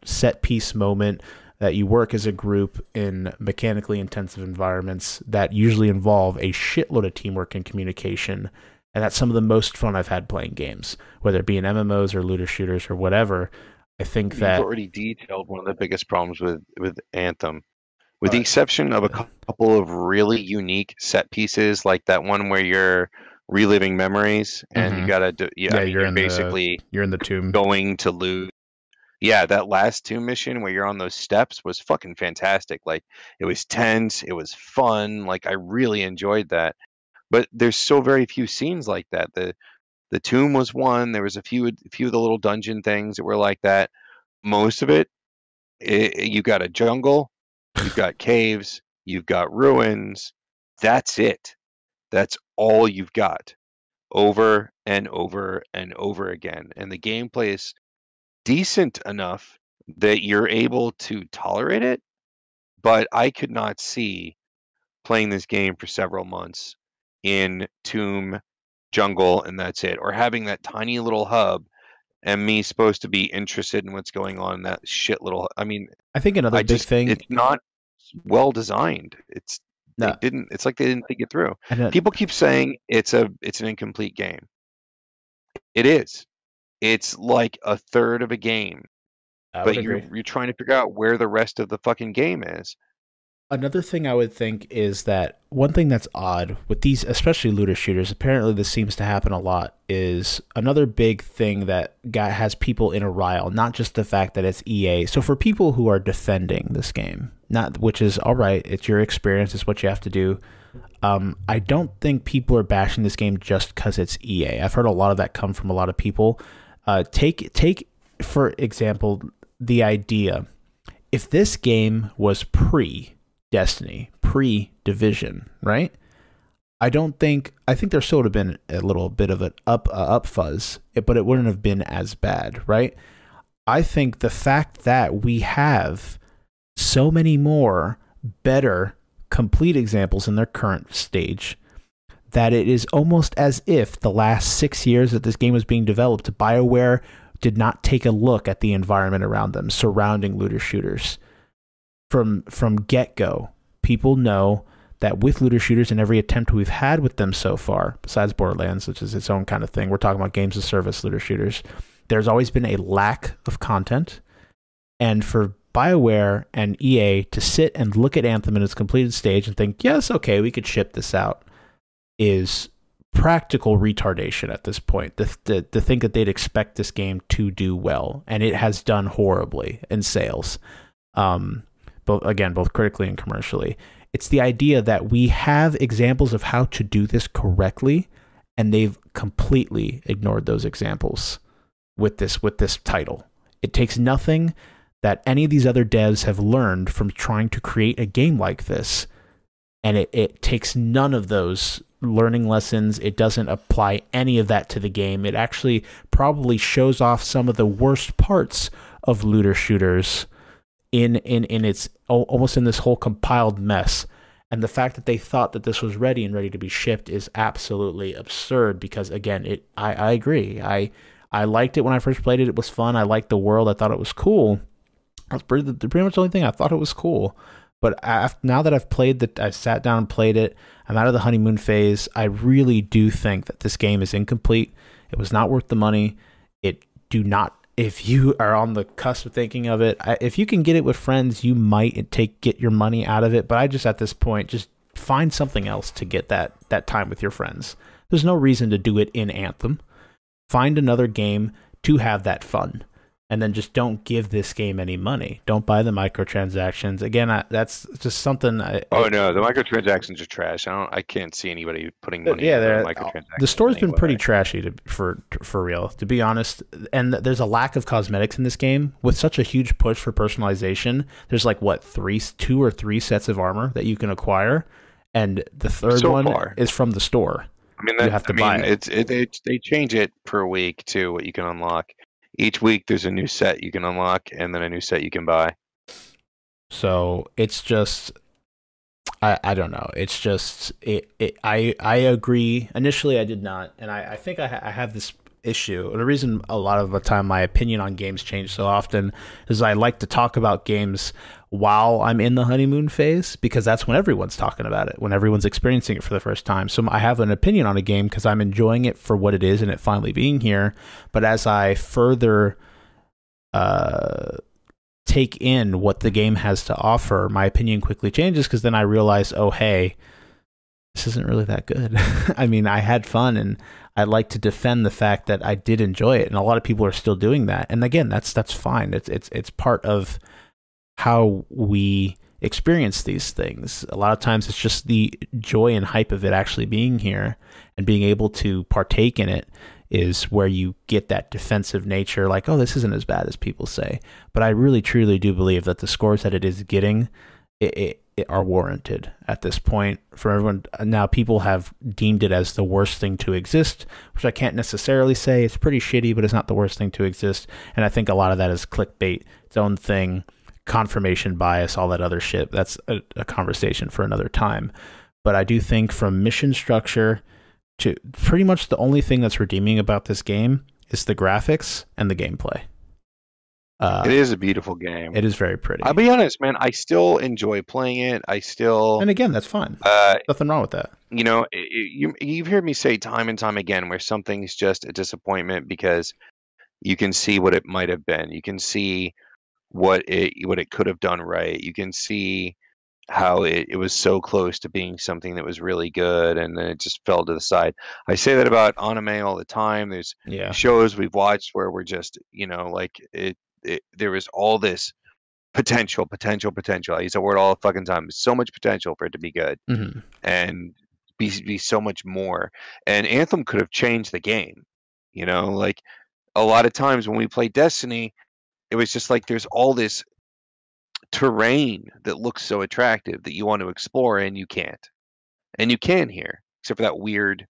set piece moment that you work as a group in mechanically intensive environments that usually involve a shitload of teamwork and communication. And that's some of the most fun I've had playing games, whether it be in MMOs or looter shooters or whatever. I think that You've already detailed one of the biggest problems with Anthem. With the exception of a couple of really unique set pieces, like that one where you're reliving memories and you gotta do, you're basically you're in the tomb. going to lose. Yeah, that last tomb mission where you're on those steps was fucking fantastic. Like, it was tense, it was fun. Like, I really enjoyed that. But there's so very few scenes like that. The tomb was one. There was a few of the little dungeon things that were like that. Most of it, you got a jungle, you've got caves, you've got ruins. That's it. That's all you've got over and over and over again. And the gameplay is decent enough that you're able to tolerate it, but I could not see playing this game for several months in tomb, jungle, and that's it, or having that tiny little hub and me supposed to be interested in what's going on in that shit little. I mean, I think another big thing. It's not well designed. It's No. It's like they didn't think it through. And People keep saying it's an incomplete game. It is. It's like a third of a game, I but would agree. you're trying to figure out where the rest of the fucking game is. Another thing I would think is that one thing that's odd with these, especially looter shooters, apparently this seems to happen a lot, is another big thing that has people in a rile, not just the fact that it's EA. So for people who are defending this game, not which is all right, it's your experience, it's what you have to do. I don't think people are bashing this game just because it's EA. I've heard a lot of that come from a lot of people. Take for example the idea, if this game was pre-Destiny, pre-Division, right? I think there still would have been a little bit of an up fuzz, but it wouldn't have been as bad, right? I think the fact that we have so many more better complete examples in their current stage, that it is almost as if the last 6 years that this game was being developed, BioWare did not take a look at the environment around them surrounding looter shooters. From get-go, people know that with looter shooters and every attempt we've had with them so far, besides Borderlands, which is its own kind of thing, we're talking about games of service looter shooters, there's always been a lack of content. And for BioWare and EA to sit and look at Anthem in its completed stage and think, yes, okay, we could ship this out, is practical retardation at this point. To think that they'd expect this game to do well, and it has done horribly in sales, both critically and commercially. It's the idea that we have examples of how to do this correctly, and they've completely ignored those examples with this title. It takes nothing that any of these other devs have learned from trying to create a game like this, and it takes none of those learning lessons. It doesn't apply any of that to the game. It actually probably shows off some of the worst parts of looter shooters in its almost in this whole compiled mess. And the fact that they thought that this was ready to be shipped is absolutely absurd, because again, I agree. I liked it when I first played it. It was fun. I liked the world. I thought it was cool. That's pretty much the only thing. I thought it was cool. But now that I've sat down and played it, I'm out of the honeymoon phase. I really do think that this game is incomplete. It was not worth the money. If you are on the cusp of thinking of it, if you can get it with friends, you might get your money out of it. But I just, at this point, just find something else to get that time with your friends. There's no reason to do it in Anthem. Find another game to have that fun. And then just don't give this game any money. Don't buy the microtransactions. Again, that's just something. No, the microtransactions are trash. I can't see anybody putting money. Yeah, in microtransactions. The store's been pretty trashy for real, to be honest. And there's a lack of cosmetics in this game with such a huge push for personalization. There's like two or three sets of armor that you can acquire, and the third one is from the store. I mean, you have to buy it. They change it per week to what you can unlock. Each week there's a new set you can unlock, and then a new set you can buy. So it's just, I don't know. It's just, I agree. Initially I did not. And I think I have this issue. The reason a lot of the time my opinion on games change so often is I like to talk about games while I'm in the honeymoon phase, because that's when everyone's talking about it, when everyone's experiencing it for the first time. So I have an opinion on a game because I'm enjoying it for what it is and it finally being here. But as I further take in what the game has to offer, my opinion quickly changes, because then I realize, oh, hey, this isn't really that good. I mean, I had fun, and I like to defend the fact that I did enjoy it, and a lot of people are still doing that. And again, that's fine. It's part of how we experience these things. A lot of times it's just the joy and hype of it actually being here and being able to partake in it is where you get that defensive nature, like, oh, this isn't as bad as people say. But I really truly do believe that the scores that it is getting it are warranted at this point for everyone. Now people have deemed it as the worst thing to exist, which I can't necessarily say. It's pretty shitty, but it's not the worst thing to exist. And I think a lot of that is clickbait, its own thing, confirmation bias, all that other shit. That's a conversation for another time. But I do think from mission structure to pretty much the only thing that's redeeming about this game is the graphics and the gameplay. It is a beautiful game. It is very pretty. I'll be honest, man. I still enjoy playing it. And again, that's fine. Nothing wrong with that. You know, you've heard me say time and time again where something's just a disappointment because you can see what it might have been. You can see what it could have done right. You can see how it was so close to being something that was really good, and then it just fell to the side. I say that about anime all the time. There's Yeah. shows we've watched where we're just, like there was all this potential. I use that word all the fucking time. There's so much potential for it to be good Hmm. and be so much more. And Anthem could have changed the game. Like a lot of times when we play Destiny, it was just like there's all this terrain that looks so attractive that you want to explore and you can't. And you can here, except for that weird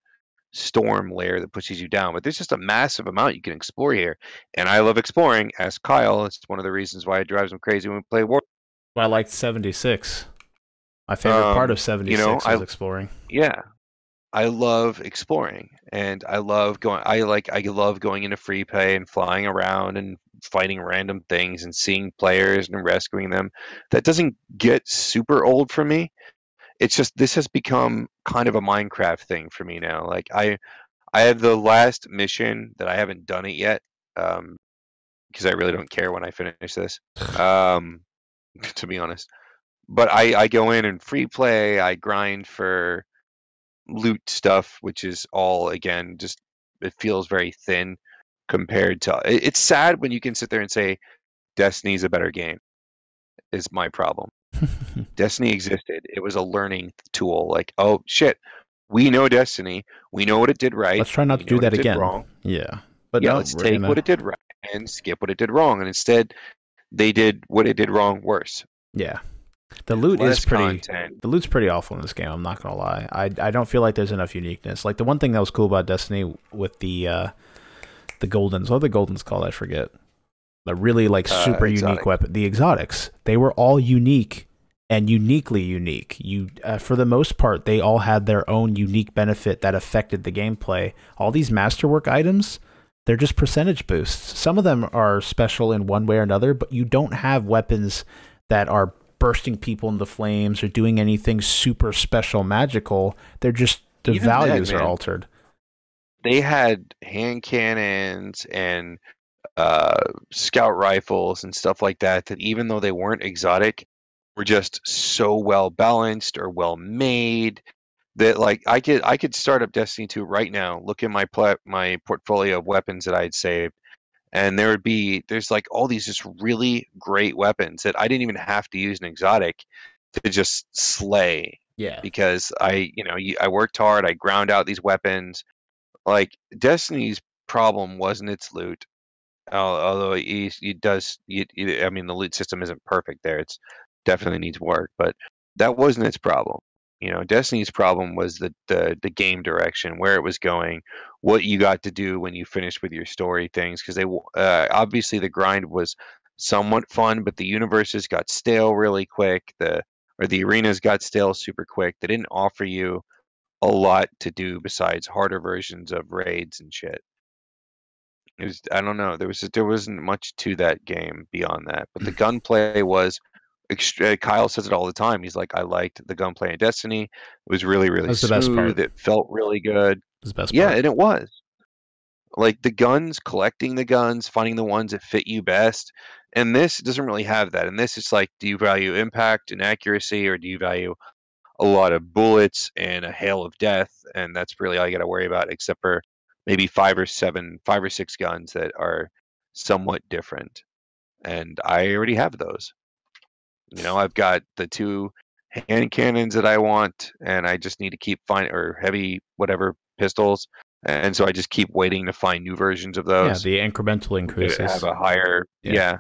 storm layer that pushes you down. But there's just a massive amount you can explore here. And I love exploring. Ask Kyle. It's one of the reasons why it drives him crazy when we play War. Well, I liked 76. My favorite part of 76 was exploring. Yeah. I love exploring, and I love going. I love going into free play and flying around and fighting random things and seeing players and rescuing them. That doesn't get super old for me. It's just this has become kind of a Minecraft thing for me now. Like I have the last mission that I haven't done it yet, because I really don't care when I finish this. To be honest, but I go in and free play. I grind for loot stuff, which is all again just it feels very thin compared to. It's sad when you can sit there and say Destiny's a better game. Is my problem. Destiny existed. It was a learning tool. Like, oh shit, we know Destiny. We know what it did right. Let's try not to do that again. Wrong. Yeah, but yeah, no, let's take what it did right and skip what it did wrong. And instead, they did what it did wrong worse. Yeah. The loot is pretty. The loot's pretty awful in this game. I'm not gonna lie. I don't feel like there's enough uniqueness. Like the one thing that was cool about Destiny with the Goldens. What are the Goldens called? I forget. The really like super unique weapon. The exotics. They were all unique and uniquely unique. For the most part, they all had their own unique benefit that affected the gameplay. All these masterwork items, they're just percentage boosts. Some of them are special in one way or another, but you don't have weapons that are bursting people into flames or doing anything super special magical. They're just the even values are altered. They had hand cannons and scout rifles and stuff like that even though they weren't exotic were just so well balanced or well made that like I could start up Destiny 2 right now, look at my portfolio of weapons that I had saved, and there's like all these just really great weapons that I didn't even have to use an exotic to just slay. Yeah. Because I worked hard, I ground out these weapons. Like Destiny's problem wasn't its loot. Although I mean, the loot system isn't perfect there. It's definitely needs work, but that wasn't its problem. Destiny's problem was the game direction, where it was going, what you got to do when you finished with your story things. Because they obviously the grind was somewhat fun, but the universes got stale really quick. The arenas got stale super quick. They didn't offer you a lot to do besides harder versions of raids and shit. I don't know. There wasn't much to that game beyond that, but the gunplay was. Kyle says it all the time. He's like, I liked the gunplay in Destiny. It was really, really smooth. The best part. It felt really good. It was the best part. Yeah, and it was. Like the guns, collecting the guns, finding the ones that fit you best. And this doesn't really have that. And this is like, do you value impact and accuracy, or do you value a lot of bullets and a hail of death? And that's really all you got to worry about, except for maybe 5 or 6 guns that are somewhat different. And I already have those. I've got the 2 hand cannons that I want, and I just need to keep finding, or heavy whatever pistols, and so I just keep waiting to find new versions of those. Yeah, the incremental increases. Have a higher, yeah.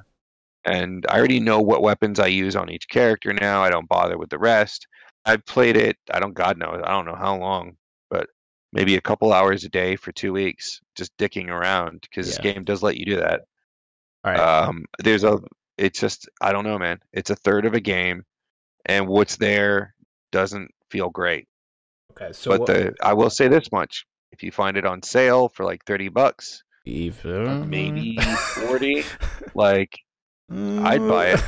And I already know what weapons I use on each character now. I don't bother with the rest. I've played it. I don't know how long, but maybe a couple hours a day for 2 weeks, just dicking around, because this game does let you do that. All right. It's just, I don't know, man. It's a third of a game, and what's there doesn't feel great. Okay, so but I will say this much: if you find it on sale for like $30, even maybe 40, like I'd buy it.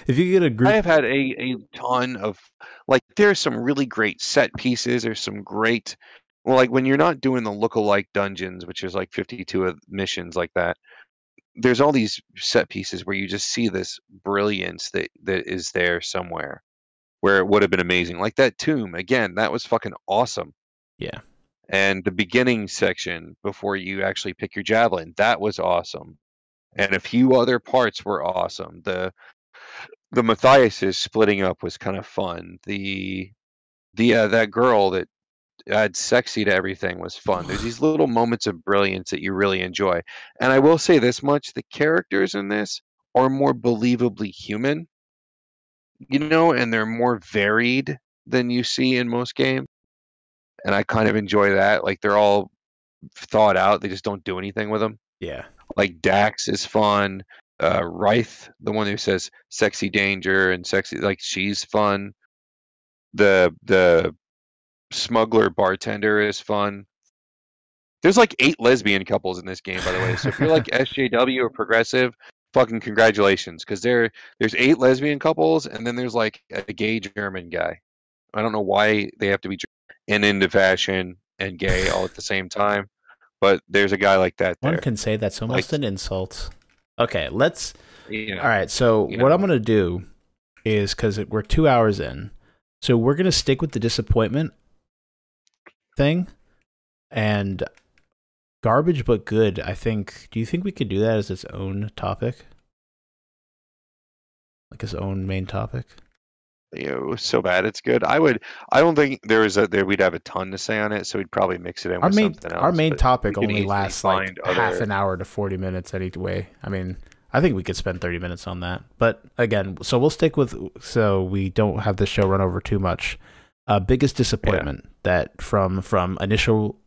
If you get a group, I have had a ton of like. There's some really great set pieces. There's some great, well, like when you're not doing the lookalike dungeons, which is like 52 missions like that. There's all these set pieces where you just see this brilliance that is there somewhere. where it would have been amazing. Like that tomb, again, that was fucking awesome. Yeah. And the beginning section before you actually pick your javelin, that was awesome. And a few other parts were awesome. The Matthias splitting up was kind of fun. The that girl that add sexy to everything was fun. There's these little moments of brilliance that you really enjoy. And I will say this much, the characters in this are more believably human, and they're more varied than you see in most games. And I kind of enjoy that. Like they're all thought out. They just don't do anything with them. Yeah. Like Dax is fun. Rythe, the one who says sexy danger and sexy, like she's fun. The smuggler bartender is fun. There's like 8 lesbian couples in this game, by the way. So if you're like SJW or progressive, fucking congratulations, because there's 8 lesbian couples, and then there's like a gay German guy. I don't know why they have to be and into fashion and gay all at the same time, but there's a guy like that there. One can say that's almost an insult. Okay, let's. Yeah. All right, so what I'm gonna do is, because we're 2 hours in, so we're gonna stick with the disappointment thing, and garbage but good. I think. Do you think we could do that as its own topic, like its own main topic? It was so bad it's good. I don't think we'd have a ton to say on it, so we'd probably mix it in with something else. Our main topic only lasts like half an hour to 40 minutes anyway. I mean, I think we could spend 30 minutes on that. But again, so we'll stick with, so we don't have the show run over too much. Biggest disappointment that from initial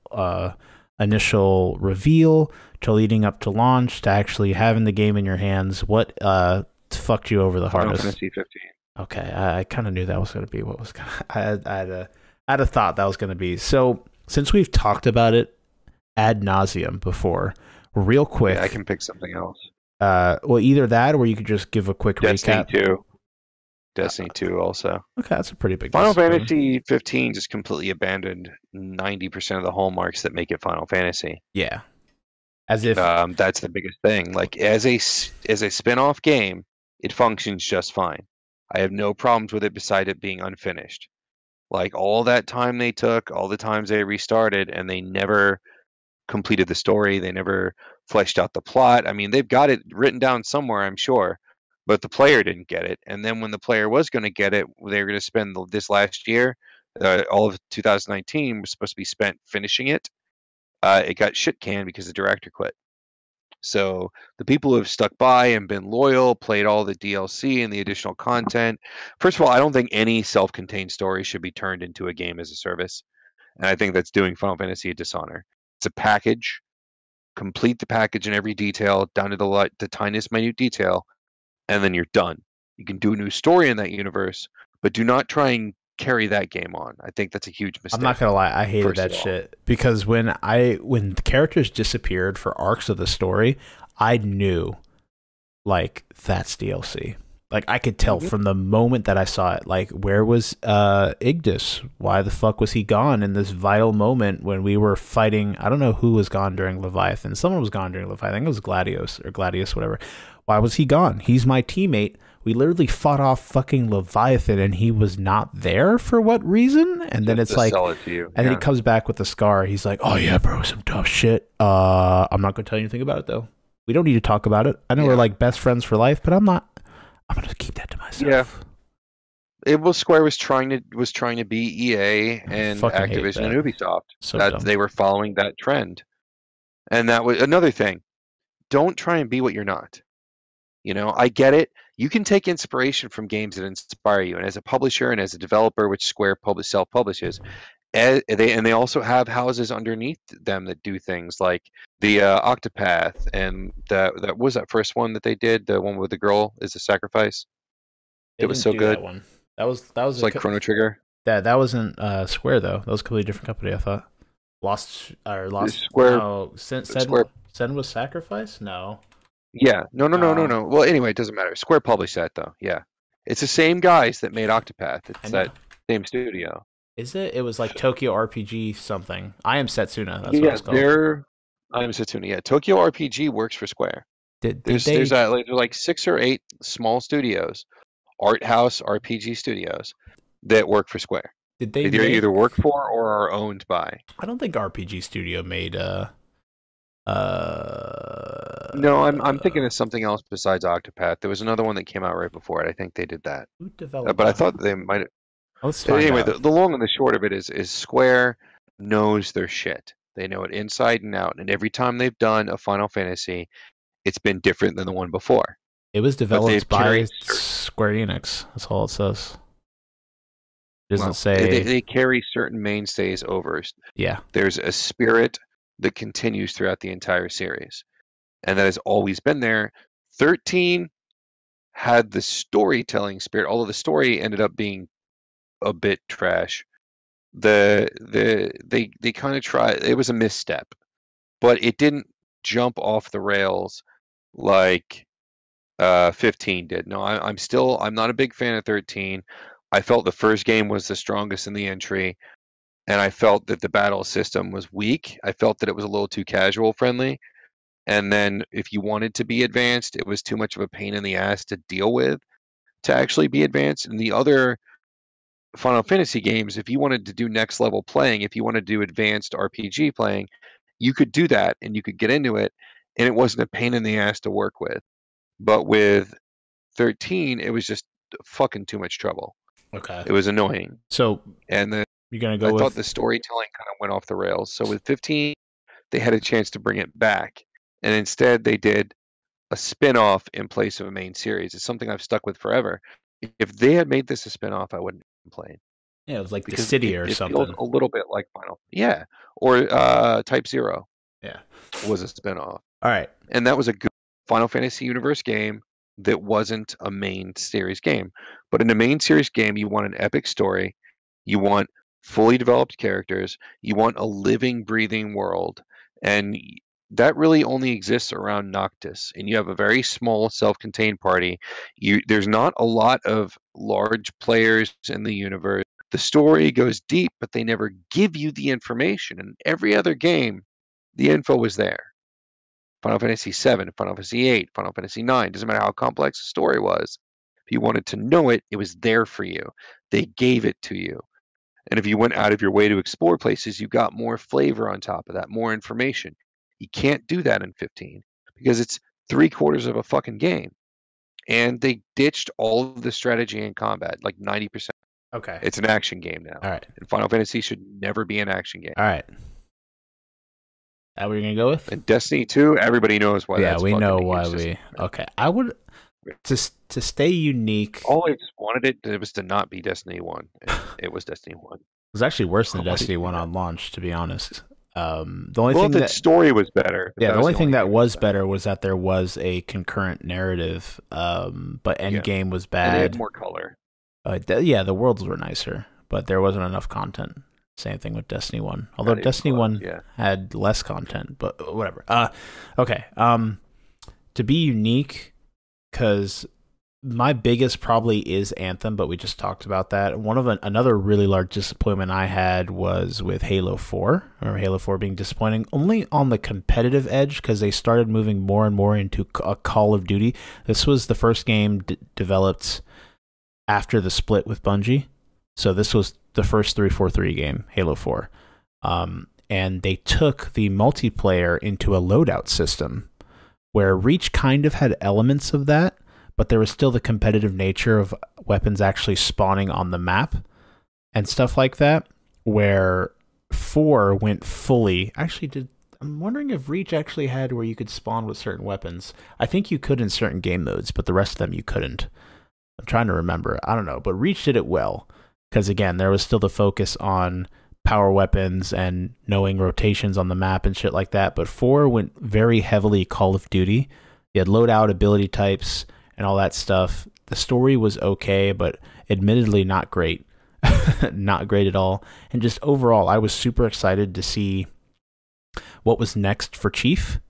reveal to leading up to launch to actually having the game in your hands, what fucked you over the hardest? Final Fantasy 15. Okay, I kind of knew that was going to be what was going to... I had a thought that was going to be. So, since we've talked about it ad nauseum before, real quick... Yeah, I can pick something else. Well, either that, or you could just give a quick recap. Destiny 2 also. Okay, that's a pretty big... Final Fantasy 15 just completely abandoned 90% of the hallmarks that make it Final Fantasy. Yeah. As if... that's the biggest thing. Like, as a spin-off game, it functions just fine. I have no problems with it beside it being unfinished. Like all that time they took, all the times they restarted, and they never completed the story. They never fleshed out the plot. I mean, they've got it written down somewhere, I'm sure, but the player didn't get it. And then when the player was going to get it, they were going to spend this last year, all of 2019 was supposed to be spent finishing it. It got shit canned because the director quit. So the people who have stuck by and been loyal, played all the DLC and the additional content. First of all, I don't think any self-contained story should be turned into a game as a service. And I think that's doing Final Fantasy a dishonor. It's a package. Complete the package in every detail, down to the tiniest minute detail, and then you're done. You can do a new story in that universe, but do not try and carry that game on. I think that's a huge mistake. I'm not gonna lie, I hated that shit, because when the characters disappeared for arcs of the story, I knew, like, that's DLC. Like, I could tell from the moment that I saw it. Like, where was Ignis? Why the fuck was he gone in this vital moment when we were fighting? I don't know who was gone during Leviathan. Someone was gone during Leviathan. I think it was Gladius, whatever. Why was he gone? He's my teammate. We literally fought off fucking Leviathan, and he was not there for what reason? And then it's like, and then he comes back with the scar. He's like, "Oh yeah, bro, some tough shit. I'm not gonna tell you anything about it though. We don't need to talk about it. I know we're like best friends for life, but I'm not. I'm gonna keep that to myself." Yeah, it was Square was trying to be EA and Activision and Ubisoft. So that they were following that trend, and that was another thing. Don't try and be what you're not. I get it. You can take inspiration from games that inspire you, and as a publisher and as a developer, which Square self-publishes, they also have houses underneath them that do things like the Octopath, and that was that first one that they did, the one with the girl is a sacrifice. It was so good. That one. That was like Chrono Trigger. That wasn't Square though. That was a completely different company. I thought Lost Square. No, Square. Sen was Sacrifice. No. Yeah, no. Well, anyway, it doesn't matter. Square published that though. Yeah, it's the same guys that made Octopath. It's that same studio. Is it? It was like Tokyo RPG something. I Am Setsuna. That's what it's called. I Am Setsuna. Yeah, Tokyo RPG works for Square. There's like 6 or 8 small studios, art house RPG studios that work for Square. Did they They either work for or are owned by. I don't think RPG Studio made No, I'm thinking of something else besides Octopath. There was another one that came out right before it. I think they did that. who developed But I that? thought they might have. Let's find Anyway, out. the long and the short of it is Square knows their shit. They know it inside and out. And every time they've done a Final Fantasy, it's been different than the one before. It was developed they've by carried Square Enix. That's all it says. It doesn't Well, say. they carry certain mainstays over. Yeah. There's a spirit that continues throughout the entire series, and that has always been there. 13 had the storytelling spirit, although the story ended up being a bit trash. They kind of tried. It was a misstep, but it didn't jump off the rails like 15 did. No, I'm not a big fan of 13. I felt the first game was the strongest in the entry, and I felt that the battle system was weak. I felt that it was a little too casual friendly, and then if you wanted to be advanced, it was too much of a pain in the ass to deal with to actually be advanced. And the other Final Fantasy games, if you wanted to do next level playing, if you wanted to do advanced RPG playing, you could do that and you could get into it, and it wasn't a pain in the ass to work with. But with 13, it was just fucking too much trouble. Okay. It was annoying. So And you're gonna go I with. thought the storytelling kind of went off the rails. So with 15, they had a chance to bring it back, and instead they did a spin-off in place of a main series. It's something I've stuck with forever. If they had made this a spin-off, I wouldn't complain. Yeah, it was like Because Dissidia or it something. feels a little bit like Final. Yeah. Or Type Zero Yeah. was a spin-off. All right. And that was a good Final Fantasy Universe game that wasn't a main series game. But in a main series game, you want an epic story, you want fully developed characters, you want a living, breathing world, and that really only exists around Noctis. And you have a very small, self-contained party. There's not a lot of large players in the universe. The story goes deep, but they never give you the information. In every other game, the info was there. Final Fantasy VII, Final Fantasy VIII, Final Fantasy IX. Doesn't matter how complex the story was. If you wanted to know it, it was there for you. They gave it to you. And if you went out of your way to explore places, you got more flavor on top of that, more information. You can't do that in 15 because it's 3/4 of a fucking game. And they ditched all of the strategy and combat, like 90%. Okay. It's an action game now. All right. And Final Fantasy should never be an action game. All right. That what you're gonna go with? And Destiny 2, everybody knows why. Yeah, that's we fucking know a huge why system. we. Okay, I would to stay unique. All I just wanted it was to not be Destiny 1. And it was Destiny 1. It was actually worse than Why Destiny do 1 that? on launch, to be honest. The only Well, thing the that story was better. yeah, the only thing that thing was better was that there was a concurrent narrative. But Endgame was And they had bad. more color. Yeah, the worlds were nicer, but there wasn't enough content. Same thing with Destiny 1. Although Not even Destiny close, 1 yeah. had less content, but whatever. Okay. To be unique, because my biggest probably is Anthem, but we just talked about that. Another really large disappointment I had was with Halo 4, or Halo 4 being disappointing only on the competitive edge because they started moving more and more into a Call of Duty. This was the first game developed after the split with Bungie. So this was the first 343 game, Halo 4. And they took the multiplayer into a loadout system where Reach kind of had elements of that, but there was still the competitive nature of weapons actually spawning on the map and stuff like that, where 4 went fully... I'm wondering if Reach actually had where you could spawn with certain weapons. I think you could in certain game modes, but the rest of them you couldn't. I'm trying to remember. I don't know, but Reach did it well. Because again, there was still the focus on power weapons and knowing rotations on the map and shit like that. But 4 went very heavily Call of Duty. You had loadout ability types and all that stuff. The story was okay, but admittedly not great. Not great at all. And just overall, I was super excited to see what was next for Chief.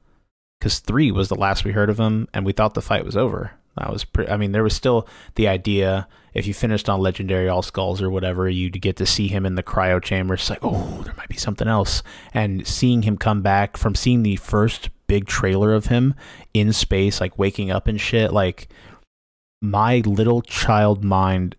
Because 3 was the last we heard of him, and we thought the fight was over. That was there was still the idea, if you finished on Legendary All Skulls or whatever, you'd get to see him in the cryo chamber. It's like, oh, there might be something else. And seeing him come back from seeing the first big trailer of him in space, like waking up and shit, like my little child mind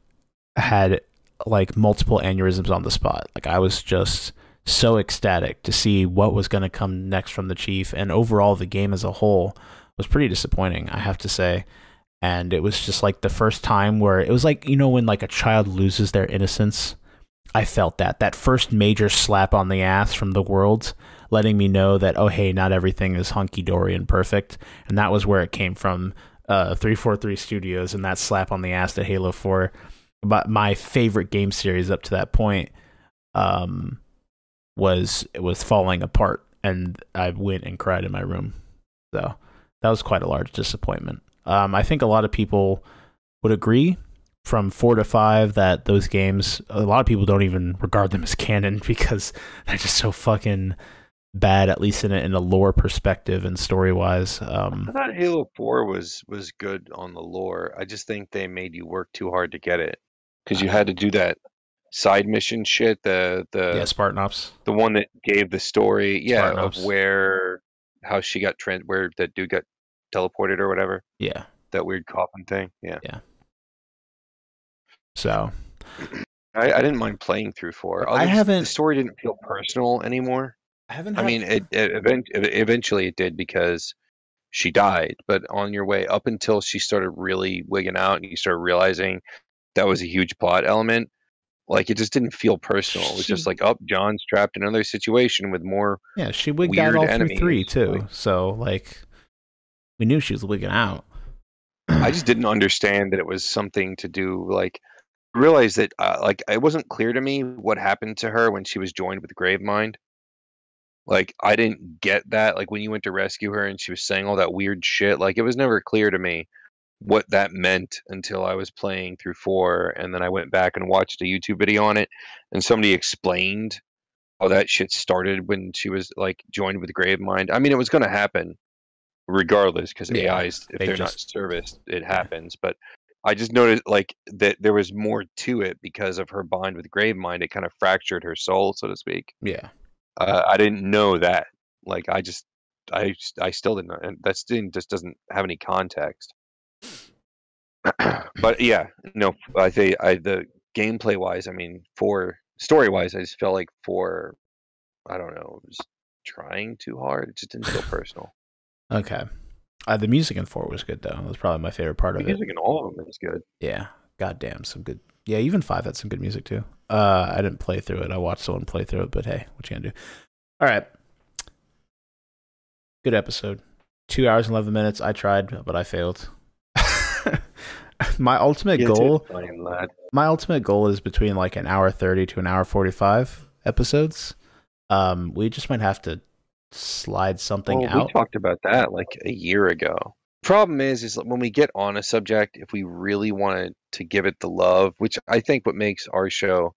had like multiple aneurysms on the spot. Like I was just so ecstatic to see what was going to come next from the Chief, and overall the game as a whole was pretty disappointing, I have to say. And it was just like the first time where it was like, you know, when like a child loses their innocence. I felt that first major slap on the ass from the world, letting me know that, oh, hey, not everything is hunky-dory and perfect. And that was where it came from, 343 Studios, and that slap on the ass to Halo 4. But my favorite game series up to that point was falling apart, and I went and cried in my room. So that was quite a large disappointment. I think a lot of people would agree from 4 to 5 that those games, a lot of people don't even regard them as canon because they're just so fucking bad, at least in a lore perspective and story wise. I thought Halo 4 was good on the lore. I just think they made you work too hard to get it because you had to do that side mission shit. The Spartan Ops, the one that gave the story, Spartan of Ops. how she got where that dude got teleported or whatever. Yeah, that weird coffin thing. Yeah. So I didn't mind playing through 4. The story didn't feel personal anymore. I mean, it eventually it did because she died, but on your way up until she started really wigging out and you started realizing that was a huge plot element, like it just didn't feel personal. It was just like, oh, John's trapped in another situation with more. Yeah, she wigged out all through 3 too. So like, we knew she was wigging out. I just didn't understand that it was something to do like. Realize that like it wasn't clear to me what happened to her when she was joined with Gravemind. Like I didn't get that. Like when you went to rescue her and she was saying all that weird shit, like it was never clear to me what that meant until I was playing through 4, and then I went back and watched a YouTube video on it, and somebody explained how that shit started when she was like joined with Gravemind. I mean, it was going to happen regardless because AIs, if they're not serviced, it happens. But I just noticed like that there was more to it because of her bond with Gravemind. It kind of fractured her soul, so to speak. Yeah. I didn't know that. Like I still didn't know, and that just doesn't have any context. But yeah, no, I think the gameplay wise, I mean, for story wise, I just felt like 4, I don't know, was trying too hard. It just didn't feel personal. Okay. The music in 4 was good, though. It was probably my favorite part of it. The music in all of them is good. Yeah. Goddamn, some good. Yeah, even 5 had some good music, too. I didn't play through it. I watched someone play through it, but hey, what you gonna do? All right. Good episode. 2 hours and 11 minutes. I tried, but I failed. My ultimate goal is between like an hour 30 to an hour 45 episodes. We just might have to slide something out. We talked about that like a year ago. Problem is when we get on a subject, if we really wanted to give it the love, which I think what makes our show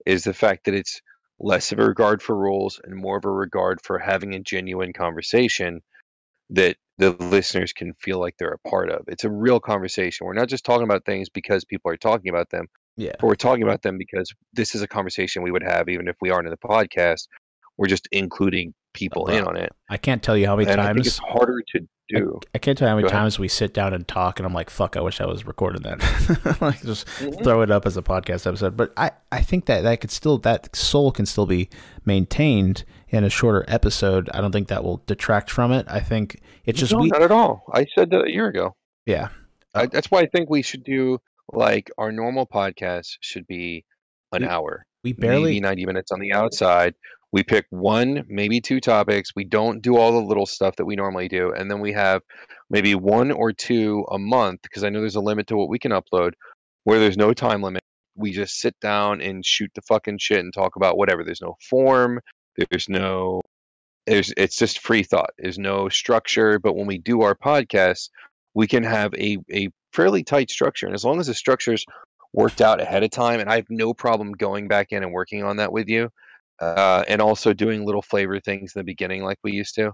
is the fact that it's less of a regard for rules and more of a regard for having a genuine conversation that the listeners can feel like they're a part of. It's a real conversation. We're not just talking about things because people are talking about them. Yeah. But we're talking about them because this is a conversation we would have even if we aren't in the podcast. We're just including people in on it. I can't tell you how many times. I think it's harder to do. I can't tell you how many times we sit down and talk, and I'm like, "Fuck! I wish I was recording that." Like, just throw it up as a podcast episode. But I think that soul can still be maintained in a shorter episode. I don't think that will detract from it. I think it's just not at all. I said that a year ago. Yeah, that's why I think we should do like our normal podcast should be an hour. We barely maybe 90 minutes on the outside. We pick 1, maybe 2 topics. We don't do all the little stuff that we normally do. And then we have maybe 1 or 2 a month, because I know there's a limit to what we can upload, where there's no time limit. We just sit down and shoot the fucking shit and talk about whatever. There's no form. It's just free thought. There's no structure. But when we do our podcast, we can have a fairly tight structure. And as long as the structure's worked out ahead of time, and I have no problem going back in and working on that with you, and also doing little flavor things in the beginning like we used to.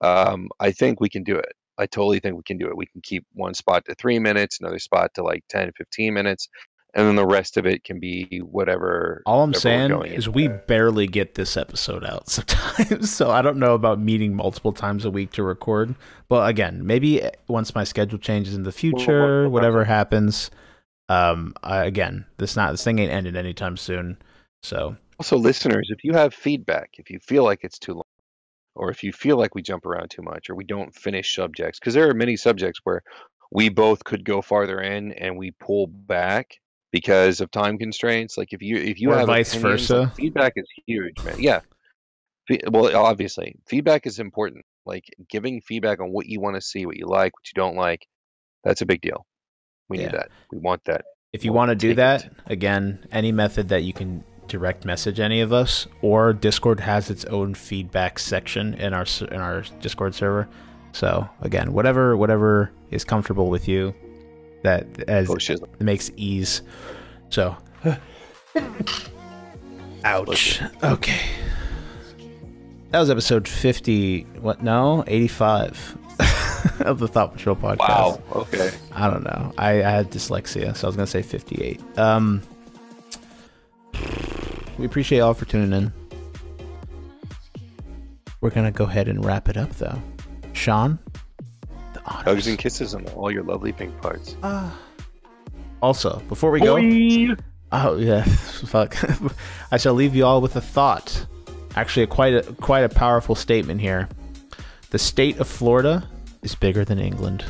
I think we can do it. I totally think we can do it. We can keep one spot to 3 minutes, another spot to like 10, 15 minutes, and then the rest of it can be whatever. All I'm saying is we barely get this episode out sometimes, so I don't know about meeting multiple times a week to record. But again, maybe once my schedule changes in the future, whatever happens, Again, this thing ain't ended anytime soon. So Also, listeners, if you have feedback, if you feel like it's too long, or if you feel like we jump around too much, or we don't finish subjects, because there are many subjects where we both could go farther in and we pull back because of time constraints. Like if you or have vice opinions, versa. like, feedback is huge, man. Yeah. Well, obviously, feedback is important. Like giving feedback on what you want to see, what you like, what you don't like, that's a big deal. We need Yeah. that. We want that. If you We'll want to do take that, it. again, any method that you can direct message any of us, or Discord has its own feedback section in our Discord server. So again, whatever is comfortable with you, that as it makes ease. So, ouch. Okay, that was episode 50. What? No, 85 of the Thought Patrol podcast. Wow. Okay. I don't know. I had dyslexia, so I was gonna say 58. We appreciate y'all for tuning in. We're gonna go ahead and wrap it up, though. Sean, the honors. Hugs and kisses on all your lovely pink parts. Also, before we go, oh yeah, fuck. I shall leave you all with a thought. Actually, quite a powerful statement here. The state of Florida is bigger than England.